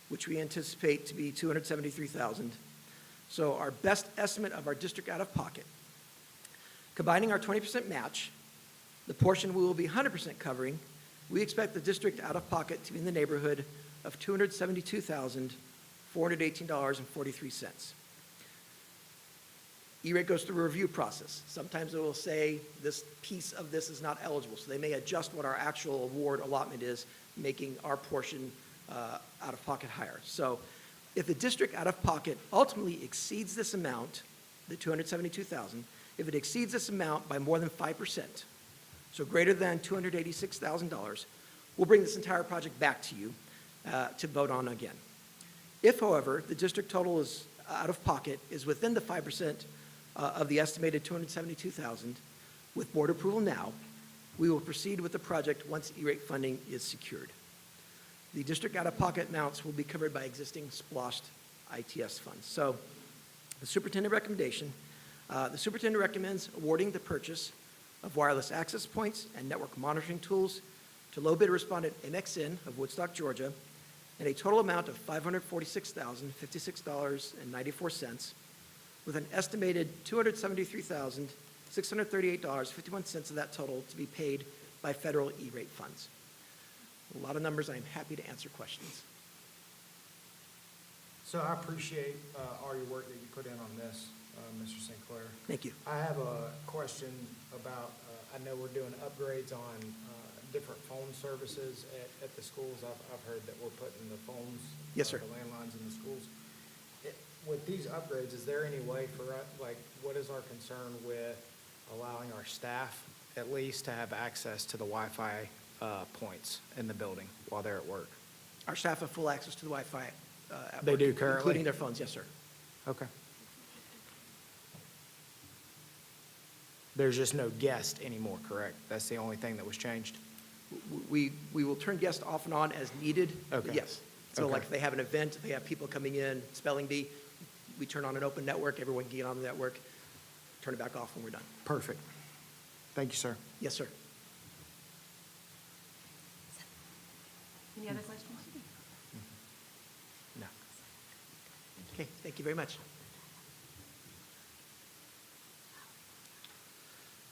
which we anticipate to be $273,000. So our best estimate of our district out of pocket, combining our 20% match, the portion we will be 100% covering, we expect the district out of pocket to be in the neighborhood of $272,418.43. E-rate goes through a review process. Sometimes it will say this piece of this is not eligible, so they may adjust what our actual award allotment is, making our portion out of pocket higher. So if the district out of pocket ultimately exceeds this amount, the $272,000, if it exceeds this amount by more than 5%, so greater than $286,000, we'll bring this entire project back to you to vote on again. If, however, the district total is out of pocket is within the 5% of the estimated $272,000, with board approval now, we will proceed with the project once E-rate funding is secured. The district out-of-pocket amounts will be covered by existing SPLOST ITS funds. So the superintendent recommends awarding the purchase of wireless access points and network monitoring tools to low bidder respondent MXN of Woodstock, Georgia, in a total amount of $546,056.94, with an estimated $273,638.51 of that total to be paid by federal E-rate funds. A lot of numbers. I am happy to answer questions. So I appreciate all your work that you put in on this, Mr. Sinclair. Thank you. I have a question about, I know we're doing upgrades on different phone services at the schools. I've heard that we're putting the phones, Yes, sir. the landlines in the schools. With these upgrades, is there any way for, what is our concern with allowing our staff at least to have access to the Wi-Fi points in the building while they're at work? Our staff have full access to the Wi-Fi. At They work, do currently? including their phones, yes, sir. Okay. There's just no guest anymore, correct? That's the only thing that was changed? We will turn guests off and on as needed. Okay. Yes. So Okay. like if they have an event, they have people coming in, spelling bee, we turn on an open network, everyone can get on the network, turn it back off when we're done. Perfect. Thank you, sir. Yes, sir. Any other questions? No. Okay, thank you very much.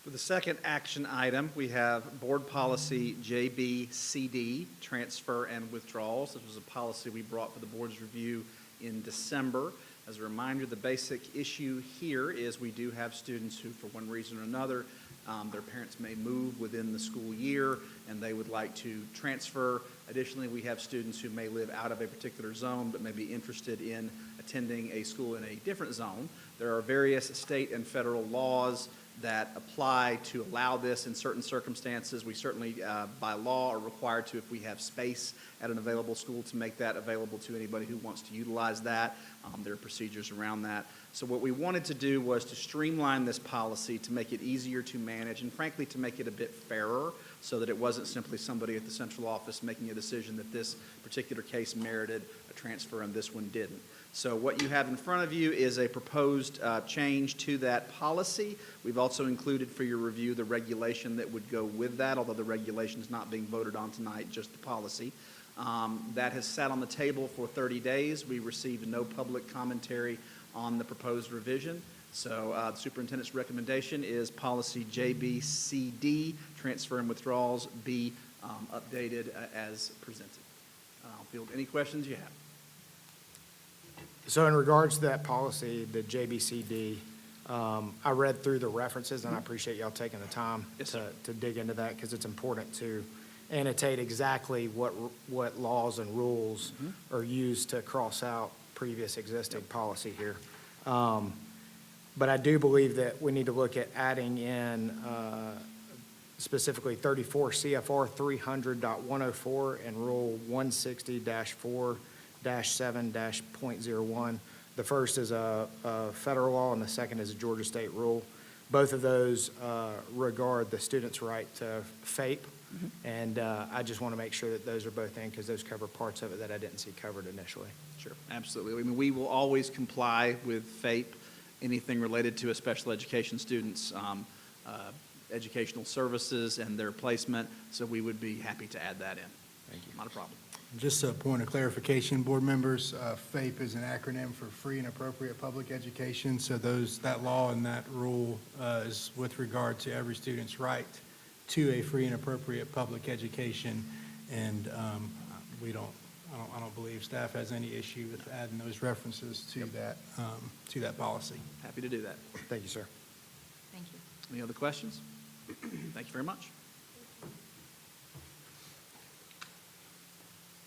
For the second action item, we have Board Policy JBCD, Transfer and Withdrawals. This was a policy we brought for the board's review in December. As a reminder, the basic issue here is we do have students who, for one reason or another, their parents may move within the school year and they would like to transfer. Additionally, we have students who may live out of a particular zone but may be interested in attending a school in a different zone. There are various state and federal laws that apply to allow this in certain circumstances. We certainly, by law, are required to, if we have space at an available school, to make that available to anybody who wants to utilize that. There are procedures around that. So what we wanted to do was to streamline this policy to make it easier to manage and frankly to make it a bit fairer so that it wasn't simply somebody at the central office making a decision that this particular case merited a transfer and this one didn't. So what you have in front of you is a proposed change to that policy. We've also included for your review the regulation that would go with that, although the regulation is not being voted on tonight, just the policy. That has sat on the table for 30 days. We received no public commentary on the proposed revision. So the superintendent's recommendation is policy JBCD, transfer and withdrawals, be updated as presented. I'll field any questions you have. So in regards to that policy, the JBCD, I read through the references, and I appreciate y'all taking the time to dig into that, because it's important to annotate exactly what laws and rules are used to cross out previous existing policy here. But I do believe that we need to look at adding in specifically 34 CFR 300.104 and Rule 160-4-7-.01. The first is a federal law and the second is a Georgia state rule. Both of those regard the student's right to FAPE, and I just want to make sure that those are both in because those cover parts of it that I didn't see covered initially. Sure, absolutely. I mean, we will always comply with FAPE, anything related to a special education student's educational services and their placement, so we would be happy to add that in. Thank you. Not a problem. Just a point of clarification, board members, FAPE is an acronym for Free and Appropriate Public Education, so that law and that rule is with regard to every student's right to a free and appropriate public education, and we don't I don't believe staff has any issue with adding those references to that policy. Happy to do that. Thank you, sir. Thank you. Any other questions? Thank you very much.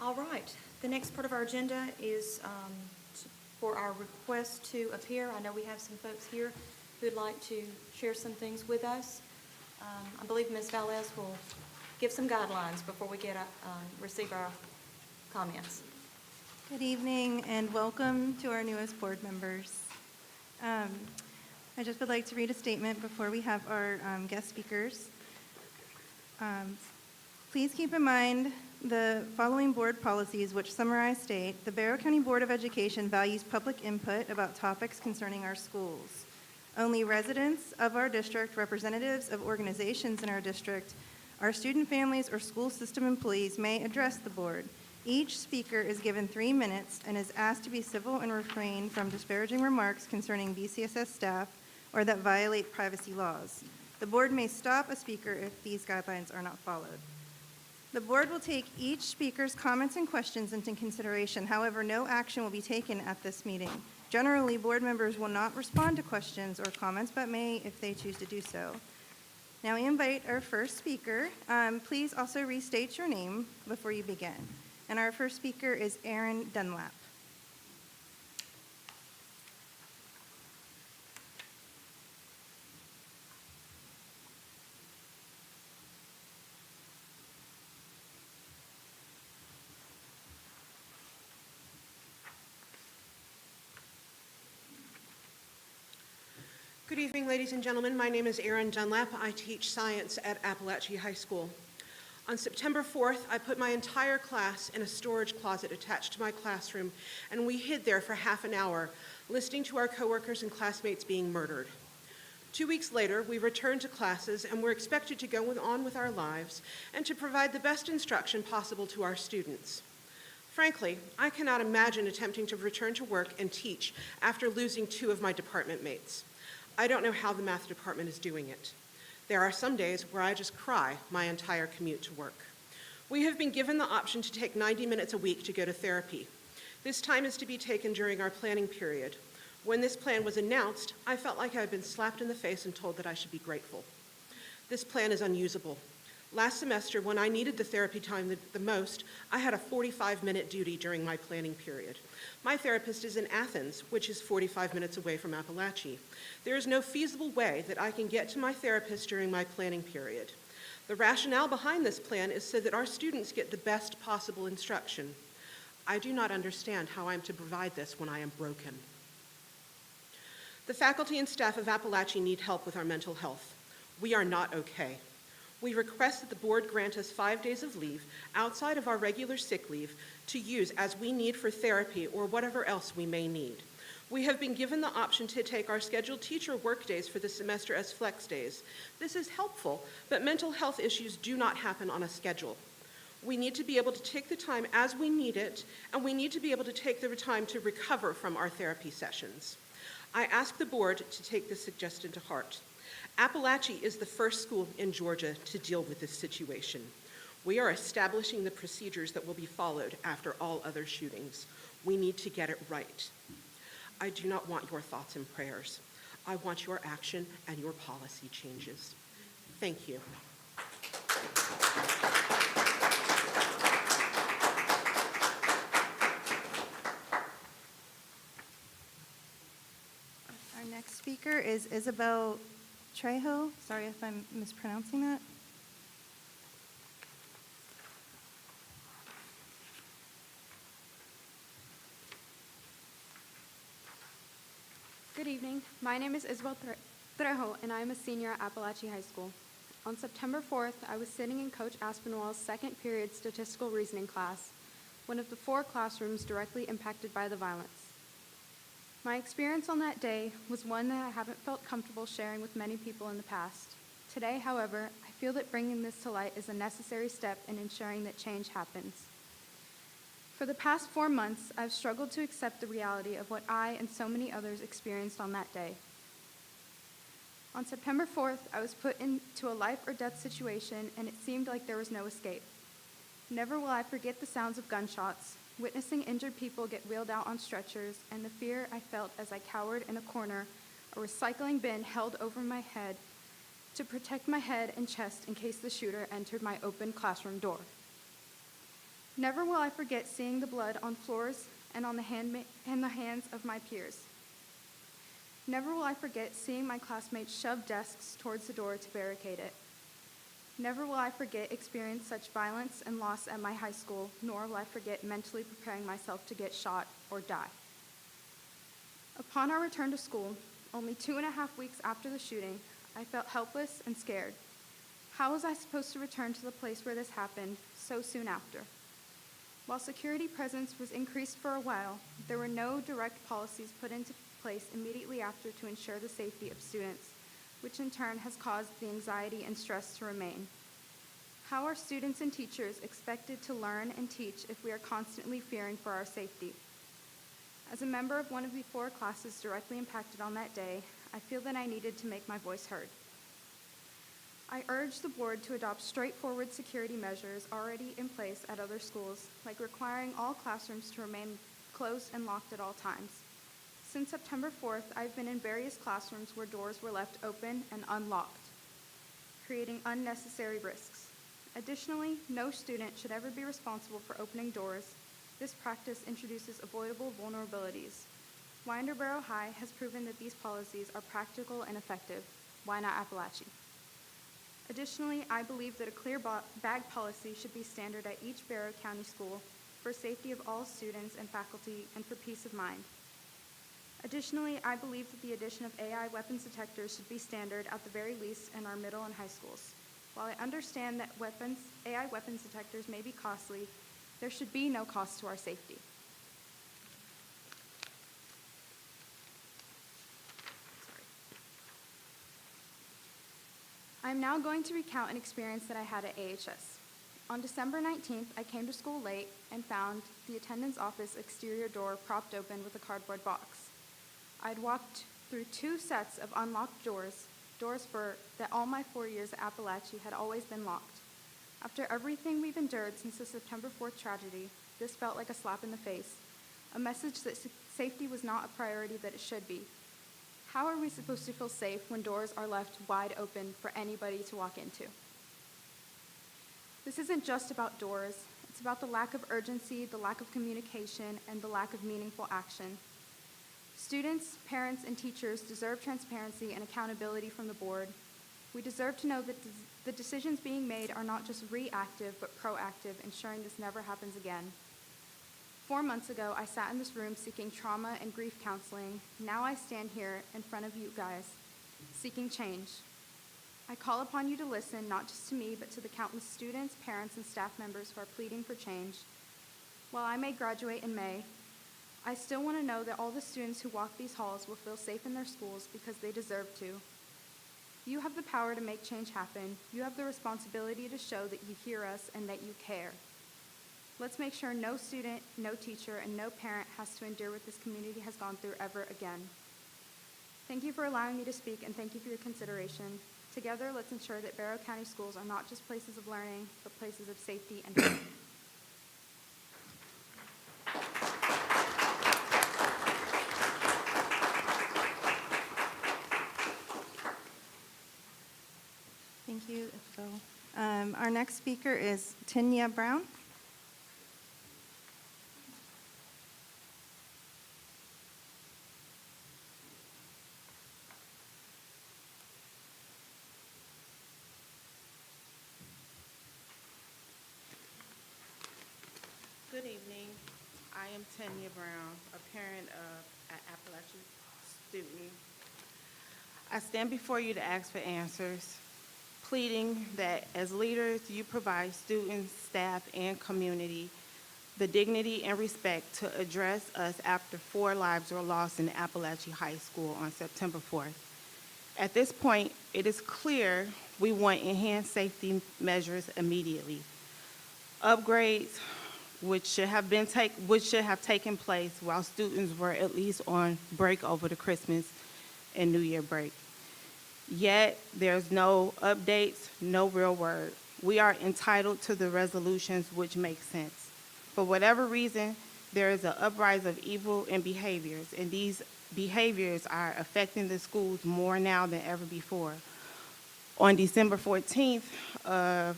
All right. The next part of our agenda is for our request to appear. I know we have some folks here who'd like to share some things with us. I believe Ms. Valdez will give some guidelines before we receive our comments. Good evening and welcome to our newest board members. I just would like to read a statement before we have our guest speakers. Please keep in mind the following board policies which summarize state, the Barrow County Board of Education values public input about topics concerning our schools. Only residents of our district, representatives of organizations in our district, our student families, or school system employees may address the board. Each speaker is given 3 minutes and is asked to be civil and refrain from disparaging remarks concerning BCSS staff or that violate privacy laws. The board may stop a speaker if these guidelines are not followed. The board will take each speaker's comments and questions into consideration. However, no action will be taken at this meeting. Generally, board members will not respond to questions or comments, but may if they choose to do so. Now we invite our first speaker. Please also restate your name before you begin. And our first speaker is Aaron Dunlap. Good evening, ladies and gentlemen. My name is Erin Dunlap. I teach science at Appalachia High School. On September 4th, I put my entire class in a storage closet attached to my classroom, and we hid there for half an hour, listening to our coworkers and classmates being murdered. 2 weeks later, we returned to classes and were expected to go on with our lives and to provide the best instruction possible to our students. Frankly, I cannot imagine attempting to return to work and teach after losing 2 of my department mates. I don't know how the math department is doing it. There are some days where I just cry my entire commute to work. We have been given the option to take 90 minutes a week to go to therapy. This time is to be taken during our planning period. When this plan was announced, I felt like I had been slapped in the face and told that I should be grateful. This plan is unusable. Last semester, when I needed the therapy time the most, I had a 45-minute duty during my planning period. My therapist is in Athens, which is 45 minutes away from Appalachia. There is no feasible way that I can get to my therapist during my planning period. The rationale behind this plan is so that our students get the best possible instruction. I do not understand how I am to provide this when I am broken. The faculty and staff of Appalachia need help with our mental health. We are not okay. We request that the board grant us 5 days of leave outside of our regular sick leave to use as we need for therapy or whatever else we may need. We have been given the option to take our scheduled teacher work days for the semester as flex days. This is helpful, but mental health issues do not happen on a schedule. We need to be able to take the time as we need it, and we need to be able to take the time to recover from our therapy sessions. I ask the board to take this suggestion to heart. Appalachia is the first school in Georgia to deal with this situation. We are establishing the procedures that will be followed after all other shootings. We need to get it right. I do not want your thoughts and prayers. I want your action and your policy changes. Thank you. Our next speaker is Isabel Trejo. Sorry if I'm mispronouncing that. Good evening. My name is Isabel Trejo, and I am a senior at Appalachia High School. On September 4th, I was sitting in Coach Aspinwall's second period statistical reasoning class, one of the 4 classrooms directly impacted by the violence. My experience on that day was one that I haven't felt comfortable sharing with many people in the past. Today, however, I feel that bringing this to light is a necessary step in ensuring that change happens. For the past 4 months, I've struggled to accept the reality of what I and so many others experienced on that day. On September 4th, I was put into a life or death situation, and it seemed like there was no escape. Never will I forget the sounds of gunshots, witnessing injured people get wheeled out on stretchers, and the fear I felt as I cowered in a corner, a recycling bin held over my head to protect my head and chest in case the shooter entered my open classroom door. Never will I forget seeing the blood on floors and on the hands of my peers. Never will I forget seeing my classmates shove desks towards the door to barricade it. Never will I forget experiencing such violence and loss at my high school, nor will I forget mentally preparing myself to get shot or die. Upon our return to school, only 2.5 weeks after the shooting, I felt helpless and scared. How was I supposed to return to the place where this happened so soon after? While security presence was increased for a while, there were no direct policies put into place immediately after to ensure the safety of students, which in turn has caused the anxiety and stress to remain. How are students and teachers expected to learn and teach if we are constantly fearing for our safety? As a member of one of the 4 classes directly impacted on that day, I feel that I needed to make my voice heard. I urge the board to adopt straightforward security measures already in place at other schools, like requiring all classrooms to remain closed and locked at all times. Since September 4th, I've been in various classrooms where doors were left open and unlocked, creating unnecessary risks. Additionally, no student should ever be responsible for opening doors. This practice introduces avoidable vulnerabilities. Winder-Barrow High has proven that these policies are practical and effective. Why not Appalachia? Additionally, I believe that a clear bag policy should be standard at each Barrow County school for safety of all students and faculty and for peace of mind. Additionally, I believe that the addition of AI weapons detectors should be standard at the very least in our middle and high schools. While I understand that AI weapons detectors may be costly, there should be no cost to our safety. I'm now going to recount an experience that I had at AHS. On December 19th, I came to school late and found the attendance office exterior door propped open with a cardboard box. I'd walked through 2 sets of unlocked doors that all my 4 years at Appalachia had always been locked. After everything we've endured since the September 4th tragedy, this felt like a slap in the face, a message that safety was not a priority that it should be. How are we supposed to feel safe when doors are left wide open for anybody to walk into? This isn't just about doors. It's about the lack of urgency, the lack of communication, and the lack of meaningful action. Students, parents, and teachers deserve transparency and accountability from the board. We deserve to know that the decisions being made are not just reactive, but proactive, ensuring this never happens again. 4 months ago, I sat in this room seeking trauma and grief counseling. Now I stand here in front of you guys, seeking change. I call upon you to listen, not just to me, but to the countless students, parents, and staff members who are pleading for change. While I may graduate in May, I still want to know that all the students who walk these halls will feel safe in their schools because they deserve to. You have the power to make change happen. You have the responsibility to show that you hear us and that you care. Let's make sure no student, no teacher, and no parent has to endure what this community has gone through ever again. Thank you for allowing me to speak, and thank you for your consideration. Together, let's ensure that Barrow County schools are not just places of learning, but places of safety and hope. Thank you. Our next speaker is Tanya Brown. Good evening. I am Tanya Brown, a parent of an Appalachian student. I stand before you to ask for answers, pleading that as leaders, you provide students, staff, and community the dignity and respect to address us after 4 lives were lost in Appalachia High School on September 4th. At this point, it is clear we want enhanced safety measures immediately. Upgrades which should have taken place while students were at least on break over the Christmas and New Year break. Yet, there's no updates, no real word. We are entitled to the resolutions which make sense. For whatever reason, there is an uprising of evil and behaviors, and these behaviors are affecting the schools more now than ever before. On December 14th of,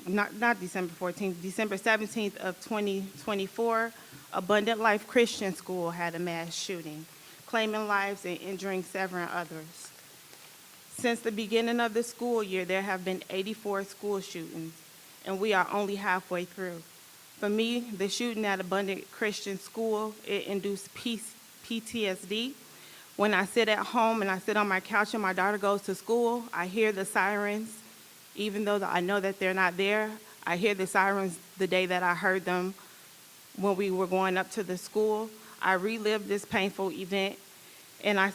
not December 14th, December 17th of 2024, Abundant Life Christian School had a mass shooting, claiming lives and injuring several others. Since the beginning of the school year, there have been 84 school shootings, and we are only halfway through. For me, the shooting at Abundant Christian School, it induced PTSD. When I sit at home and I sit on my couch and my daughter goes to school, I hear the sirens, even though I know that they're not there. I hear the sirens the day that I heard them when we were going up to the school. I relived this painful event, and I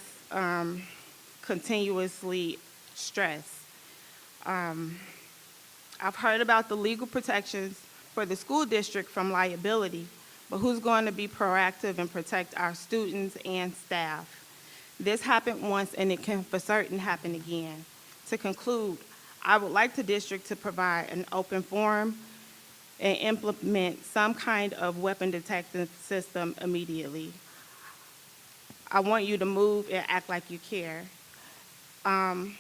continuously stress. I've heard about the legal protections for the school district from liability, but who's going to be proactive and protect our students and staff? This happened once, and it can for certain happen again. To conclude, I would like the district to provide an open forum and implement some kind of weapon detection system immediately. I want you to move and act like you care. And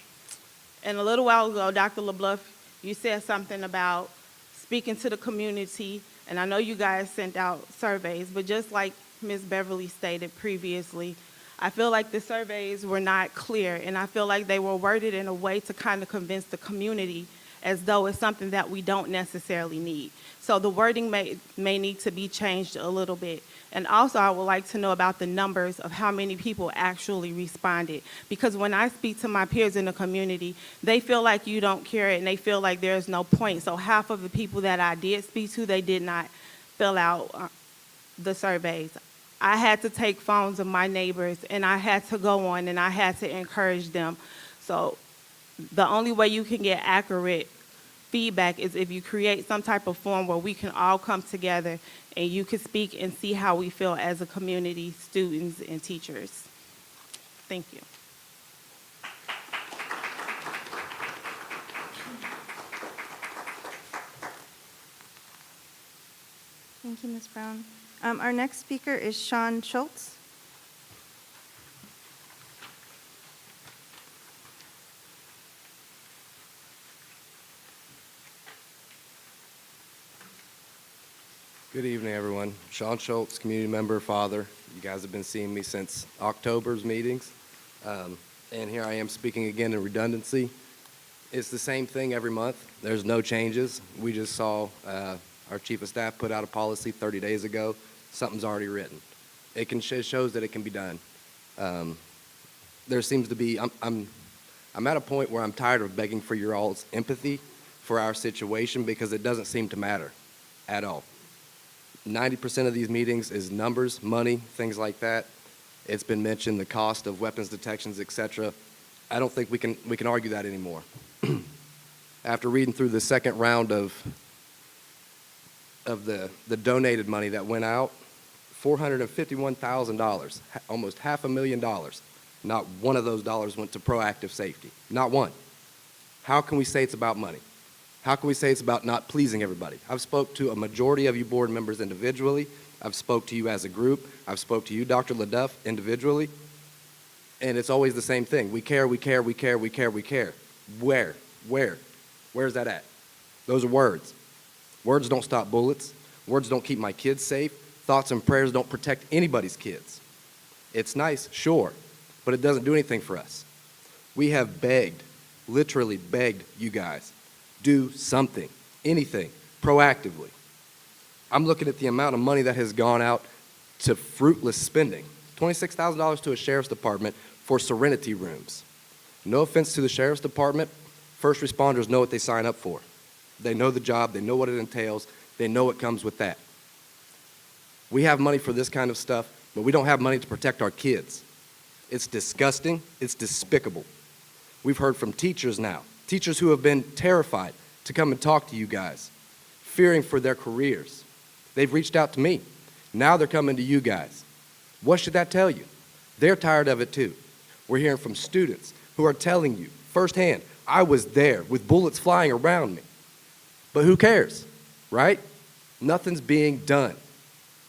a little while ago, Dr. LeBluff, you said something about speaking to the community, and I know you guys sent out surveys, but just like Ms. Beverly stated previously, I feel like the surveys were not clear, and I feel like they were worded in a way to kind of convince the community as though it's something that we don't necessarily need. So the wording may need to be changed a little bit. And also, I would like to know about the numbers of how many people actually responded. Because when I speak to my peers in the community, they feel like you don't care and they feel like there's no point. So half of the people that I did speak to, they did not fill out the surveys. I had to take phones of my neighbors, and I had to go on and I had to encourage them. So the only way you can get accurate feedback is if you create some type of forum where we can all come together and you can speak and see how we feel as a community, students and teachers. Thank you. Thank you, Ms. Brown. Our next speaker is Sean Schultz. Good evening, everyone. Sean Schultz, community member, father. You guys have been seeing me since October's meetings. And here I am speaking again in redundancy. It's the same thing every month. There's no changes. We just saw our chief of staff put out a policy 30 days ago. Something's already written. It shows that it can be done. There seems to be, I'm at a point where I'm tired of begging for your all's empathy for our situation because it doesn't seem to matter at all. 90% of these meetings is numbers, money, things like that. It's been mentioned, the cost of weapons detections, et cetera. I don't think we can argue that anymore. After reading through the second round of the donated money that went out, $451,000, almost $500,000. Not one of those dollars went to proactive safety. Not one. How can we say it's about money? How can we say it's about not pleasing everybody? I've spoke to a majority of you board members individually. I've spoke to you as a group. I've spoke to you, Dr. LeDuff, individually. And it's always the same thing. We care, we care, we care, we care, we care. Where? Where's that at? Those are words. Words don't stop bullets. Words don't keep my kids safe. Thoughts and prayers don't protect anybody's kids. It's nice, sure, but it doesn't do anything for us. We have begged, literally begged you guys, do something, anything, proactively. I'm looking at the amount of money that has gone out to fruitless spending. $26,000 to a sheriff's department for serenity rooms. No offense to the sheriff's department, first responders know what they sign up for. They know the job, they know what it entails, they know what comes with that. We have money for this kind of stuff, but we don't have money to protect our kids. It's disgusting, it's despicable. We've heard from teachers now, teachers who have been terrified to come and talk to you guys, fearing for their careers. They've reached out to me. Now they're coming to you guys. What should that tell you? They're tired of it too. We're hearing from students who are telling you firsthand, I was there with bullets flying around me. But who cares, right? Nothing's being done.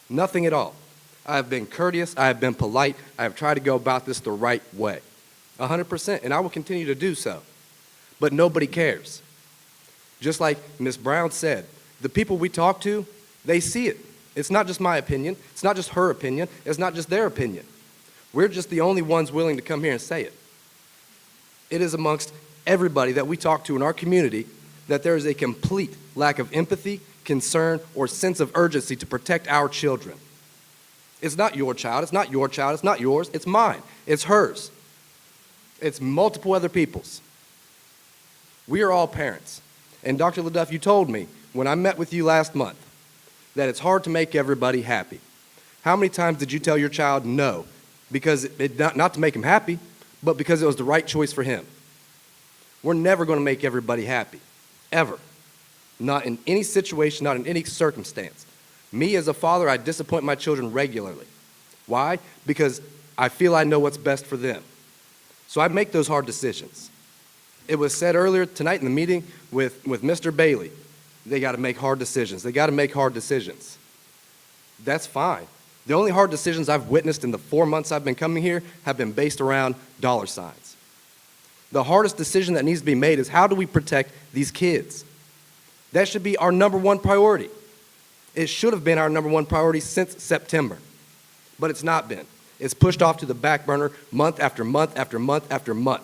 Nothing at all. I have been courteous, I have been polite, I have tried to go about this the right way. 100%, and I will continue to do so. But nobody cares. Just like Ms. Brown said, the people we talk to, they see it. It's not just my opinion, it's not just her opinion, it's not just their opinion. We're just the only ones willing to come here and say it. It is amongst everybody that we talk to in our community that there is a complete lack of empathy, concern, or sense of urgency to protect our children. It's not your child, it's not your child, it's not yours, it's mine, it's hers. It's multiple other people's. We are all parents. And Dr. LaDuff, you told me when I met with you last month that it's hard to make everybody happy. How many times did you tell your child no? Because not to make him happy, but because it was the right choice for him. We're never going to make everybody happy, ever. Not in any situation, not in any circumstance. Me as a father, I disappoint my children regularly. Why? Because I feel I know what's best for them. So I make those hard decisions. It was said earlier tonight in the meeting with Mr. Bailey, they got to make hard decisions. They got to make hard decisions. That's fine. The only hard decisions I've witnessed in the 4 months I've been coming here have been based around dollar signs. The hardest decision that needs to be made is how do we protect these kids? That should be our number one priority. It should have been our number one priority since September, but it's not been. It's pushed off to the back burner month after month after month after month.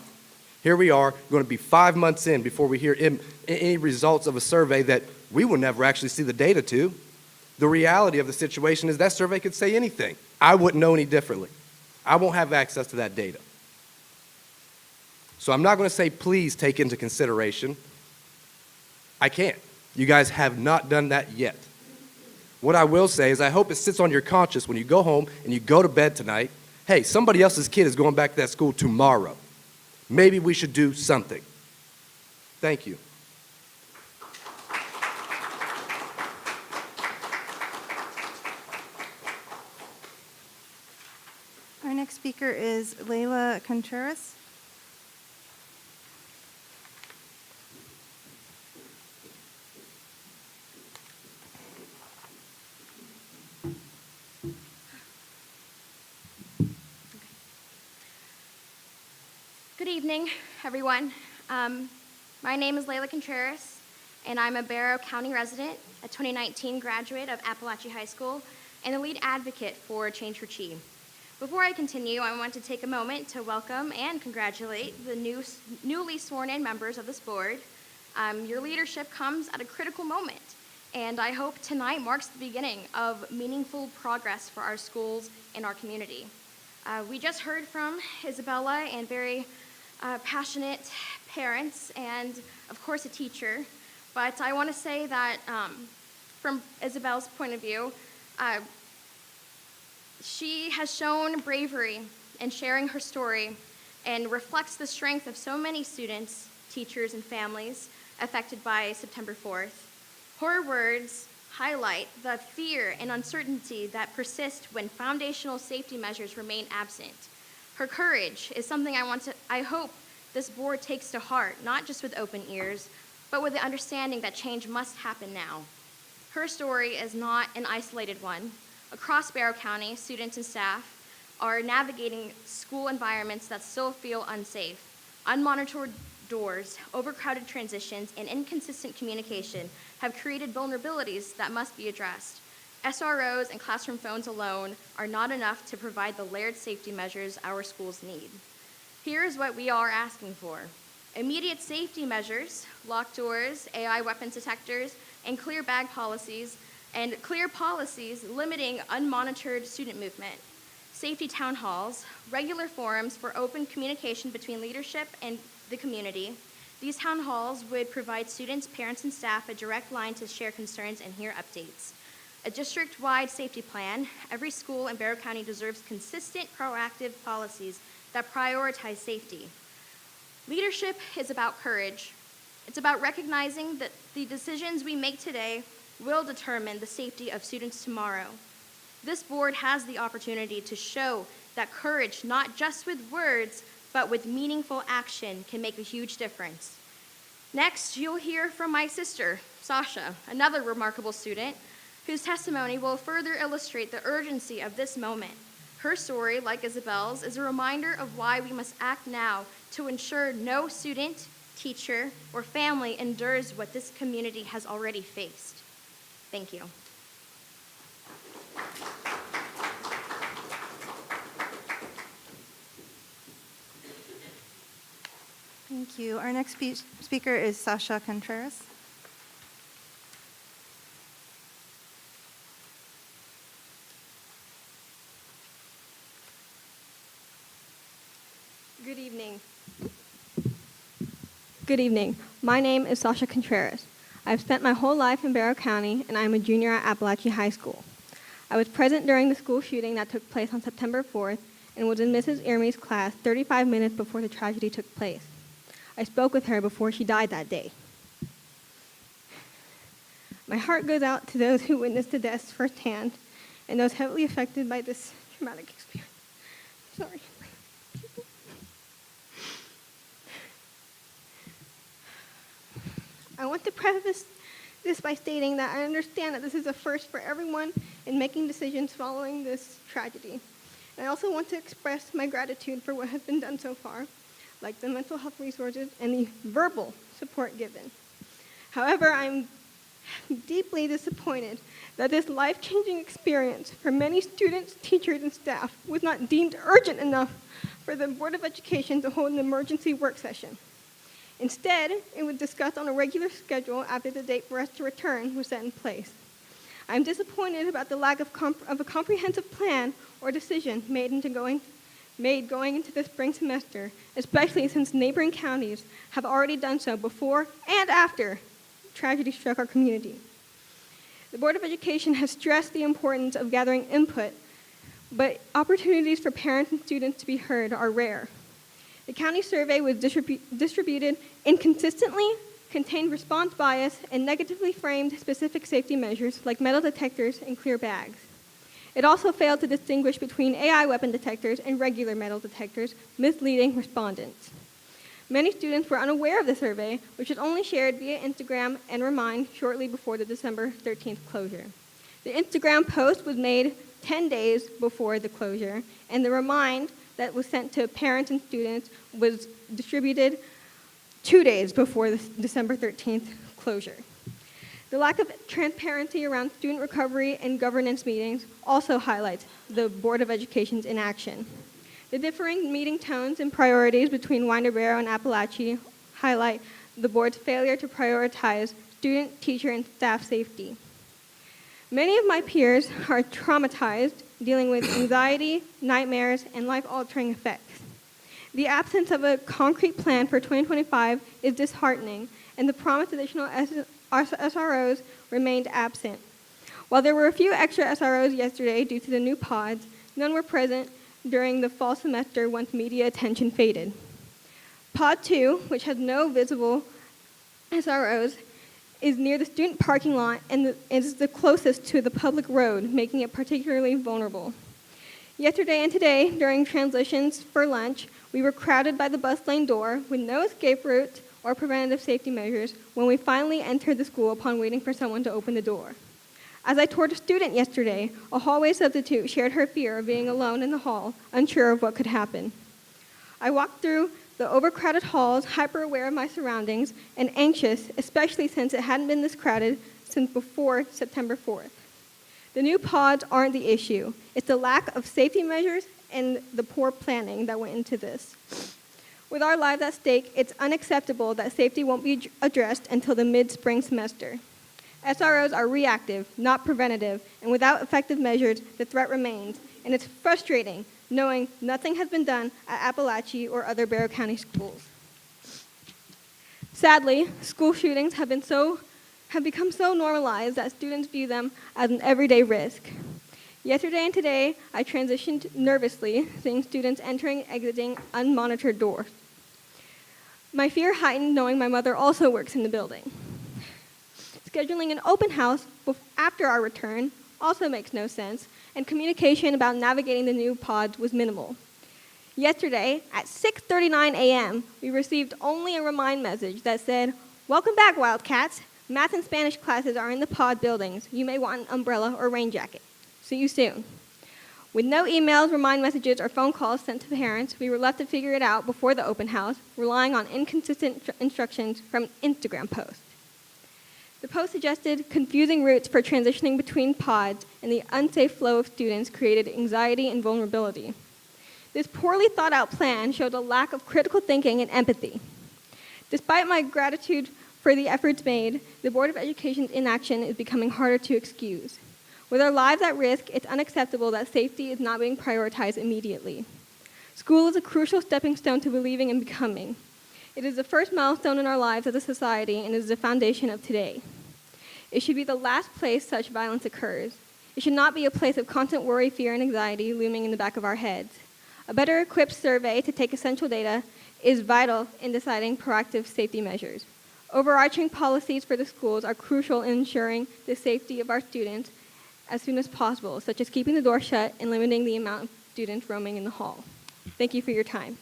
Here we are, going to be 5 months in before we hear any results of a survey that we will never actually see the data to. The reality of the situation is that survey could say anything. I wouldn't know any differently. I won't have access to that data. So I'm not going to say please take into consideration. I can't. You guys have not done that yet. What I will say is I hope it sits on your conscience when you go home and you go to bed tonight, hey, somebody else's kid is going back to that school tomorrow. Maybe we should do something. Thank you. Our next speaker is Layla Contreras. Good evening, everyone. My name is Layla Contreras, and I'm a Barrow County resident, a 2019 graduate of Appalachia High School, and the lead advocate for Change for Chi. Before I continue, I want to take a moment to welcome and congratulate the newly sworn-in members of this board. Your leadership comes at a critical moment, and I hope tonight marks the beginning of meaningful progress for our schools and our community. We just heard from Isabella and very passionate parents and, of course, a teacher. But I want to say that from Isabella's point of view, she has shown bravery in sharing her story and reflects the strength of so many students, teachers, and families affected by September 4th. Her words highlight the fear and uncertainty that persist when foundational safety measures remain absent. Her courage is something I hope this board takes to heart, not just with open ears, but with the understanding that change must happen now. Her story is not an isolated one. Across Barrow County, students and staff are navigating school environments that still feel unsafe. Unmonitored doors, overcrowded transitions, and inconsistent communication have created vulnerabilities that must be addressed. SROs and classroom phones alone are not enough to provide the layered safety measures our schools need. Here is what we are asking for. Immediate safety measures, locked doors, AI weapons detectors, and clear bag policies, and clear policies limiting unmonitored student movement. Safety town halls, regular forums for open communication between leadership and the community. These town halls would provide students, parents, and staff a direct line to share concerns and hear updates. A district-wide safety plan. Every school in Barrow County deserves consistent, proactive policies that prioritize safety. Leadership is about courage. It's about recognizing that the decisions we make today will determine the safety of students tomorrow. This board has the opportunity to show that courage, not just with words, but with meaningful action, can make a huge difference. Next, you'll hear from my sister, Sasha, another remarkable student. whose testimony will further illustrate the urgency of this moment. Her story, like Isabel's, is a reminder of why we must act now to ensure no student, teacher, or family endures what this community has already faced. Thank you. Thank you. Our next speaker is Sasha Contreras. Good evening. Good evening. My name is Sasha Contreras. I've spent my whole life in Barrow County, and I'm a junior at Appalachia High School. I was present during the school shooting that took place on September 4th and was in Mrs. Ermey's class 35 minutes before the tragedy took place. I spoke with her before she died that day. My heart goes out to those who witnessed the deaths firsthand and those heavily affected by this traumatic experience. Sorry. I want to preface this by stating that I understand that this is a first for everyone in making decisions following this tragedy. And I also want to express my gratitude for what has been done so far, like the mental health resources and the verbal support given. However, I'm deeply disappointed that this life-changing experience for many students, teachers, and staff was not deemed urgent enough for the Board of Education to hold an emergency work session. Instead, it was discussed on a regular schedule after the date for us to return was set in place. I'm disappointed about the lack of a comprehensive plan or decision made going into the spring semester, especially since neighboring counties have already done so before and after tragedy struck our community. The Board of Education has stressed the importance of gathering input, but opportunities for parents and students to be heard are rare. The county survey was distributed inconsistently, contained response bias, and negatively framed specific safety measures like metal detectors and clear bags. It also failed to distinguish between AI weapon detectors and regular metal detectors, misleading respondents. Many students were unaware of the survey, which was only shared via Instagram and Remind shortly before the December 13th closure. The Instagram post was made 10 days before the closure, and the Remind that was sent to parents and students was distributed 2 days before the December 13th closure. The lack of transparency around student recovery and governance meetings also highlights the Board of Education's inaction. The differing meeting tones and priorities between Winder-Barrow and Appalachia highlight the board's failure to prioritize student, teacher, and staff safety. Many of my peers are traumatized, dealing with anxiety, nightmares, and life-altering effects. The absence of a concrete plan for 2025 is disheartening, and the promised additional SROs remained absent. While there were a few extra SROs yesterday due to the new pods, none were present during the fall semester once media attention faded. Pod 2, which has no visible SROs, is near the student parking lot and is the closest to the public road, making it particularly vulnerable. Yesterday and today, during transitions for lunch, we were crowded by the bus lane door with no escape routes or preventative safety measures when we finally entered the school upon waiting for someone to open the door. As I toured a student yesterday, a hallway substitute shared her fear of being alone in the hall, unsure of what could happen. I walked through the overcrowded halls, hyper aware of my surroundings, and anxious, especially since it hadn't been this crowded since before September 4th. The new pods aren't the issue. It's the lack of safety measures and the poor planning that went into this. With our lives at stake, it's unacceptable that safety won't be addressed until the mid-spring semester. SROs are reactive, not preventative, and without effective measures, the threat remains, and it's frustrating knowing nothing has been done at Appalachia or other Barrow County schools. Sadly, school shootings have become so normalized that students view them as an everyday risk. Yesterday and today, I transitioned nervously, seeing students entering and exiting unmonitored doors. My fear heightened knowing my mother also works in the building. Scheduling an open house after our return also makes no sense, and communication about navigating the new pods was minimal. Yesterday, at 6:39 a.m., we received only a remind message that said, "Welcome back, Wildcats. Math and Spanish classes are in the pod buildings. You may want an umbrella or rain jacket. See you soon. With no emails, remind messages, or phone calls sent to parents, we were left to figure it out before the open house, relying on inconsistent instructions from an Instagram post. The post suggested confusing routes for transitioning between pods, and the unsafe flow of students created anxiety and vulnerability. This poorly thought out plan showed a lack of critical thinking and empathy. Despite my gratitude for the efforts made, the Board of Education's inaction is becoming harder to excuse. With our lives at risk, it's unacceptable that safety is not being prioritized immediately. School is a crucial stepping stone to believing and becoming. It is the first milestone in our lives as a society and is the foundation of today. It should be the last place such violence occurs. It should not be a place of constant worry, fear, and anxiety looming in the back of our heads. A better equipped survey to take essential data is vital in deciding proactive safety measures. Overarching policies for the schools are crucial in ensuring the safety of our students as soon as possible, such as keeping the door shut and limiting the amount of students roaming in the hall. Thank you for your time.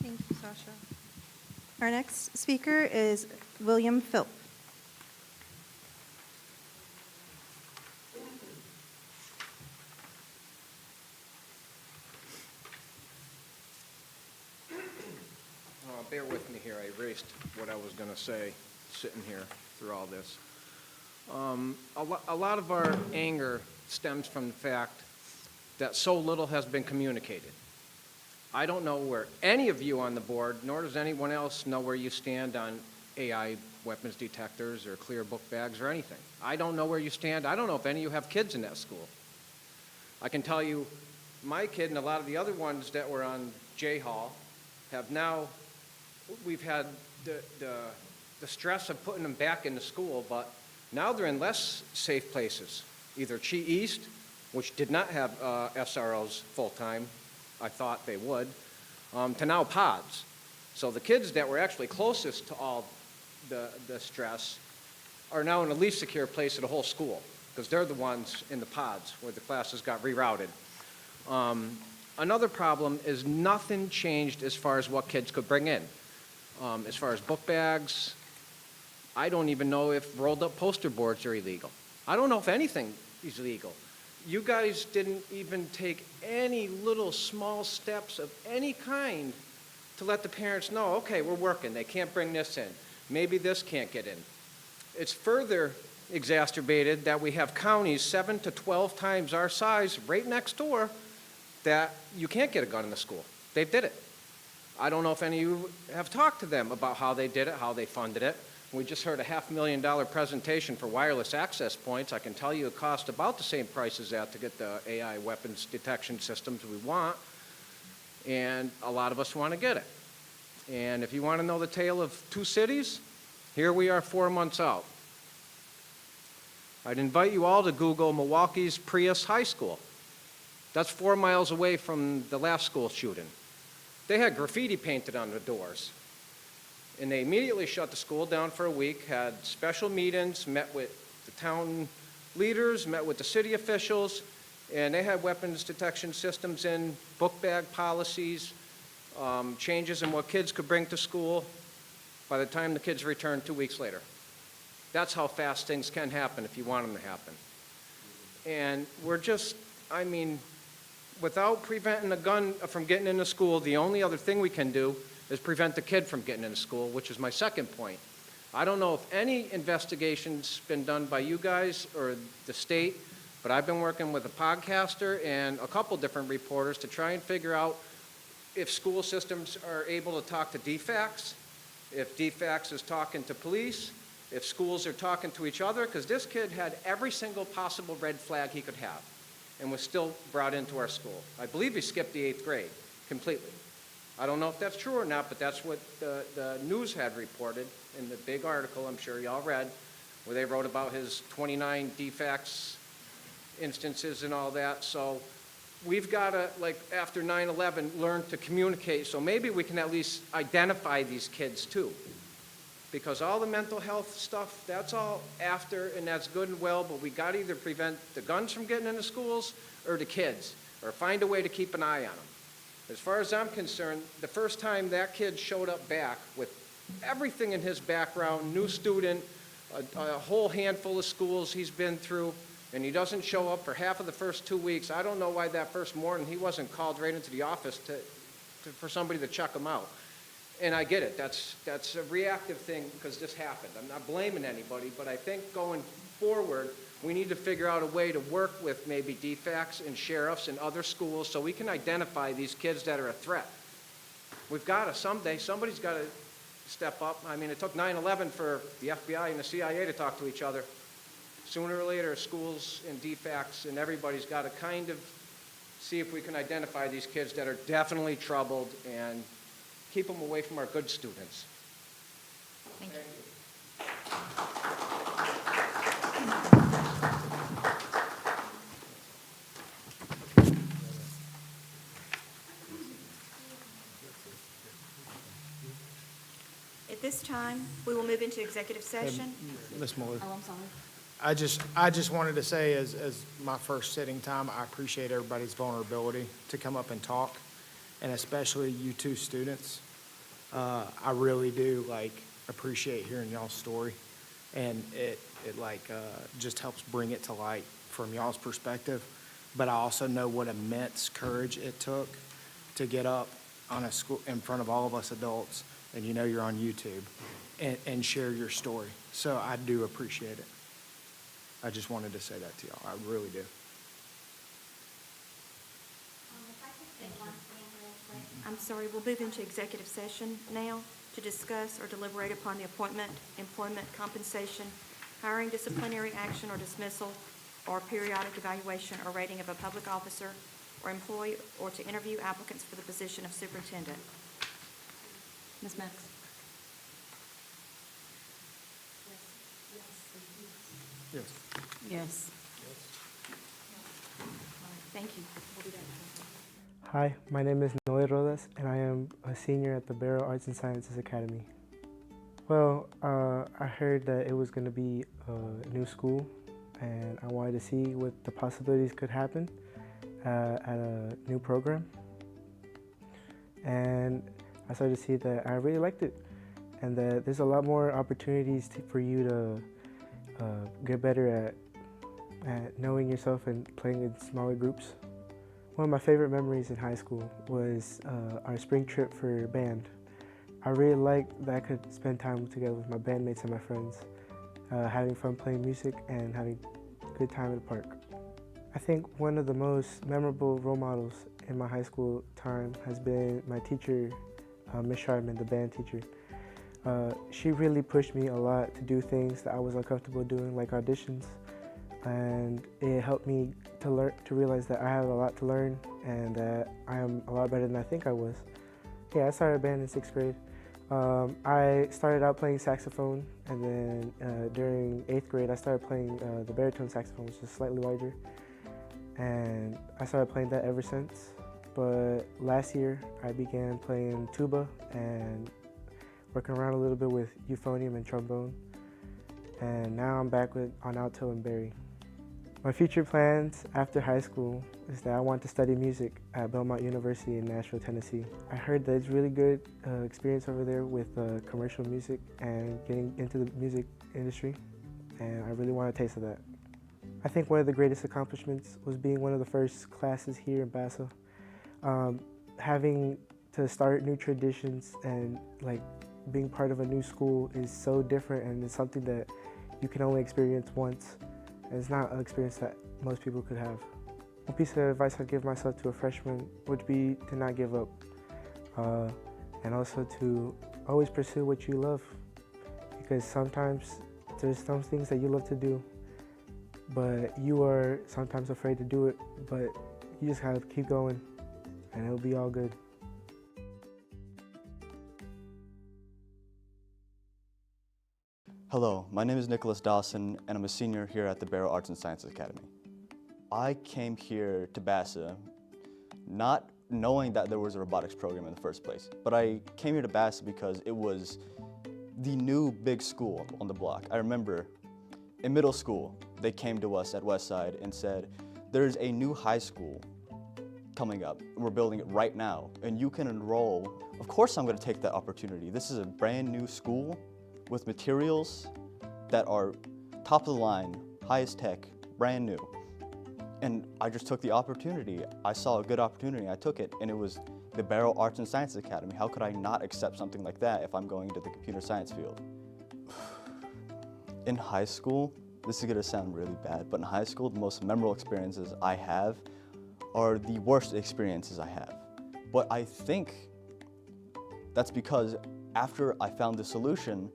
Thank you, Sasha. Our next speaker is William Philp. Bear with me here. I erased what I was going to say sitting here through all this. A lot of our anger stems from the fact that so little has been communicated. I don't know where any of you on the board, nor does anyone else know where you stand on AI weapons detectors or clear book bags or anything. I don't know where you stand. I don't know if any of you have kids in that school. I can tell you my kid and a lot of the other ones that were on J Hall have now, we've had the stress of putting them back into school, but now they're in less safe places, either Chi East, which did not have SROs full-time, I thought they would, to now pods. So the kids that were actually closest to all the stress are now in the least secure place of the whole school, because they're the ones in the pods where the classes got rerouted. Another problem is nothing changed as far as what kids could bring in. As far as book bags, I don't even know if rolled up poster boards are illegal. I don't know if anything is legal. You guys didn't even take any little small steps of any kind to let the parents know, okay, we're working, they can't bring this in. Maybe this can't get in. It's further exacerbated that we have counties 7 to 12 times our size right next door that you can't get a gun in the school. They did it. I don't know if any of you have talked to them about how they did it, how they funded it. We just heard a $500,000 presentation for wireless access points. I can tell you it cost about the same price as that to get the AI weapons detection systems we want, and a lot of us want to get it. And if you want to know the tale of two cities, here we are 4 months out. I'd invite you all to Google Milwaukee's Prius High School. That's 4 miles away from the last school shooting. They had graffiti painted on the doors. And they immediately shut the school down for a week, had special meetings, met with the town leaders, met with the city officials, and they had weapons detection systems in, book bag policies, changes in what kids could bring to school by the time the kids returned 2 weeks later. That's how fast things can happen if you want them to happen. And we're just, I mean, without preventing a gun from getting into school, the only other thing we can do is prevent the kid from getting into school, which is my second point. I don't know if any investigation's been done by you guys or the state, but I've been working with a podcaster and a couple different reporters to try and figure out if school systems are able to talk to DFACS, if DFACS is talking to police, if schools are talking to each other, because this kid had every single possible red flag he could have and was still brought into our school. I believe he skipped the 8th grade completely. I don't know if that's true or not, but that's what the news had reported in the big article I'm sure y'all read, where they wrote about his 29 DFACS instances and all that. So we've got to, like after 9/11, learn to communicate. So maybe we can at least identify these kids too. Because all the mental health stuff, that's all after, and that's good and well, but we got to either prevent the guns from getting into schools or the kids. or find a way to keep an eye on them. As far as I'm concerned, the first time that kid showed up back with everything in his background, new student, a whole handful of schools he's been through, and he doesn't show up for half of the first 2 weeks, I don't know why that first morning he wasn't called right into the office for somebody to check him out. And I get it, that's a reactive thing because this happened. I'm not blaming anybody, but I think going forward, we need to figure out a way to work with maybe DFACs and sheriffs and other schools so we can identify these kids that are a threat. We've got to someday, somebody's got to step up. I mean, it took 9/11 for the FBI and the CIA to talk to each other. Sooner or later, schools and DFACs and everybody's got to kind of see if we can identify these kids that are definitely troubled and keep them away from our good students. Thank you. At this time, we will move into executive session. Ms. Muller. Oh, I'm sorry. I just wanted to say, as my first sitting time, I appreciate everybody's vulnerability to come up and talk, and especially you two students. I really do, appreciate hearing y'all's story, and it just helps bring it to light from y'all's perspective. But I also know what immense courage it took to get up on a school in front of all of us adults, and you're on YouTube, and share your story. So I do appreciate it. I just wanted to say that to y'all. I really do. I'm sorry, we'll move into executive session now to discuss or deliberate upon the appointment, employment, compensation, hiring, disciplinary action or dismissal, or periodic evaluation or rating of a public officer or employee, or to interview applicants for the position of superintendent. Ms. Max? Yes. Yes. Thank you. We'll be back. Hi, my name is Noe Rodas, and I am a senior at the Barrow Arts and Sciences Academy. Well, I heard that it was going to be a new school, and I wanted to see what the possibilities could happen at a new program. And I started to see that I really liked it, and that there's a lot more opportunities for you to get better at knowing yourself and playing in smaller groups. One of my favorite memories in high school was our spring trip for band. I really liked that I could spend time together with my bandmates and my friends, having fun playing music and having a good time at the park. I think one of the most memorable role models in my high school time has been my teacher, Ms. Sharman, the band teacher. She really pushed me a lot to do things that I was uncomfortable doing, like auditions, and it helped me to realize that I have a lot to learn and that I am a lot better than I think I was. Yeah, I started a band in 6th grade. I started out playing saxophone, and then during 8th grade I started playing the baritone saxophone, which is slightly larger, and I started playing that ever since. But last year I began playing tuba and working around a little bit with euphonium and trombone, and now I'm back on alto and bari. My future plans after high school is that I want to study music at Belmont University in Nashville, Tennessee. I heard that it's really good experience over there with commercial music and getting into the music industry, and I really want a taste of that. I think one of the greatest accomplishments was being one of the first classes here in BASA. Having to start new traditions and being part of a new school is so different, and it's something that you can only experience once. And it's not an experience that most people could have. One piece of advice I'd give myself to a freshman would be to not give up, and also to always pursue what you love, because sometimes there's some things that you love to do, but you are sometimes afraid to do it, but you just gotta keep going, and it'll be all good. Hello, my name is Nicholas Dawson, and I'm a senior here at the Barrow Arts and Sciences Academy. I came here to BASA not knowing that there was a robotics program in the first place, but I came here to BASA because it was the new big school on the block. I remember in middle school, they came to us at Westside and said, there's a new high school coming up. We're building it right now, and you can enroll. Of course I'm going to take that opportunity. This is a brand new school with materials that are top of the line, highest tech, brand new. And I just took the opportunity. I saw a good opportunity, I took it, and it was the Barrow Arts and Sciences Academy. How could I not accept something like that if I'm going into the computer science field? In high school, this is gonna sound really bad, but in high school, the most memorable experiences I have are the worst experiences I have. But I think that's because after I found the solution,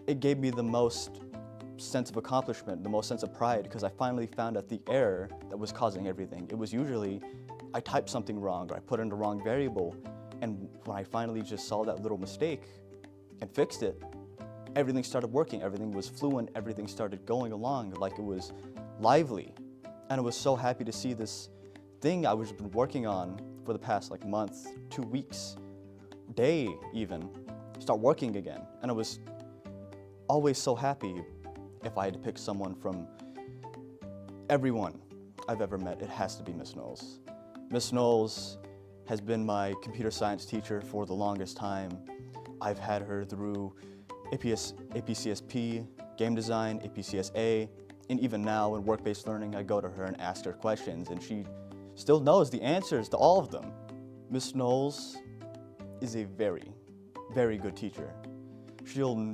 it gave me the most sense of accomplishment, the most sense of pride, because I finally found out the error that was causing everything. It was usually I typed something wrong or I put in the wrong variable, and when I finally just saw that little mistake and fixed it, everything started working, everything was fluent, everything started going along like it was lively. And I was so happy to see this thing I was been working on for the past like month, 2 weeks, day even, start working again. And I was always so happy. If I had to pick someone from everyone I've ever met, it has to be Miss Knowles. Miss Knowles has been my computer science teacher for the longest time. I've had her through APCSP, game design, APCSA, and even now in work-based learning, I go to her and ask her questions, and she still knows the answers to all of them. Miss Knowles is a very, very good teacher. She'll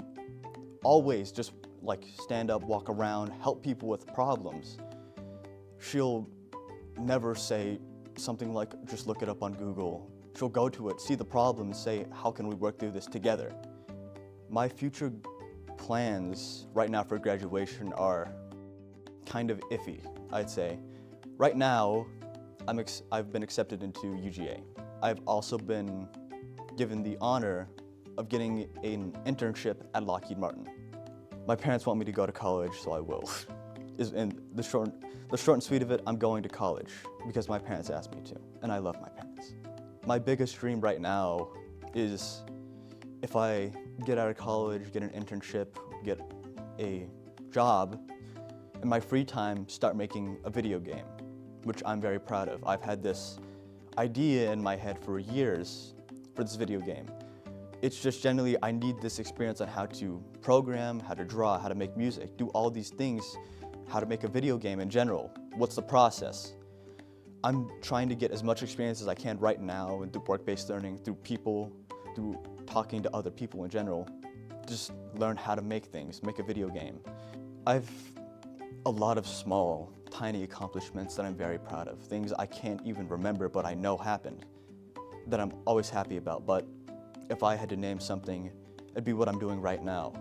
always just like stand up, walk around, help people with problems. She'll never say something like, just look it up on Google. She'll go to it, see the problem, and say, how can we work through this together? My future plans right now for graduation are kind of iffy, I'd say. Right now, I've been accepted into UGA. I've also been given the honor of getting an internship at Lockheed Martin. My parents want me to go to college, so I will. And the short and sweet of it, I'm going to college because my parents asked me to, and I love my parents. My biggest dream right now is if I get out of college, get an internship, get a job, in my free time, start making a video game, which I'm very proud of. I've had this idea in my head for years for this video game. It's just generally, I need this experience on how to program, how to draw, how to make music, do all these things, how to make a video game in general. What's the process? I'm trying to get as much experience as I can right now and through work-based learning, through people, through talking to other people in general. Just learn how to make things, make a video game. I've a lot of small, tiny accomplishments that I'm very proud of. Things I can't even remember, but I know happened, that I'm always happy about. But if I had to name something, it'd be what I'm doing right now.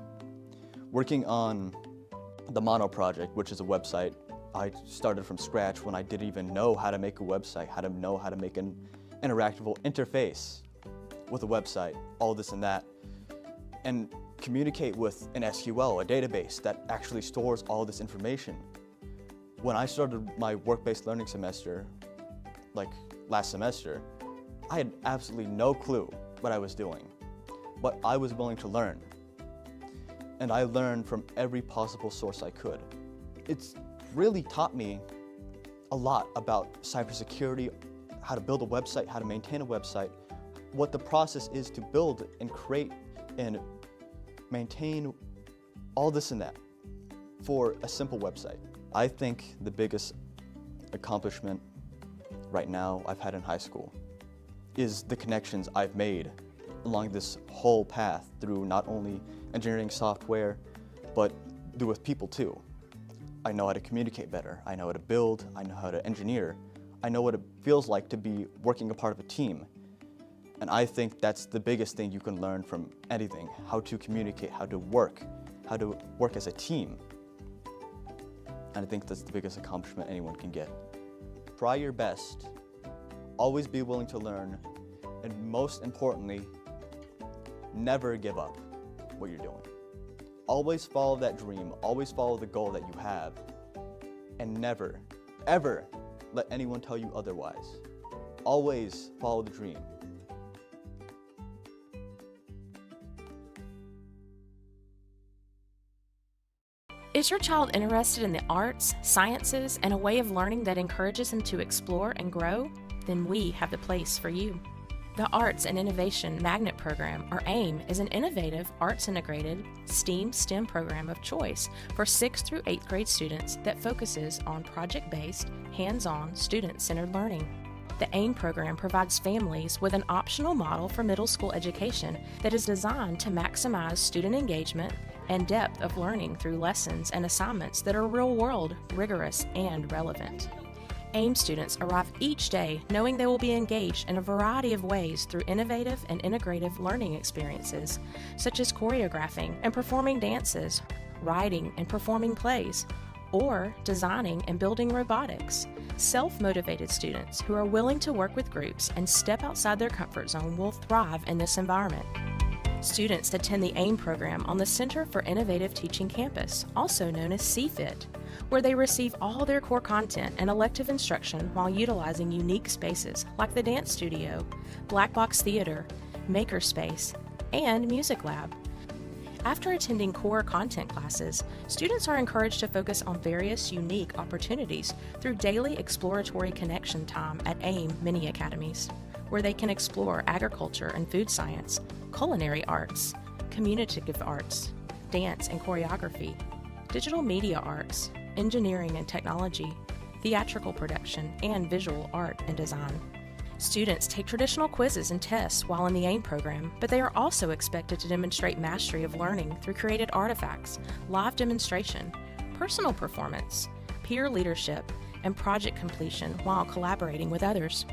Working on the Mono project, which is a website I started from scratch when I didn't even know how to make a website, how to make an interactable interface with a website, all this and that, and communicate with an SQL, a database that actually stores all this information. When I started my work-based learning semester, like last semester, I had absolutely no clue what I was doing, but I was willing to learn. And I learned from every possible source I could. It's really taught me a lot about cybersecurity, how to build a website, how to maintain a website, what the process is to build and create and maintain all this and that for a simple website. I think the biggest accomplishment right now I've had in high school is the connections I've made along this whole path through not only engineering software, but through with people too. I know how to communicate better, I know how to build, I know how to engineer, I know what it feels like to be working a part of a team. And I think that's the biggest thing you can learn from anything, how to communicate, how to work as a team. And I think that's the biggest accomplishment anyone can get. Try your best, always be willing to learn, and most importantly, never give up what you're doing. Always follow that dream, always follow the goal that you have, and never, ever let anyone tell you otherwise. Always follow the dream. Is your child interested in the arts, sciences, and a way of learning that encourages them to explore and grow? then we have the place for you. The Arts and Innovation Magnet Program, or AIM, is an innovative, arts-integrated STEAM program of choice for 6th through 8th grade students that focuses on project-based, hands-on, student-centered learning. The AIM program provides families with an optional model for middle school education that is designed to maximize student engagement and depth of learning through lessons and assignments that are real-world, rigorous, and relevant. AIM students arrive each day knowing they will be engaged in a variety of ways through innovative and integrative learning experiences, such as choreographing and performing dances, writing and performing plays, or designing and building robotics. Self-motivated students who are willing to work with groups and step outside their comfort zone will thrive in this environment. Students attend the AIM program on the Center for Innovative Teaching campus, also known as CFIT, where they receive all their core content and elective instruction while utilizing unique spaces like the Dance Studio, Black Box Theater, Makerspace, and Music Lab. After attending core content classes, students are encouraged to focus on various unique opportunities through daily exploratory connection time at AIM mini academies, where they can explore agriculture and food science, culinary arts, communicative arts, dance and choreography, digital media arts, engineering and technology, theatrical production, and visual art and design. Students take traditional quizzes and tests while in the AIM program, but they are also expected to demonstrate mastery of learning through created artifacts, live demonstration, personal performance, peer leadership, and project completion while collaborating with others.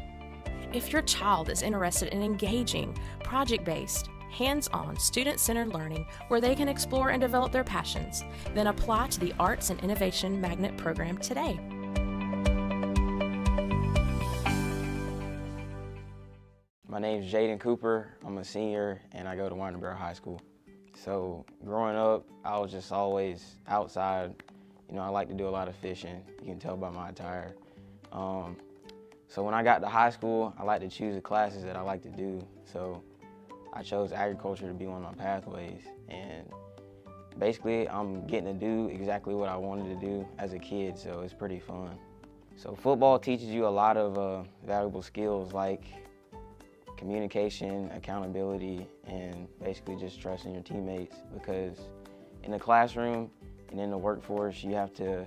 If your child is interested in engaging, project-based, hands-on, student-centered learning where they can explore and develop their passions, then apply to the Arts and Innovation Magnet Program today. My name is Jaden Cooper. I'm a senior and I go to Warrenboro High School. So growing up, I was just always outside. You know, I like to do a lot of fishing. You can tell by my attire. So when I got to high school, I like to choose the classes that I like to do. So I chose agriculture to be one of my pathways. And basically, I'm getting to do exactly what I wanted to do as a kid, so it's pretty fun. So football teaches you a lot of valuable skills like communication, accountability, and basically just trusting your teammates, because in the classroom and in the workforce, you have to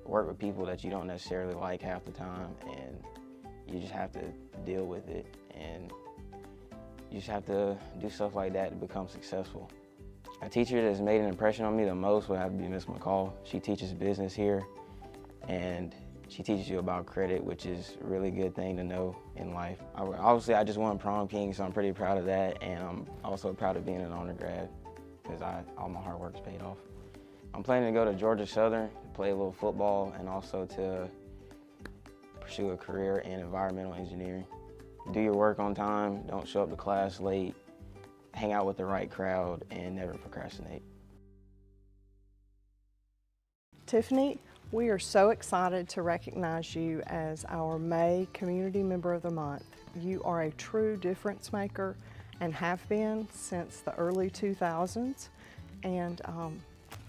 work with people that you don't necessarily like half the time, and you just have to deal with it, and you just have to do stuff like that to become successful. A teacher that's made an impression on me the most would have to be Miss McCall. She teaches business here, and she teaches you about credit, which is a really good thing to know in life. Obviously, I just won prom king, so I'm pretty proud of that, and I'm also proud of being an honor grad because all my hard work's paid off. I'm planning to go to Georgia Southern to play a little football and also to pursue a career in environmental engineering. Do your work on time, don't show up to class late, hang out with the right crowd, and never procrastinate. Tiffany, we are so excited to recognize you as our May Community Member of the Month. You are a true difference maker and have been since the early 2000s. And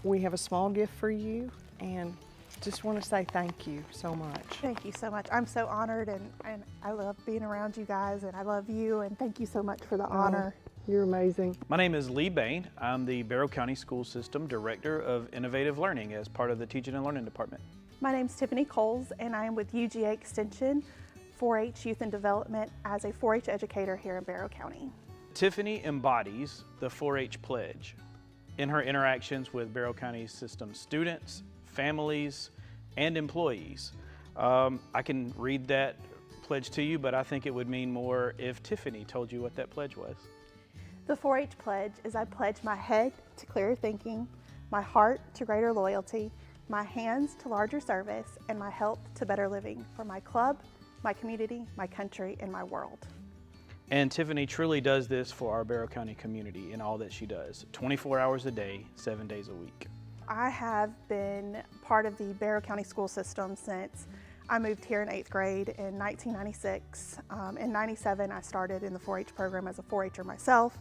we have a small gift for you and just want to say thank you so much. Thank you so much. I'm so honored, and I love being around you guys, and I love you, and thank you so much for the honor. You're amazing. My name is Lee Bain. I'm the Barrow County School System Director of Innovative Learning as part of the Teaching and Learning Department. My name is Tiffany Coles, and I am with UGA Extension 4-H Youth and Development as a 4-H educator here in Barrow County. Tiffany embodies the 4-H pledge in her interactions with Barrow County System students, families, and employees. I can read that pledge to you, but I think it would mean more if Tiffany told you what that pledge was. The 4-H pledge is I pledge my head to clearer thinking, my heart to greater loyalty, my hands to larger service, and my health to better living for my club, my community, my country, and my world. And Tiffany truly does this for our Barrow County community in all that she does, 24 hours a day, 7 days a week. I have been part of the Barrow County school system since I moved here in 8th grade in 1996. In 97, I started in the 4-H program as a 4-H'er myself.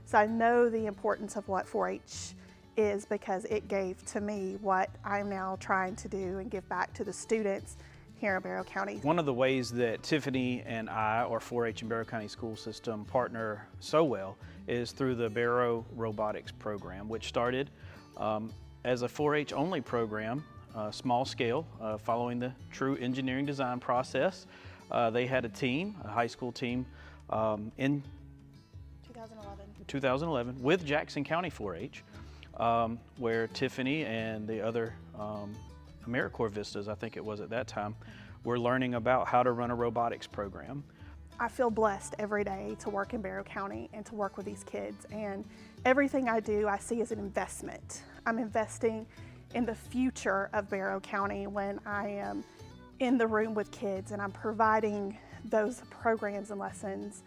So I know the importance of what 4-H is because it gave to me what I'm now trying to do and give back to the students here in Barrow County. One of the ways that Tiffany and I, or 4-H and Barrow County School System, partner so well is through the Barrow Robotics program, which started as a 4-H only program, small scale, following the true engineering design process. They had a team, a high school team, in 2011 with Jackson County 4-H, where Tiffany and the other AmeriCorps Vistas, I think it was at that time, were learning about how to run a robotics program. I feel blessed every day to work in Barrow County and to work with these kids, and everything I do I see as an investment. I'm investing in the future of Barrow County when I am in the room with kids and I'm providing those programs and lessons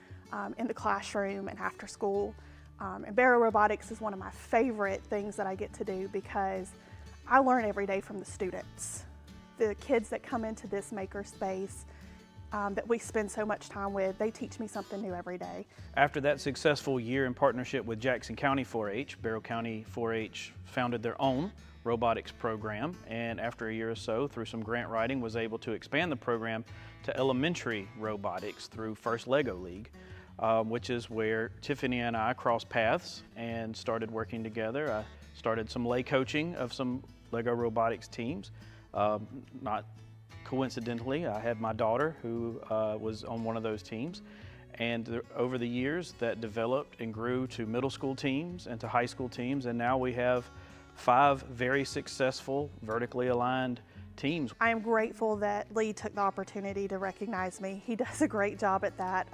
in the classroom and after school. And Barrow Robotics is one of my favorite things that I get to do because I learn every day from the students. The kids that come into this maker space that we spend so much time with, they teach me something new every day. After that successful year in partnership with Jackson County 4-H, Barrow County 4-H founded their own robotics program, and after a year or so, through some grant writing, was able to expand the program to elementary robotics through First Lego League, which is where Tiffany and I crossed paths and started working together. I started some lay coaching of some Lego robotics teams. Not coincidentally, I had my daughter who was on one of those teams, and over the years that developed and grew to middle school teams and to high school teams, and now we have 5 very successful vertically aligned teams. I am grateful that Lee took the opportunity to recognize me. He does a great job at that.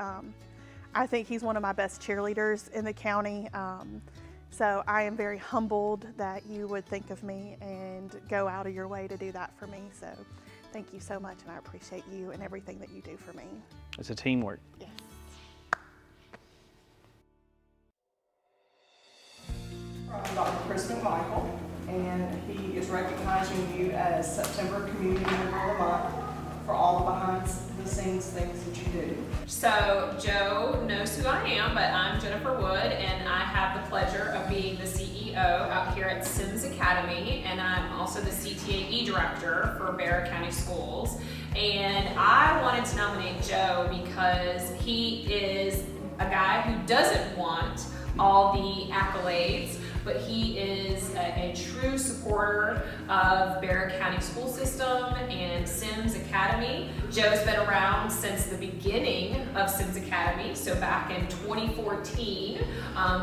I think he's one of my best cheerleaders in the county. So I am very humbled that you would think of me and go out of your way to do that for me. So thank you so much, and I appreciate you and everything that you do for me. It's a teamwork. Yes. I'm Dr. Chris McMichael, and he is recognizing you as September Community Member of the Month for all the behind-the-scenes things that you do. So Joe knows who I am, but I'm Jennifer Wood, and I have the pleasure of being the CEO out here at Sims Academy, and I'm also the CTAE Director for Barrow County Schools. And I wanted to nominate Joe because he is a guy who doesn't want all the accolades, but he is a true supporter of Barrow County School System and Sims Academy. Joe's been around since the beginning of Sims Academy, so back in 2014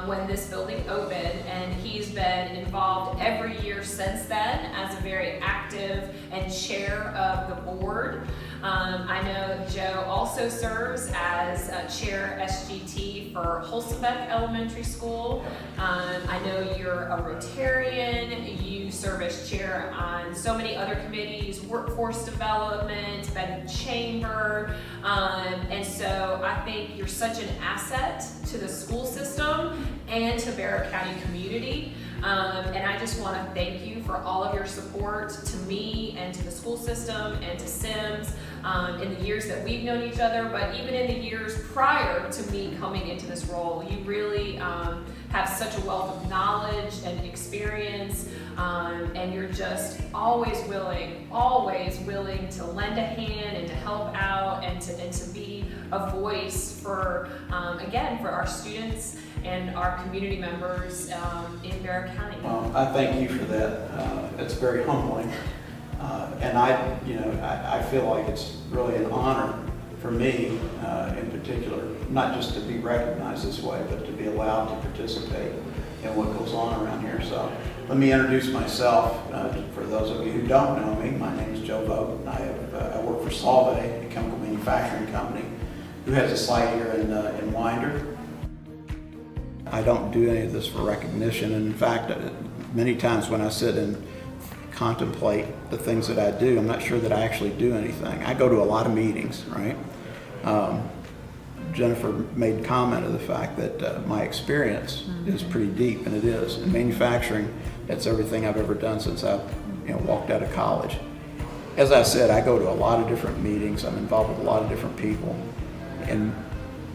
when this building opened, and he's been involved every year since then as a very active and chair of the board. I know Joe also serves as chair SGT for Holstenbeck Elementary School. I know you're a Rotarian, you serve as chair on so many other committees, workforce development, Benton Chamber, and so I think you're such an asset to the school system and to Barrow County community. And I just want to thank you for all of your support to me and to the school system and to Sims in the years that we've known each other, but even in the years prior to me coming into this role. You really have such a wealth of knowledge and experience, and you're just always willing to lend a hand and to help out and to be a voice for, again, for our students and our community members in Barrow County. I thank you for that. It's very humbling. And I feel like it's really an honor for me in particular, not just to be recognized this way, but to be allowed to participate in what goes on around here. So let me introduce myself. For those of you who don't know me, my name is Joe Vogt. I work for Solvay, a chemical manufacturing company, who has a site here in Winder. I don't do any of this for recognition, and in fact, many times when I sit and contemplate the things that I do, I'm not sure that I actually do anything. I go to a lot of meetings, right? Jennifer made comment of the fact that my experience is pretty deep, and it is. In manufacturing, that's everything I've ever done since I walked out of college. As I said, I go to a lot of different meetings. I'm involved with a lot of different people, and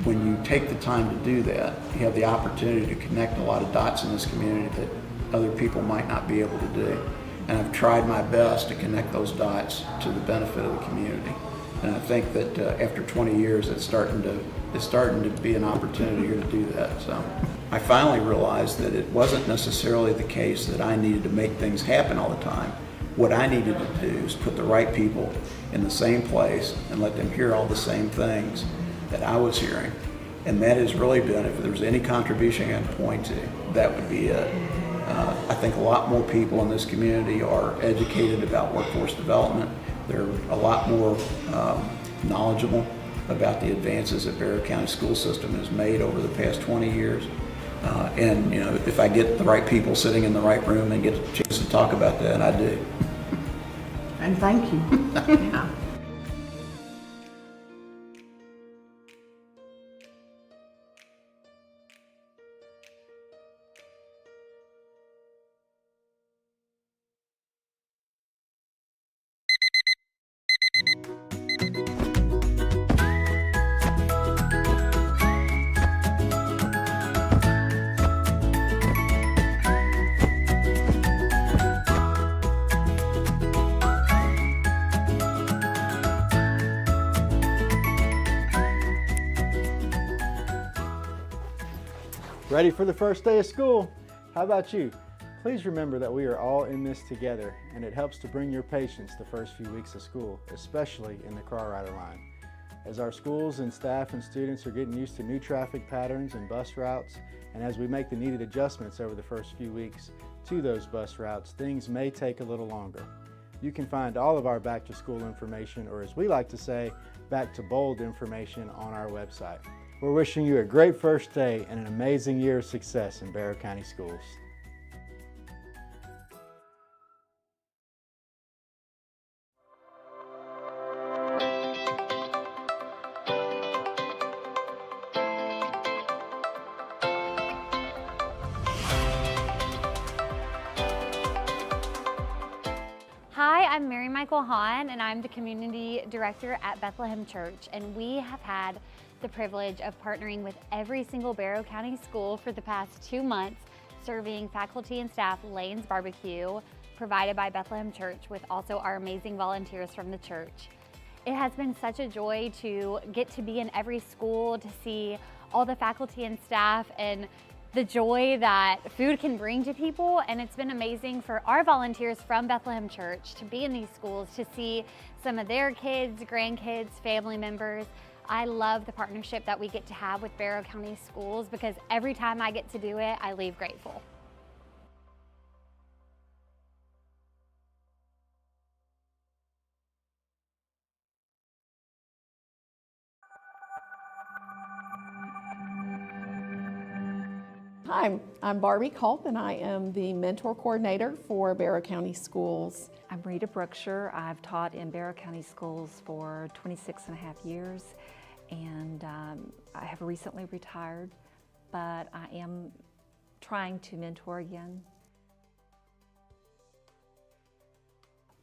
when you take the time to do that, you have the opportunity to connect a lot of dots in this community that other people might not be able to do. And and I've tried my best to connect those dots to the benefit of the community. And I think that after 20 years, it's starting to be an opportunity here to do that. So I finally realized that it wasn't necessarily the case that I needed to make things happen all the time. What I needed to do is put the right people in the same place and let them hear all the same things that I was hearing. And that has really been, if there's any contribution I can point to, that would be it. I think a lot more people in this community are educated about workforce development. They're a lot more knowledgeable about the advances that Barrow County school system has made over the past 20 years. And if I get the right people sitting in the right room and get a chance to talk about that, I do. And thank you. Yeah. Ready for the first day of school? How about you? Please remember that we are all in this together, and it helps to bring your patience the first few weeks of school, especially in the car rider line. As our schools and staff and students are getting used to new traffic patterns and bus routes, and as we make the needed adjustments over the first few weeks to those bus routes, things may take a little longer. You can find all of our back to school information, or as we like to say, back to bold information on our website. We're wishing you a great first day and an amazing year of success in Barrow County Schools. Hi, I'm Mary Michael Hahn, and I'm the Community Director at Bethlehem Church, and we have had the privilege of partnering with every single Barrow County school for the past 2 months, serving faculty and staff Lane's Barbecue, provided by Bethlehem Church, with also our amazing volunteers from the church. It has been such a joy to get to be in every school, to see all the faculty and staff and the joy that food can bring to people, and it's been amazing for our volunteers from Bethlehem Church to be in these schools, to see some of their kids, grandkids, family members. I love the partnership that we get to have with Barrow County Schools, because every time I get to do it, I leave grateful. Hi, I'm Barbie Culp, and I am the mentor coordinator for Barrow County Schools. I'm Rita Brookshire. I've taught in Barrow County Schools for 26.5 years, and I have recently retired, but I am trying to mentor again.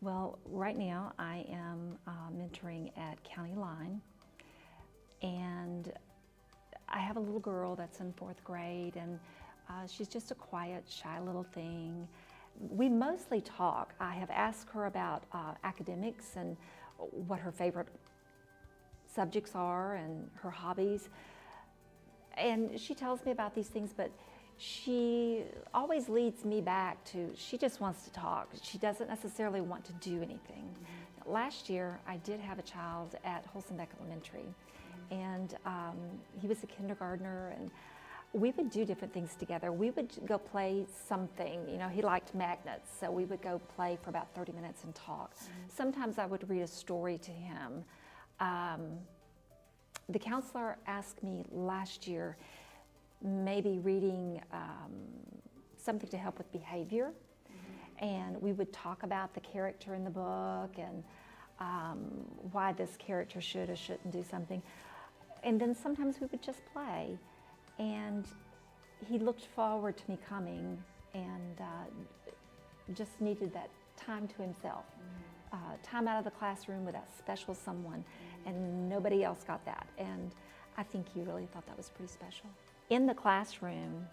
Well, right now I am mentoring at County Line, and I have a little girl that's in 4th grade, and she's just a quiet, shy little thing. We mostly talk. I have asked her about academics and what her favorite subjects are and her hobbies. And she tells me about these things, but she always leads me back to, she just wants to talk. She doesn't necessarily want to do anything. Mm-hmm. Last year, I did have a child at Holstenbeck Elementary, and he was a kindergartner, and we would do different things together. We would go play something. You know, he liked magnets, so we would go play for about 30 minutes and talk. Mm-hmm. Sometimes I would read a story to him. The counselor asked me last year, maybe reading something to help with behavior. Mm-hmm. And we would talk about the character in the book and why this character should or shouldn't do something. And then sometimes we would just play. And he looked forward to me coming and just needed that time to himself. Time out of the classroom with that special someone, and nobody else got that. And I think he really thought that was pretty special. In the classroom,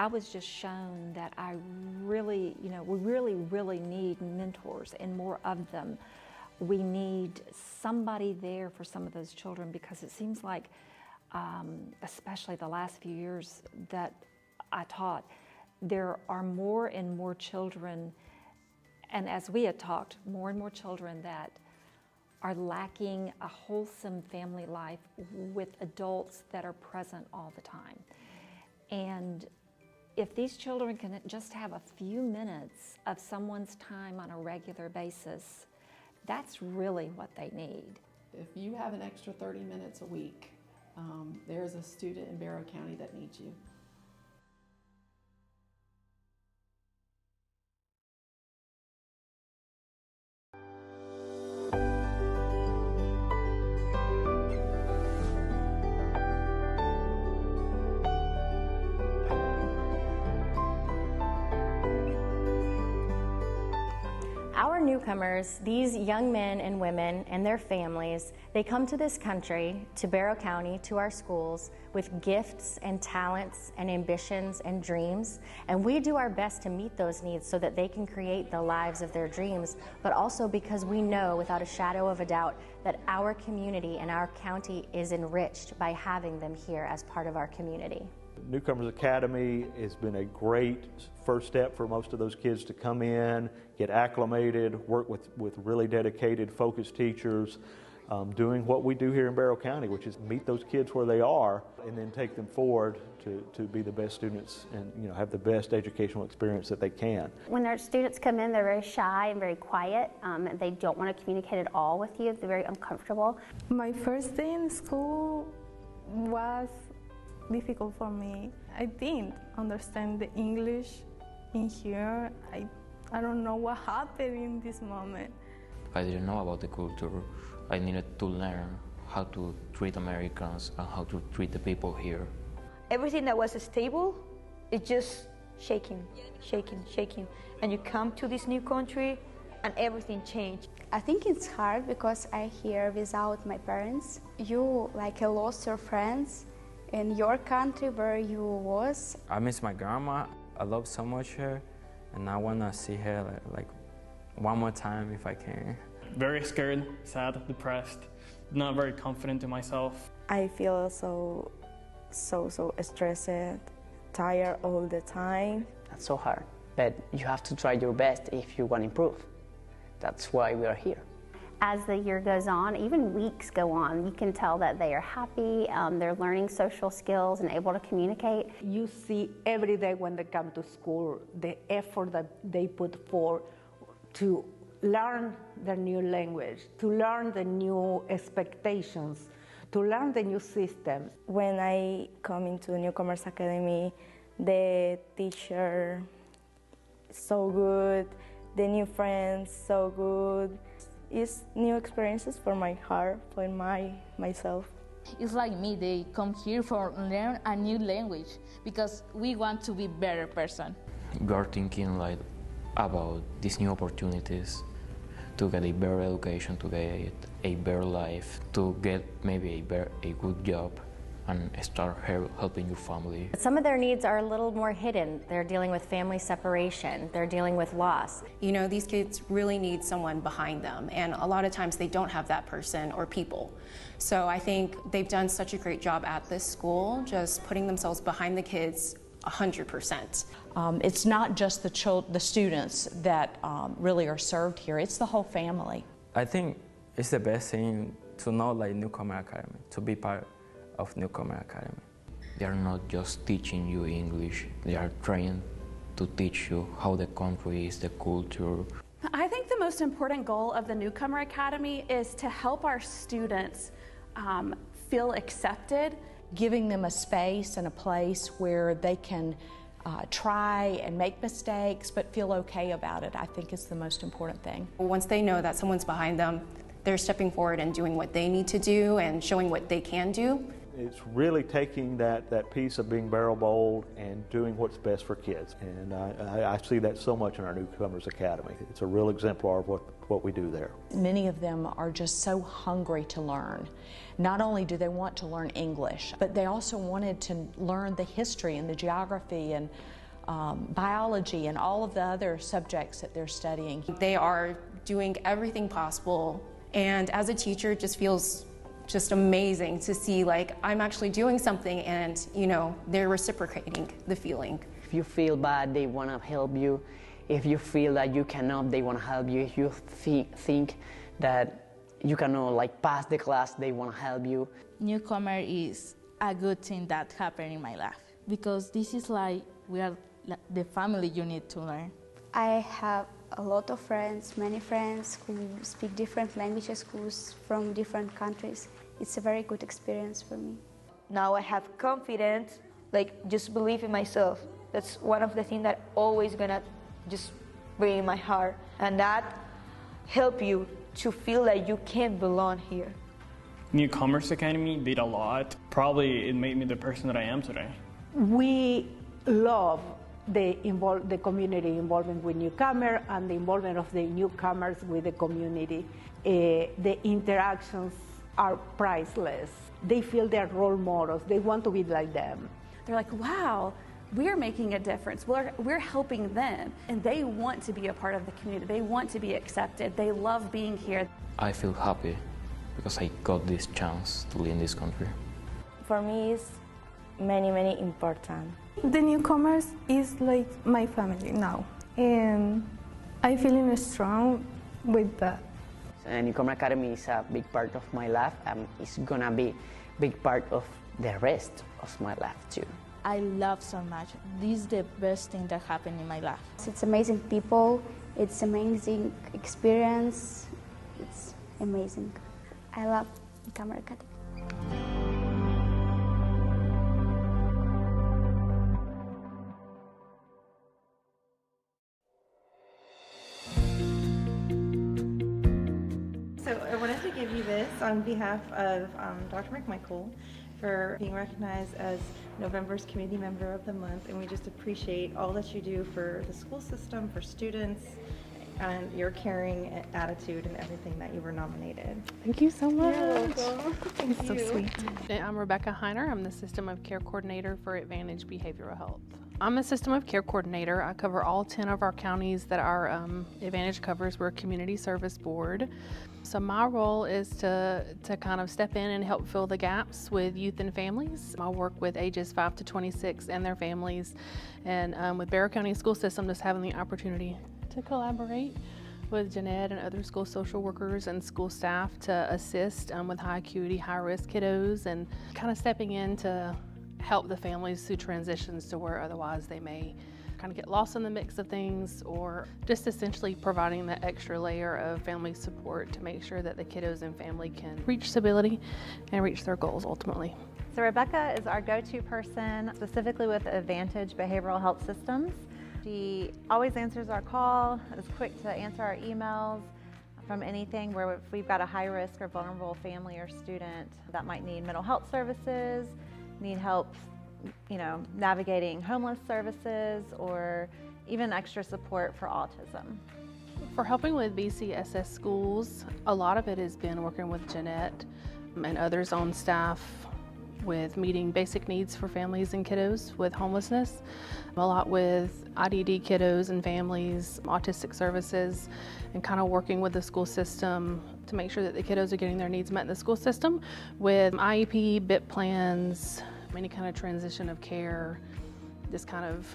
I was just shown that I really, we really need mentors and more of them. We need somebody there for some of those children, because it seems like, especially the last few years that I taught, there are more and more children, and as we had talked, more and more children that are lacking a wholesome family life with adults that are present all the time. And if these children can just have a few minutes of someone's time on a regular basis, that's really what they need. If you have an extra 30 minutes a week, there's a student in Barrow County that needs you. Our newcomers, these young men and women and their families, they come to this country, to Barrow County, to our schools, with gifts and talents and ambitions and dreams, and we do our best to meet those needs so that they can create the lives of their dreams, but also because we know without a shadow of a doubt that our community and our county is enriched by having them here as part of our community. Newcomers Academy has been a great first step for most of those kids to come in, get acclimated, work with really dedicated, focused teachers, doing what we do here in Barrow County, which is meet those kids where they are and then take them forward to be the best students and have the best educational experience that they can. When our students come in, they're very shy and very quiet. They don't want to communicate at all with you. They're very uncomfortable. My first day in school was difficult for me. I didn't understand the English in here. I don't know what happened in this moment. I didn't know about the culture. I needed to learn how to treat Americans and how to treat the people here. Everything that was stable is just shaking. And you come to this new country and everything changed. I think it's hard because I here without my parents. You lost your friends in your country where you was. I miss my grandma. I love so much her, and I want to see her like one more time if I can. Very scared, sad, depressed, not very confident in myself. I feel so stressed, tired all the time. That's so hard, but you have to try your best if you want to improve. That's why we are here. As the year goes on, even weeks go on, you can tell that they are happy, they're learning social skills and able to communicate. You see every day when they come to school the effort that they put forth to learn the new language, to learn the new expectations, to learn the new systems. When I come into Newcomers Academy, the teacher so good, the new friends so good. It's new experiences for my heart, for myself. It's like me, they come here for learn a new language because we want to be better person. We are thinking about these new opportunities to get a better education, to get a better life, to get maybe a good job and start helping your family. Some of their needs are a little more hidden. They're dealing with family separation. They're dealing with loss. These kids really need someone behind them, and a lot of times they don't have that person or people. So I think they've done such a great job at this school, just putting themselves behind the kids 100%. It's not just the students that really are served here, it's the whole family. I think it's the best thing to know Newcomer Academy, to be part of Newcomer Academy. They are not just teaching you English, they are trying to teach you how the country is, the culture. I think the most important goal of the Newcomer Academy is to help our students feel accepted. Giving them a space and a place where they can try and make mistakes but feel okay about it, I think is the most important thing. Once they know that someone's behind them, they're stepping forward and doing what they need to do and showing what they can do. It's really taking that piece of being barrel bold and doing what's best for kids. And I see that so much in our Newcomers Academy. It's a real exemplar of what we do there. Many of them are just so hungry to learn. Not only do they want to learn English, but they also wanted to learn the history and the geography and biology and all of the other subjects that they're studying. They are doing everything possible, and as a teacher, it just feels just amazing to see like I'm actually doing something and they're reciprocating the feeling. If you feel bad, they want to help you. If you feel that you cannot, they want to help you. If you think that you cannot pass the class, they want to help you. Newcomer is a good thing that happened in my life because this is we are the family you need to learn. I have a lot of friends, many friends who speak different languages, who's from different countries. It's a very good experience for me. Now I have confidence, just believe in myself. That's one of the things that always gonna just bring in my heart, and that help you to feel that you can belong here. Newcomers Academy did a lot. Probably it made me the person that I am today. We love the community involvement with newcomer and the involvement of the newcomers with the community. The interactions are priceless. They feel they're role models. They want to be like them. They're like, wow, we're making a difference. We're helping them, and they want to be a part of the community. They want to be accepted. They love being here. I feel happy because I got this chance to live in this country. For me, it's many important. The newcomers is like my family now, and I feel strong with that. Newcomer Academy is a big part of my life, and it's gonna be a big part of the rest of my life too. I love so much. This is the best thing that happened in my life. It's amazing people, it's amazing experience, it's amazing. I love Newcomer Academy. So I wanted to give you this on behalf of Dr. McMichael for being recognized as November's Community Member of the Month, and we just appreciate all that you do for the school system, for students, and your caring attitude and everything that you were nominated. Thank you so much. You're welcome. Thank so you. sweet. I'm Rebecca Heiner. I'm the System of Care Coordinator for Advantage Behavioral Health. I'm a System of Care Coordinator. I cover all 10 of our counties that our Advantage covers. We're a community service board. So my role is to kind of step in and help fill the gaps with youth and families. I work with ages 5 to 26 and their families, and with Barrow County School System, just having the opportunity to collaborate with Jeanette and other school social workers and school staff to assist with high acuity, high risk kiddos, and kind of stepping in to help the families through transitions to where otherwise they may kind of get lost in the mix of things, or just essentially providing that extra layer of family support to make sure that the kiddos and family can reach stability and reach their goals ultimately. So Rebecca is our go-to person specifically with Advantage Behavioral Health Systems. She always answers our call, is quick to answer our emails from anything where if we've got a high risk or vulnerable family or student that might need mental health services, need help navigating homeless services, or even extra support for autism. For helping with BCSS schools, a lot of it has been working with Jeanette and others on staff with meeting basic needs for families and kiddos with homelessness, a lot with IDD kiddos and families, autistic services, and kind of working with the school system to make sure that the kiddos are getting their needs met in the school system with IEP, BIP plans, any kind of transition of care, just kind of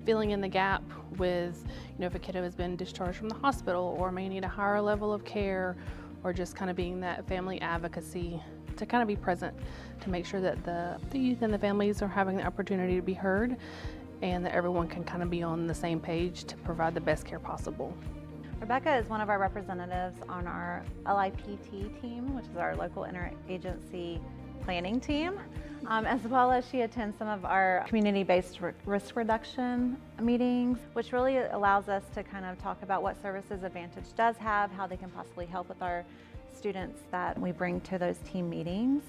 filling in the gap with, if a kiddo has been discharged from the hospital or may need a higher level of care, or just kind of being that family advocacy to kind of be present to make sure that the youth and the families are having the opportunity to be heard and that everyone can kind of be on the same page to provide the best care possible. Rebecca is one of our representatives on our LIPT team, which is our local interagency planning team, as well as she attends some of our community-based risk reduction meetings, which really allows us to kind of talk about what services Advantage does have, how they can possibly help with our students that we bring to those team meetings.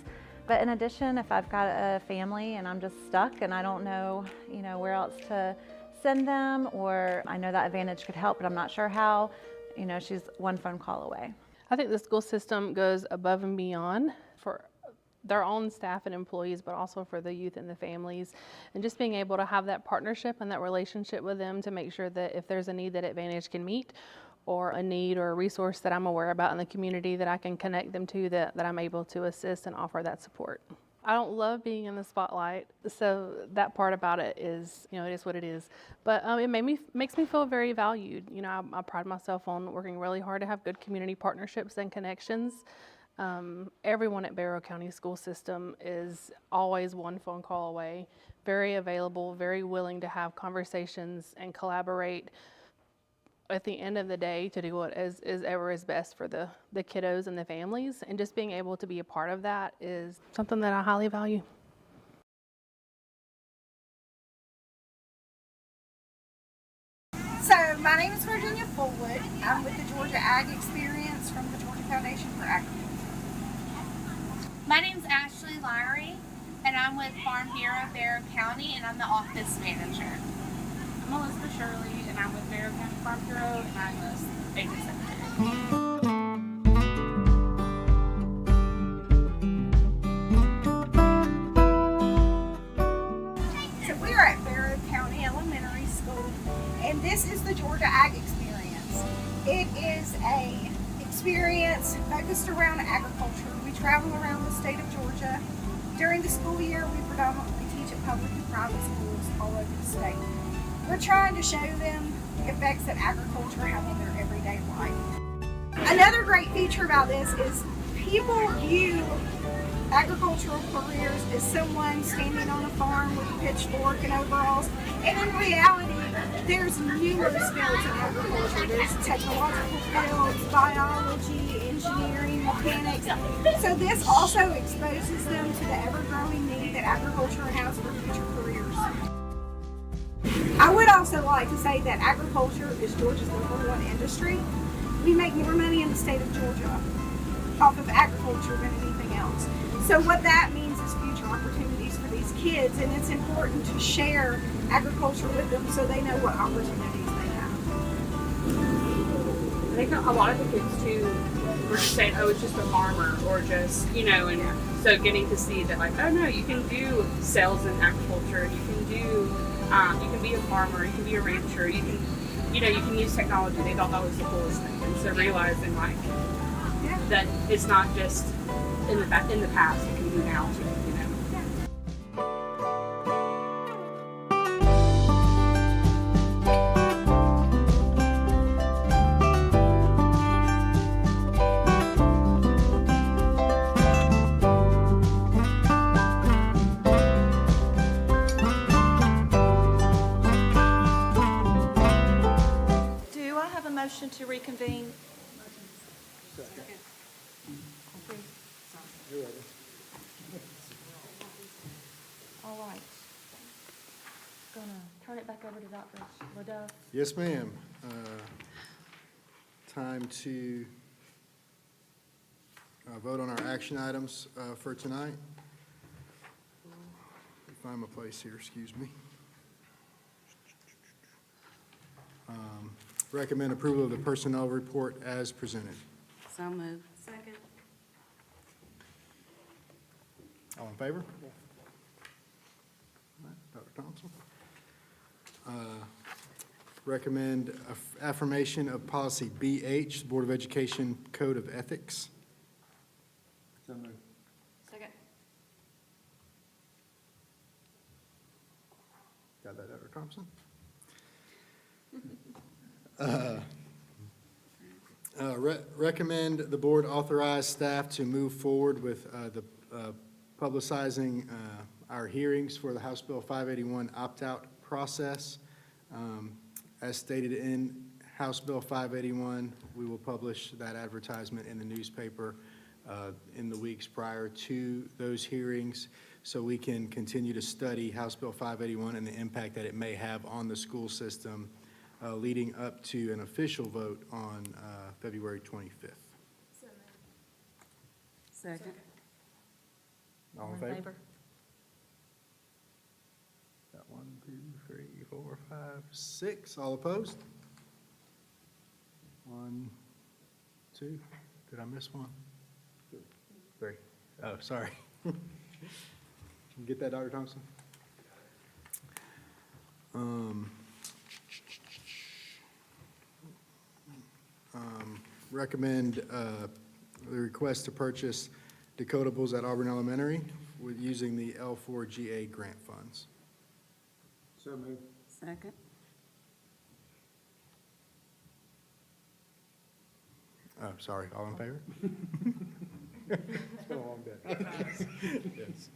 But in addition, if I've got a family and I'm just stuck and I don't know, where else to send them, or I know that Advantage could help, but I'm not sure how, you know, she's one phone call away. I think the school system goes above and beyond for their own staff and employees, but also for the youth and the families. And just being able to have that partnership and that relationship with them to make sure that if there's a need that Advantage can meet, or a need or a resource that I'm aware about in the community that I can connect them to, that I'm able to assist and offer that support. I don't love being in the spotlight, so that part about it is, you know, it is what it is. But it makes me feel very valued. You know, I pride myself on working really hard to have good community partnerships and connections. Everyone at Barrow County School System is always one phone call away, very available, very willing to have conversations and collaborate at the end of the day to do what is ever is best for the kiddos and the families. And just being able to be a part of that is something that I highly value. So my name is Virginia Fullwood. I'm with the Georgia Ag Experience from the Georgia Foundation for Agriculture. My name's Ashley Lowry, and I'm with Farm Bureau Barrow County, and I'm the office manager. I'm Elizabeth Shirley, and I'm with Barrow County Farm Bureau, and I'm the agent secretary. So we are at Barrow County Elementary School, and this is the Georgia Ag Experience. It is a experience focused around agriculture. We travel around the state of Georgia. During the school year, we predominantly teach at public and private schools all over the state. We're trying to show them the effects that agriculture have on their everyday life. Another great feature about this is people view agricultural careers as someone standing on a farm with a pitchfork and overalls, and in reality, there's numerous fields in agriculture. There's technological fields, biology, engineering, mechanics. So this also exposes them to the ever-growing need that agriculture has for future careers. I would also like to say that agriculture is Georgia's #1 industry. We make more money in the state of Georgia off of agriculture than anything else. So what that means is future opportunities for these kids, and it's important to share agriculture with them so they know what opportunities they have. I think a lot of the kids too were just saying, oh, it's just a farmer, or just, you know, and so getting to see that, like, oh no, you can do sales in agriculture, you can do, you can be a farmer, you can be a rancher, you can, you know, you can use technology. They thought that was the coolest thing, and so realizing like that it's not just in the past, it can be now too, you know. Do I have a motion to reconvene? All right. Gonna turn it back over to Dr. Laduff. Yes, ma'am. Time to vote on our action items for tonight. Let me find my place here, excuse me. Recommend approval of the personnel report as presented. So moved. Second. All in favor? All right, Dr. Thompson. Recommend affirmation of policy BH, Board of Education Code of Ethics. So moved. Second. Got that, Dr. Thompson? Recommend the board authorize staff to move forward with the publicizing our hearings for the House Bill 581 opt-out process. As stated in House Bill 581, we will publish that advertisement in the newspaper in the weeks prior to those hearings, so we can continue to study House Bill 581 and the impact that it may have on the school system leading up to an official vote on February 25th. Second. All in favor? Got 1, 2, 3, 4, 5, 6. All opposed? 1, 2, did I miss one? 3. Oh, sorry. Can you get that, Dr. Thompson? Recommend the request to purchase decodables at Auburn Elementary with using the L4GA grant funds. So moved. Second. Oh, sorry, all in favor? It's been a long day. Yes.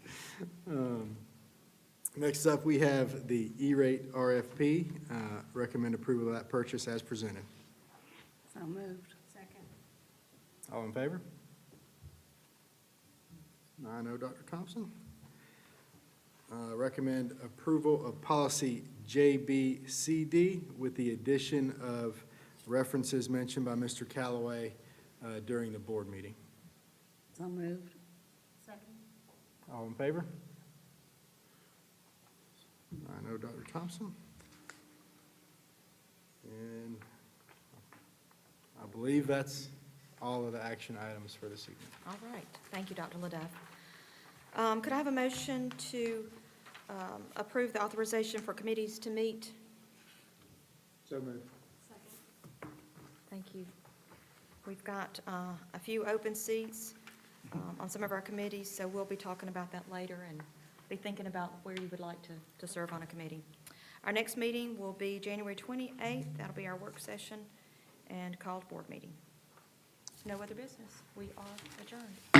Next up, we have the E-rate RFP. Recommend approval of that purchase as presented. So moved. Second. All in favor? 9-0, Dr. Thompson. Recommend approval of policy JBCD with the addition of references mentioned by Mr. Callaway during the board meeting. So moved. Second. All in favor? 9-0, Dr. Thompson. And I believe that's all of the action items for this evening. All right. Thank you, Dr. Leduc. Could I have a motion to approve the authorization for committees to meet? So moved. Thank you. We've got a few open seats on some of our committees, so we'll be talking about that later and be thinking about where you would like to serve on a committee. Our next meeting will be January 28th. That'll be our work session and called board meeting. No other business. We are adjourned.